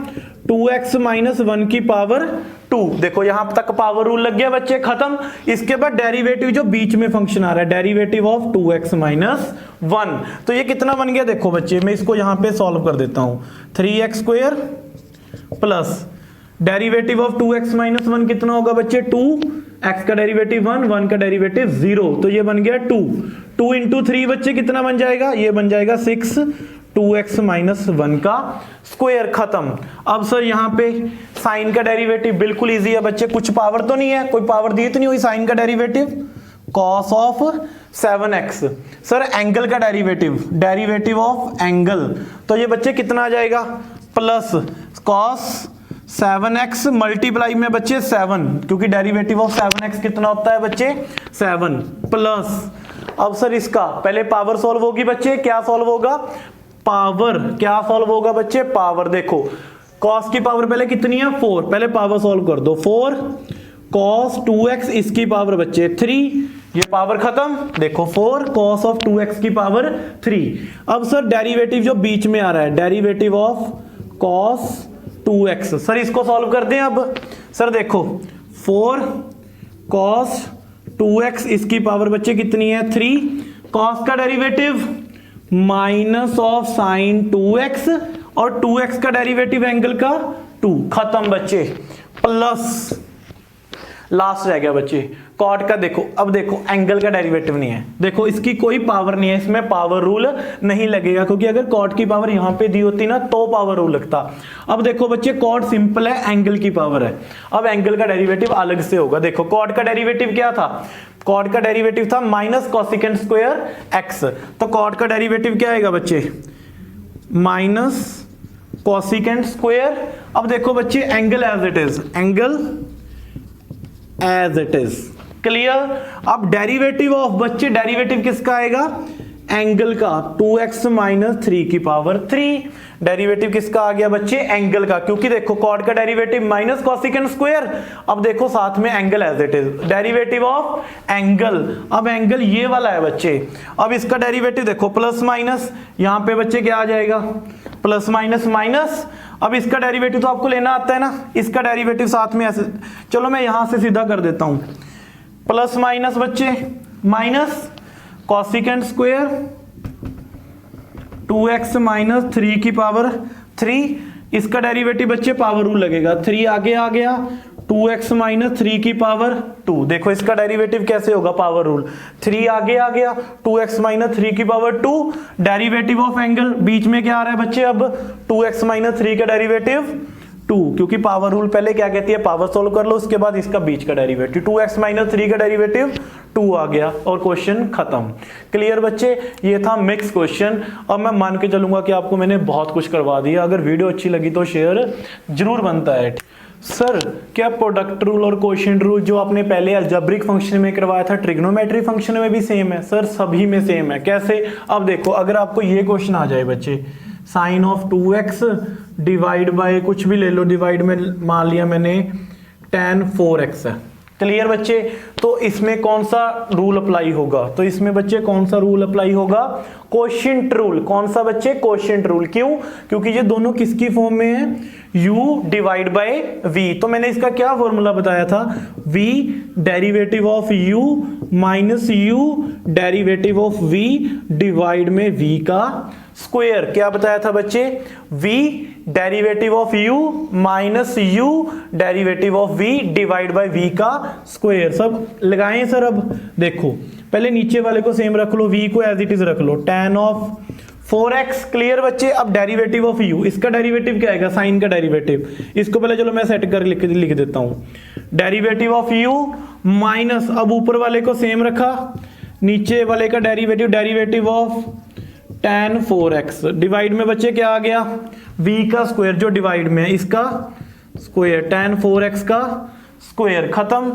2x माइनस 1 की पावर 2, देखो यहां तक पावर रूल लग गया बच्चे, खत्म। इसके बाद डेरिवेटिव जो बीच में फंक्शन आ रहा है, डेरिवेटिव ऑफ 2x माइनस 1, तो ये कितना बन गया, देखो बच्चे मैं इसको यहां पे सॉल्व कर देता हूं, 3x square plus derivative of 2x minus 1 कितना होगा बच्चे, 2, x का डेरिवेटिव 1, 1 का डेरिवेटिव 0, तो ये बन गया 2 इंटू 3 बच्चे कितना बन जाएगा, ये बन जाएगा 6, 2x माइनस 1 का स्क्वायर, खत्म। अब सर यहाँ पे साइन का डेरिवेटिव बिल्कुल इजी है बच्चे, कुछ पावर तो नहीं है, कोई पावर दी तो नहीं हुई, साइन का derivative cos of 7x। Sir angle का डेरिवेटिव ऑफ एंगल, तो ये बच्चे कितना आ जाएगा, प्लस cos 7x मल्टीप्लाई में बच्चे 7, क्योंकि डेरिवेटिव ऑफ 7x कितना होता है बच्चे 7, प्लस, अब सर इसका पहले पावर सॉल्व होगी बच्चे, क्या सॉल्व होगा, पावर, क्या सॉल्व होगा बच्चे, पावर, देखो cos की पावर पहले कितनी है 4, पहले पावर सॉल्व कर दो, 4 cos 2x, इसकी पावर बच्चे 3, ये पावर खत्म, देखो 4 cos ऑफ 2x की पावर 3। अब सर डेरिवेटिव जो बीच में आ रहा है, derivative of cos 2x, sir इसको सॉल्व कर दें। अब सर देखो 4 cos 2x, इसकी पावर बच्चे कितनी है 3, cos का derivative minus of sign 2x, और 2x का डेरिवेटिव एंगल का 2, खत्म बच्चे, प्लस लास्ट रह गया बच्चे कॉट का। देखो अब देखो एंगल का डेरिवेटिव नहीं है, देखो इसकी कोई पावर नहीं है, इसमें पावर रूल नहीं लगेगा, क्योंकि अगर कॉट की पावर यहां पे दी होती ना तो पावर रूल लगता। अब देखो बच्चे कॉट सिंपल है, एंगल की पावर है, अब एंगल का डेरिवेटिव अलग से होगा। देखो कॉट का डेरिवेटिव क्या था, कॉट का डेरिवेटिव था माइनस कॉसिकेंट स्क्वायर एक्स, तो कॉट का डेरिवेटिव क्या आएगा बच्चे, माइनस कॉसिकेंट स्क्वायर। अब देखो बच्चे angle as it is, angle as it is, clear. अब डेरिवेटिव ऑफ बच्चे, डेरिवेटिव किसका आएगा, एंगल का 2x माइनस 3 की पावर 3, डेरिवेटिव किसका आ गया बच्चे, एंगल का, क्योंकि देखो कॉड का डेरिवेटिव माइनस कोसेकेंट स्क्वायर, अब देखो साथ में angle as it is, derivative of angle, अब एंगल ये वाला है बच्चे, अब इसका डेरिवेटिव देखो प्लस माइनस, यहां पे बच्चे क्या आ जाएगा, प्लस माइनस माइनस, अब इसका डेरिवेटिव तो आपको लेना आता है ना, इसका डेरिवेटिव साथ में ऐसे, चलो मैं यहां से सीधा कर देता हूं, प्लस माइनस बच्चे minus cosecant square 2x minus 3 की पावर 3, इसका डेरिवेटिव बच्चे पावर रूल लगेगा, 3 आगे आ गया 2x माइनस 3 की पावर 2, देखो इसका डेरिवेटिव कैसे होगा, पावर रूल, 3 आगे आ गया 2x माइनस 3 की पावर 2, डेरिवेटिव ऑफ एंगल बीच में क्या आ रहा है बच्चे, अब 2x माइनस 3 का डेरिवेटिव 2, क्योंकि पावर रूल पहले क्या कहती है, पावर सोल्व कर लो, उसके बाद इसका बीच का डेरिवेटिव, 2x माइनस 3 का डेरिवेटिव 2 आ गया और क्वेश्चन खत्म। क्लियर बच्चे, ये था मिक्स क्वेश्चन। अब मैं मान के चलूंगा कि आपको मैंने बहुत कुछ करवा दिया, अगर वीडियो अच्छी लगी तो शेयर जरूर बनता है। सर क्या प्रोडक्ट रूल और कोशेंट रूल जो आपने पहले अलजेब्रिक फंक्शन में करवाया था ट्रिग्नोमेट्री फंक्शन में भी सेम है? सर सभी में सेम है। कैसे? अब देखो अगर आपको ये क्वेश्चन आ जाए बच्चे, sign of 2x divide by कुछ भी ले लो, डिवाइड में मान लिया मैंने tan 4x है। क्लियर बच्चे, तो इसमें कौन सा रूल अप्लाई होगा? तो इसमें बच्चे कौन सा रूल अप्लाई होगा? Quotient rule. कौन सा बच्चे? Quotient rule. क्यों? क्योंकि ये दोनों किसकी फॉर्म में है? u divide by v। तो मैंने इसका क्या फॉर्मूला बताया था? v derivative of u minus u derivative of v divide में v का स्क्वायर। क्या बताया था बच्चे? v derivative of u minus u derivative of v divide by v का स्क्वायर। सब लगाएं सर। अब देखो पहले नीचे वाले को सेम रख लो, v को एज इट इज रख लो, tan ऑफ 4x। क्लियर बच्चे, अब डेरिवेटिव ऑफ u, इसका डेरिवेटिव क्या आएगा? साइन का डेरिवेटिव। इसको पहले चलो मैं सेट कर लिख देता हूं, डेरिवेटिव ऑफ u माइनस, अब ऊपर वाले को सेम रखा, नीचे वाले का derivative, derivative of tan 4x divide में बच्चे क्या आ गया? v का स्क्वायर जो डिवाइड में है, इसका स्क्वायर, tan 4x का स्क्वायर। खत्म।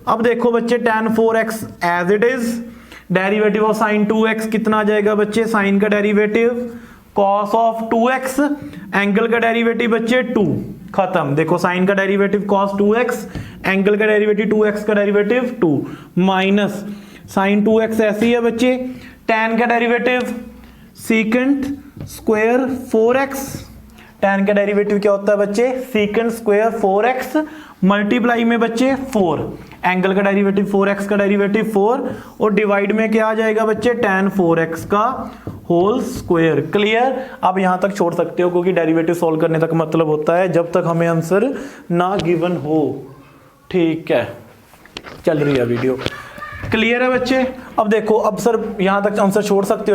अब देखो बच्चे tan 4x as it is, derivative of sin 2x कितना आ जाएगा बच्चे? साइन का derivative cos of 2x, angle का डेरिवेटिव बच्चे 2। खत्म। देखो साइन का डेरिवेटिव cos 2x, एंगल का डेरिवेटिव 2x का डेरिवेटिव 2, माइनस sin 2x ऐसी है बच्चे, tan का derivative secant square 4x, tan का डेरिवेटिव क्या होता है बच्चे? सीकेंट स्क्वायर 4x मल्टीप्लाई में बच्चे 4, एंगल का डेरिवेटिव 4x का डेरिवेटिव 4, और डिवाइड में क्या आ जाएगा बच्चे? tan 4x का होल स्क्वायर। क्लियर? आप यहां तक छोड़ सकते हो, क्योंकि डेरिवेटिव सॉल्व करने तक मतलब होता है जब तक हमें आंसर ना गिवन हो। ठीक है, चल रही है वीडियो। क्लियर है बच्चे? अब देखो, अब सर यहां तक आंसर छोड़ सकते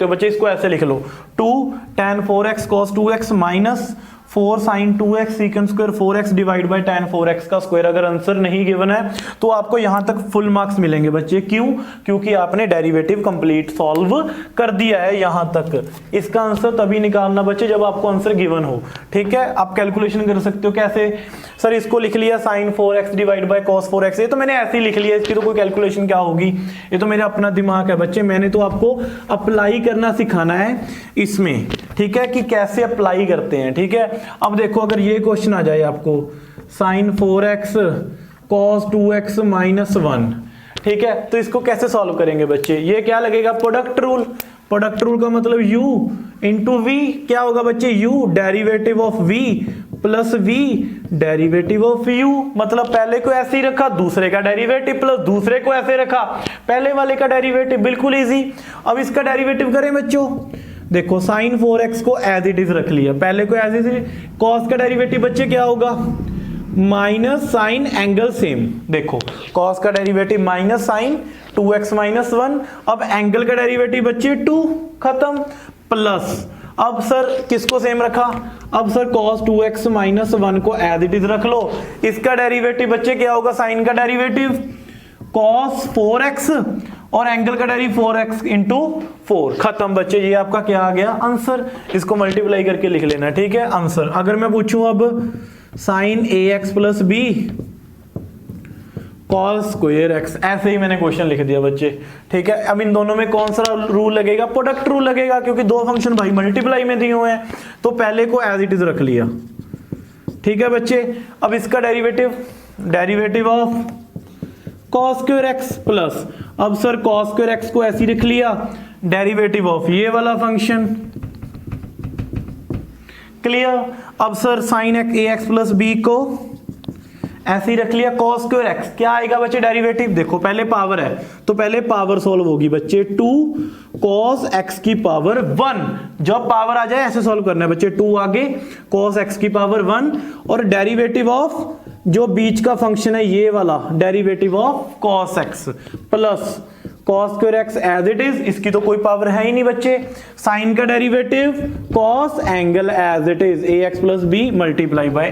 हो बच्चे, इसको ऐसे लिख लो, 2 tan 4x cos 2x minus 4 sin 2x secant square 4x divide by tan 4x का स्क्वायर। अगर आंसर नहीं गिवन है तो आपको यहां तक फुल मार्क्स मिलेंगे बच्चे। क्यों? क्योंकि आपने डेरिवेटिव कंप्लीट सॉल्व कर दिया है यहां तक। इसका आंसर तभी निकालना बच्चे जब आपको आंसर गिवन हो। ठीक है, आप कैलकुलेशन कर सकते हो। कैसे? सर इसको लिख लिया sin 4x divide by cos 4x, ये तो मैंने ऐसे ही लिख लिया, इसकी तो कोई कैलकुलेशन क्या होगी, ये तो मेरा अपना दिमाग है बच्चे। मैंने तो आपको अप्लाई करना सिखाना है इसमें, ठीक है, कि कैसे अप्लाई करते हैं। ठीक है, अब देखो अगर ये क्वेश्चन आ जाए आपको, sin 4x cos 2x minus 1, ठीक है, तो इसको कैसे सॉल्व करेंगे बच्चे? ये क्या लगेगा? Product rule. प्रोडक्ट रूल का मतलब u इंटू v क्या होगा बच्चे? u derivative of v plus v derivative of u। मतलब पहले को ऐसे ही रखा, दूसरे का डेरिवेटिव प्लस दूसरे को ऐसे रखा, पहले वाले का डेरिवेटिव। बिल्कुल इजी। अब इसका डेरिवेटिव करें बच्चों, देखो sin 4x को एज इट इज रख लिया, पहले को एज इट इज। cos का डेरिवेटिव बच्चे क्या होगा? Minus sine, angle same. देखो cos का derivative minus sine 2x minus 1, अब एंगल का डेरिवेटिव बच्चे 2। खत्म। प्लस अब सर किसको सेम रखा? अब सर cos 2x माइनस 1 को एज इट इज रख लो, इसका डेरिवेटिव बच्चे क्या होगा? साइन का डेरिवेटिव cos 4x और एंगल का डेरिवेटिव 4x इंटू 4। खत्म बच्चे, ये आपका क्या आ गया? आंसर। इसको मल्टीप्लाई करके लिख लेना। ठीक है, आंसर। अगर मैं पूछूं अब sin ax plus b cos square x, ऐसे ही मैंने क्वेश्चन लिख दिया बच्चे, ठीक है। अब इन दोनों में कौन सा रूल लगेगा, प्रोडक्ट रूल लगेगा, क्योंकि दो फंक्शन भाई मल्टीप्लाई में दिए हुए हैं, तो पहले को एज इट इज रख लिया, ठीक है बच्चे। अब इसका derivative of cos square x plus, अब सर कॉस स्क्वायर एक्स को ऐसे ही रख लिया, डेरिवेटिव ऑफ ये वाला फंक्शन, क्लियर। अब सर साइन एक्स ए एक्स प्लस बी को ऐसे ही रख लिया, कॉस स्क्वायर एक्स, क्या आएगा बच्चे डेरिवेटिव, देखो पहले पावर है तो पहले पावर सॉल्व होगी बच्चे, 2 cos x की पावर 1, जब पावर आ जाए ऐसे सॉल्व करना है बच्चे, 2 आगे cos x की पावर 1, और डेरिवेटिव ऑफ जो बीच का फंक्शन है ये वाला, derivative of cos x plus cos square x as it is, इसकी तो कोई पावर है ही नहीं बच्चे, साइन का derivative cos angle as it is, a x plus b multiply by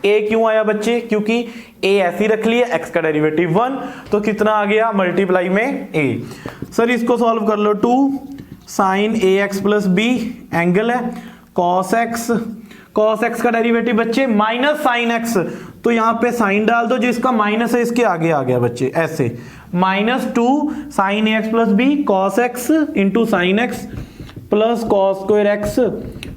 a क्यों आया बच्चे, क्योंकि a ऐसे ही रख लिया, x का डेरिवेटिव 1, तो कितना आ गया मल्टीप्लाई में a। सर इसको सॉल्व कर लो, 2 sine a x plus B, angle है cos x का डेरिवेटिव बच्चे माइनस साइन x, तो यहां पे साइन डाल दो, जो इसका माइनस है इसके आगे आ गया बच्चे, ऐसे -2 sine a x plus b cos x into sine x plus cos square x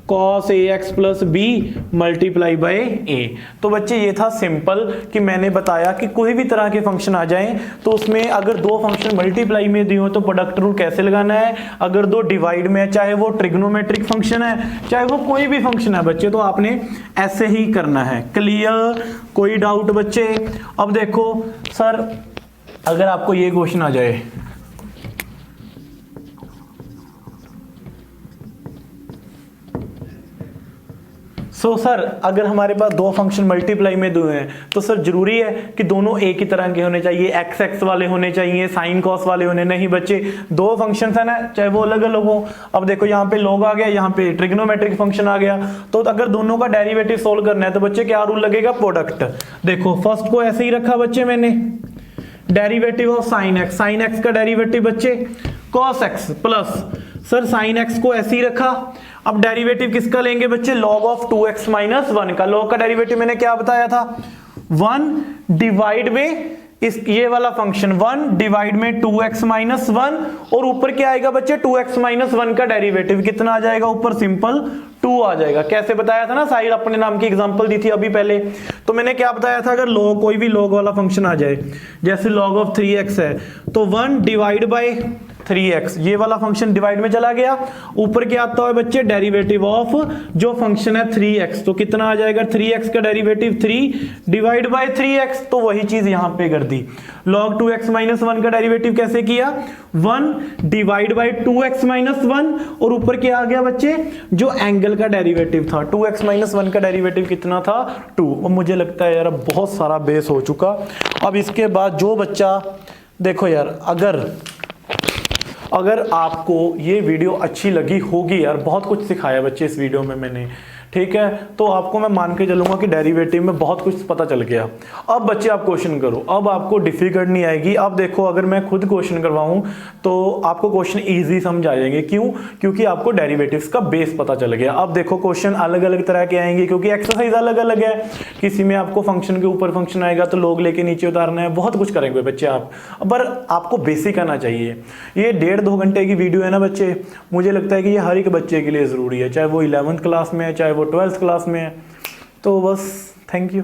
cos a x plus b multiply by a. तो बच्चे ये था सिंपल, कि मैंने बताया कि कोई भी तरह के फंक्शन आ जाएं तो उसमें अगर दो फंक्शन मल्टीप्लाई में दिए हो तो प्रोडक्ट रूल कैसे लगाना है, अगर दो डिवाइड में है, चाहे वो ट्रिग्नोमेट्रिक फंक्शन है चाहे वो कोई भी फंक्शन है बच्चे, तो आपने ऐसे ही करना है। क्लियर, कोई डाउट बच्चे। अब देखो सर अगर आपको ये क्वेश्चन आ जाए, सर अगर हमारे पास दो फंक्शन मल्टीप्लाई में दो हैं तो सर जरूरी है कि दोनों एक ही तरह के होने चाहिए, एक्स एक्स वाले होने चाहिए, साइन कॉस वाले होने, नहीं बच्चे, दो फंक्शंस है ना, चाहे वो अलग अलग हो। अब देखो यहाँ पे लॉग आ गया, यहाँ पे ट्रिग्नोमेट्रिक फंक्शन आ गया, तो अगर दोनों का डेरिवेटिव सोल्व करना है तो बच्चे क्या रूल लगेगा, प्रोडक्ट। देखो फर्स्ट को ऐसे ही रखा बच्चे मैंने, डेरिवेटिव ऑफ साइन एक्स का डेरिवेटिव बच्चे cos x plus, sir sine x को ऐसे ही रखा। अब डेरिवेटिव किसका लेंगे बच्चे, लॉग ऑफ 2x माइनस 1 का। लॉग का डेरिवेटिव मैंने क्या बताया था, 1 डिवाइड में इस ये वाला फंक्शन 1 डिवाइड में 2x माइनस 1, और ऊपर क्या आएगा बच्चे 2x माइनस 1 का डेरिवेटिव कितना आ जाएगा, ऊपर सिंपल 2 आ जाएगा। कैसे बताया था ना, साहिल अपने नाम की एग्जांपल दी थी अभी पहले, तो मैंने क्या बताया था, अगर लॉग कोई भी लॉग वाला फंक्शन आ जाए, जैसे log ऑफ 3x है तो 1 डिवाइड बाय 3x, ये वाला फंक्शन डिवाइड में चला गया, ऊपर क्या आता है बच्चे, डेरिवेटिव ऑफ जो फंक्शन है 3x, तो कितना आ जाएगा 3x का डेरिवेटिव 3 डिवाइड बाय 3x, तो वही चीज यहां पे कर दी। log 2x माइनस 1 का डेरिवेटिव कैसे किया, 1 डिवाइड बाय 2x माइनस 1, और ऊपर क्या आ गया बच्चे, जो एंगल का डेरिवेटिव था 2x माइनस 1 का डेरिवेटिव कितना था 2। और मुझे लगता है यार बहुत सारा बेस हो चुका। अब इसके बाद जो बच्चा, देखो यार अगर आपको ये वीडियो अच्छी लगी होगी, यार बहुत कुछ सिखाया बच्चे इस वीडियो में मैंने, ठीक है, तो आपको मैं मान के चलूंगा कि डेरिवेटिव में बहुत कुछ पता चल गया। अब बच्चे आप क्वेश्चन करो, अब आपको डिफिकल्ट नहीं आएगी। अब देखो अगर मैं खुद क्वेश्चन करवाऊं तो आपको क्वेश्चन इजी समझ आ जाएंगे, क्यों, क्योंकि आपको डेरिवेटिव्स का बेस पता चल गया। अब देखो क्वेश्चन अलग अलग तरह के आएंगे, क्योंकि एक्सरसाइज अलग अलग है, किसी में आपको फंक्शन के ऊपर फंक्शन आएगा तो लोग लेके नीचे उतारना है, बहुत कुछ करेंगे बच्चे आप, पर आपको बेसिक आना चाहिए। ये 1.5-2 घंटे की वीडियो है ना बच्चे, मुझे लगता है कि ये हर एक बच्चे के लिए जरूरी है, चाहे वो 11th क्लास में है चाहे वो 12th क्लास में है। तो बस थैंक यू।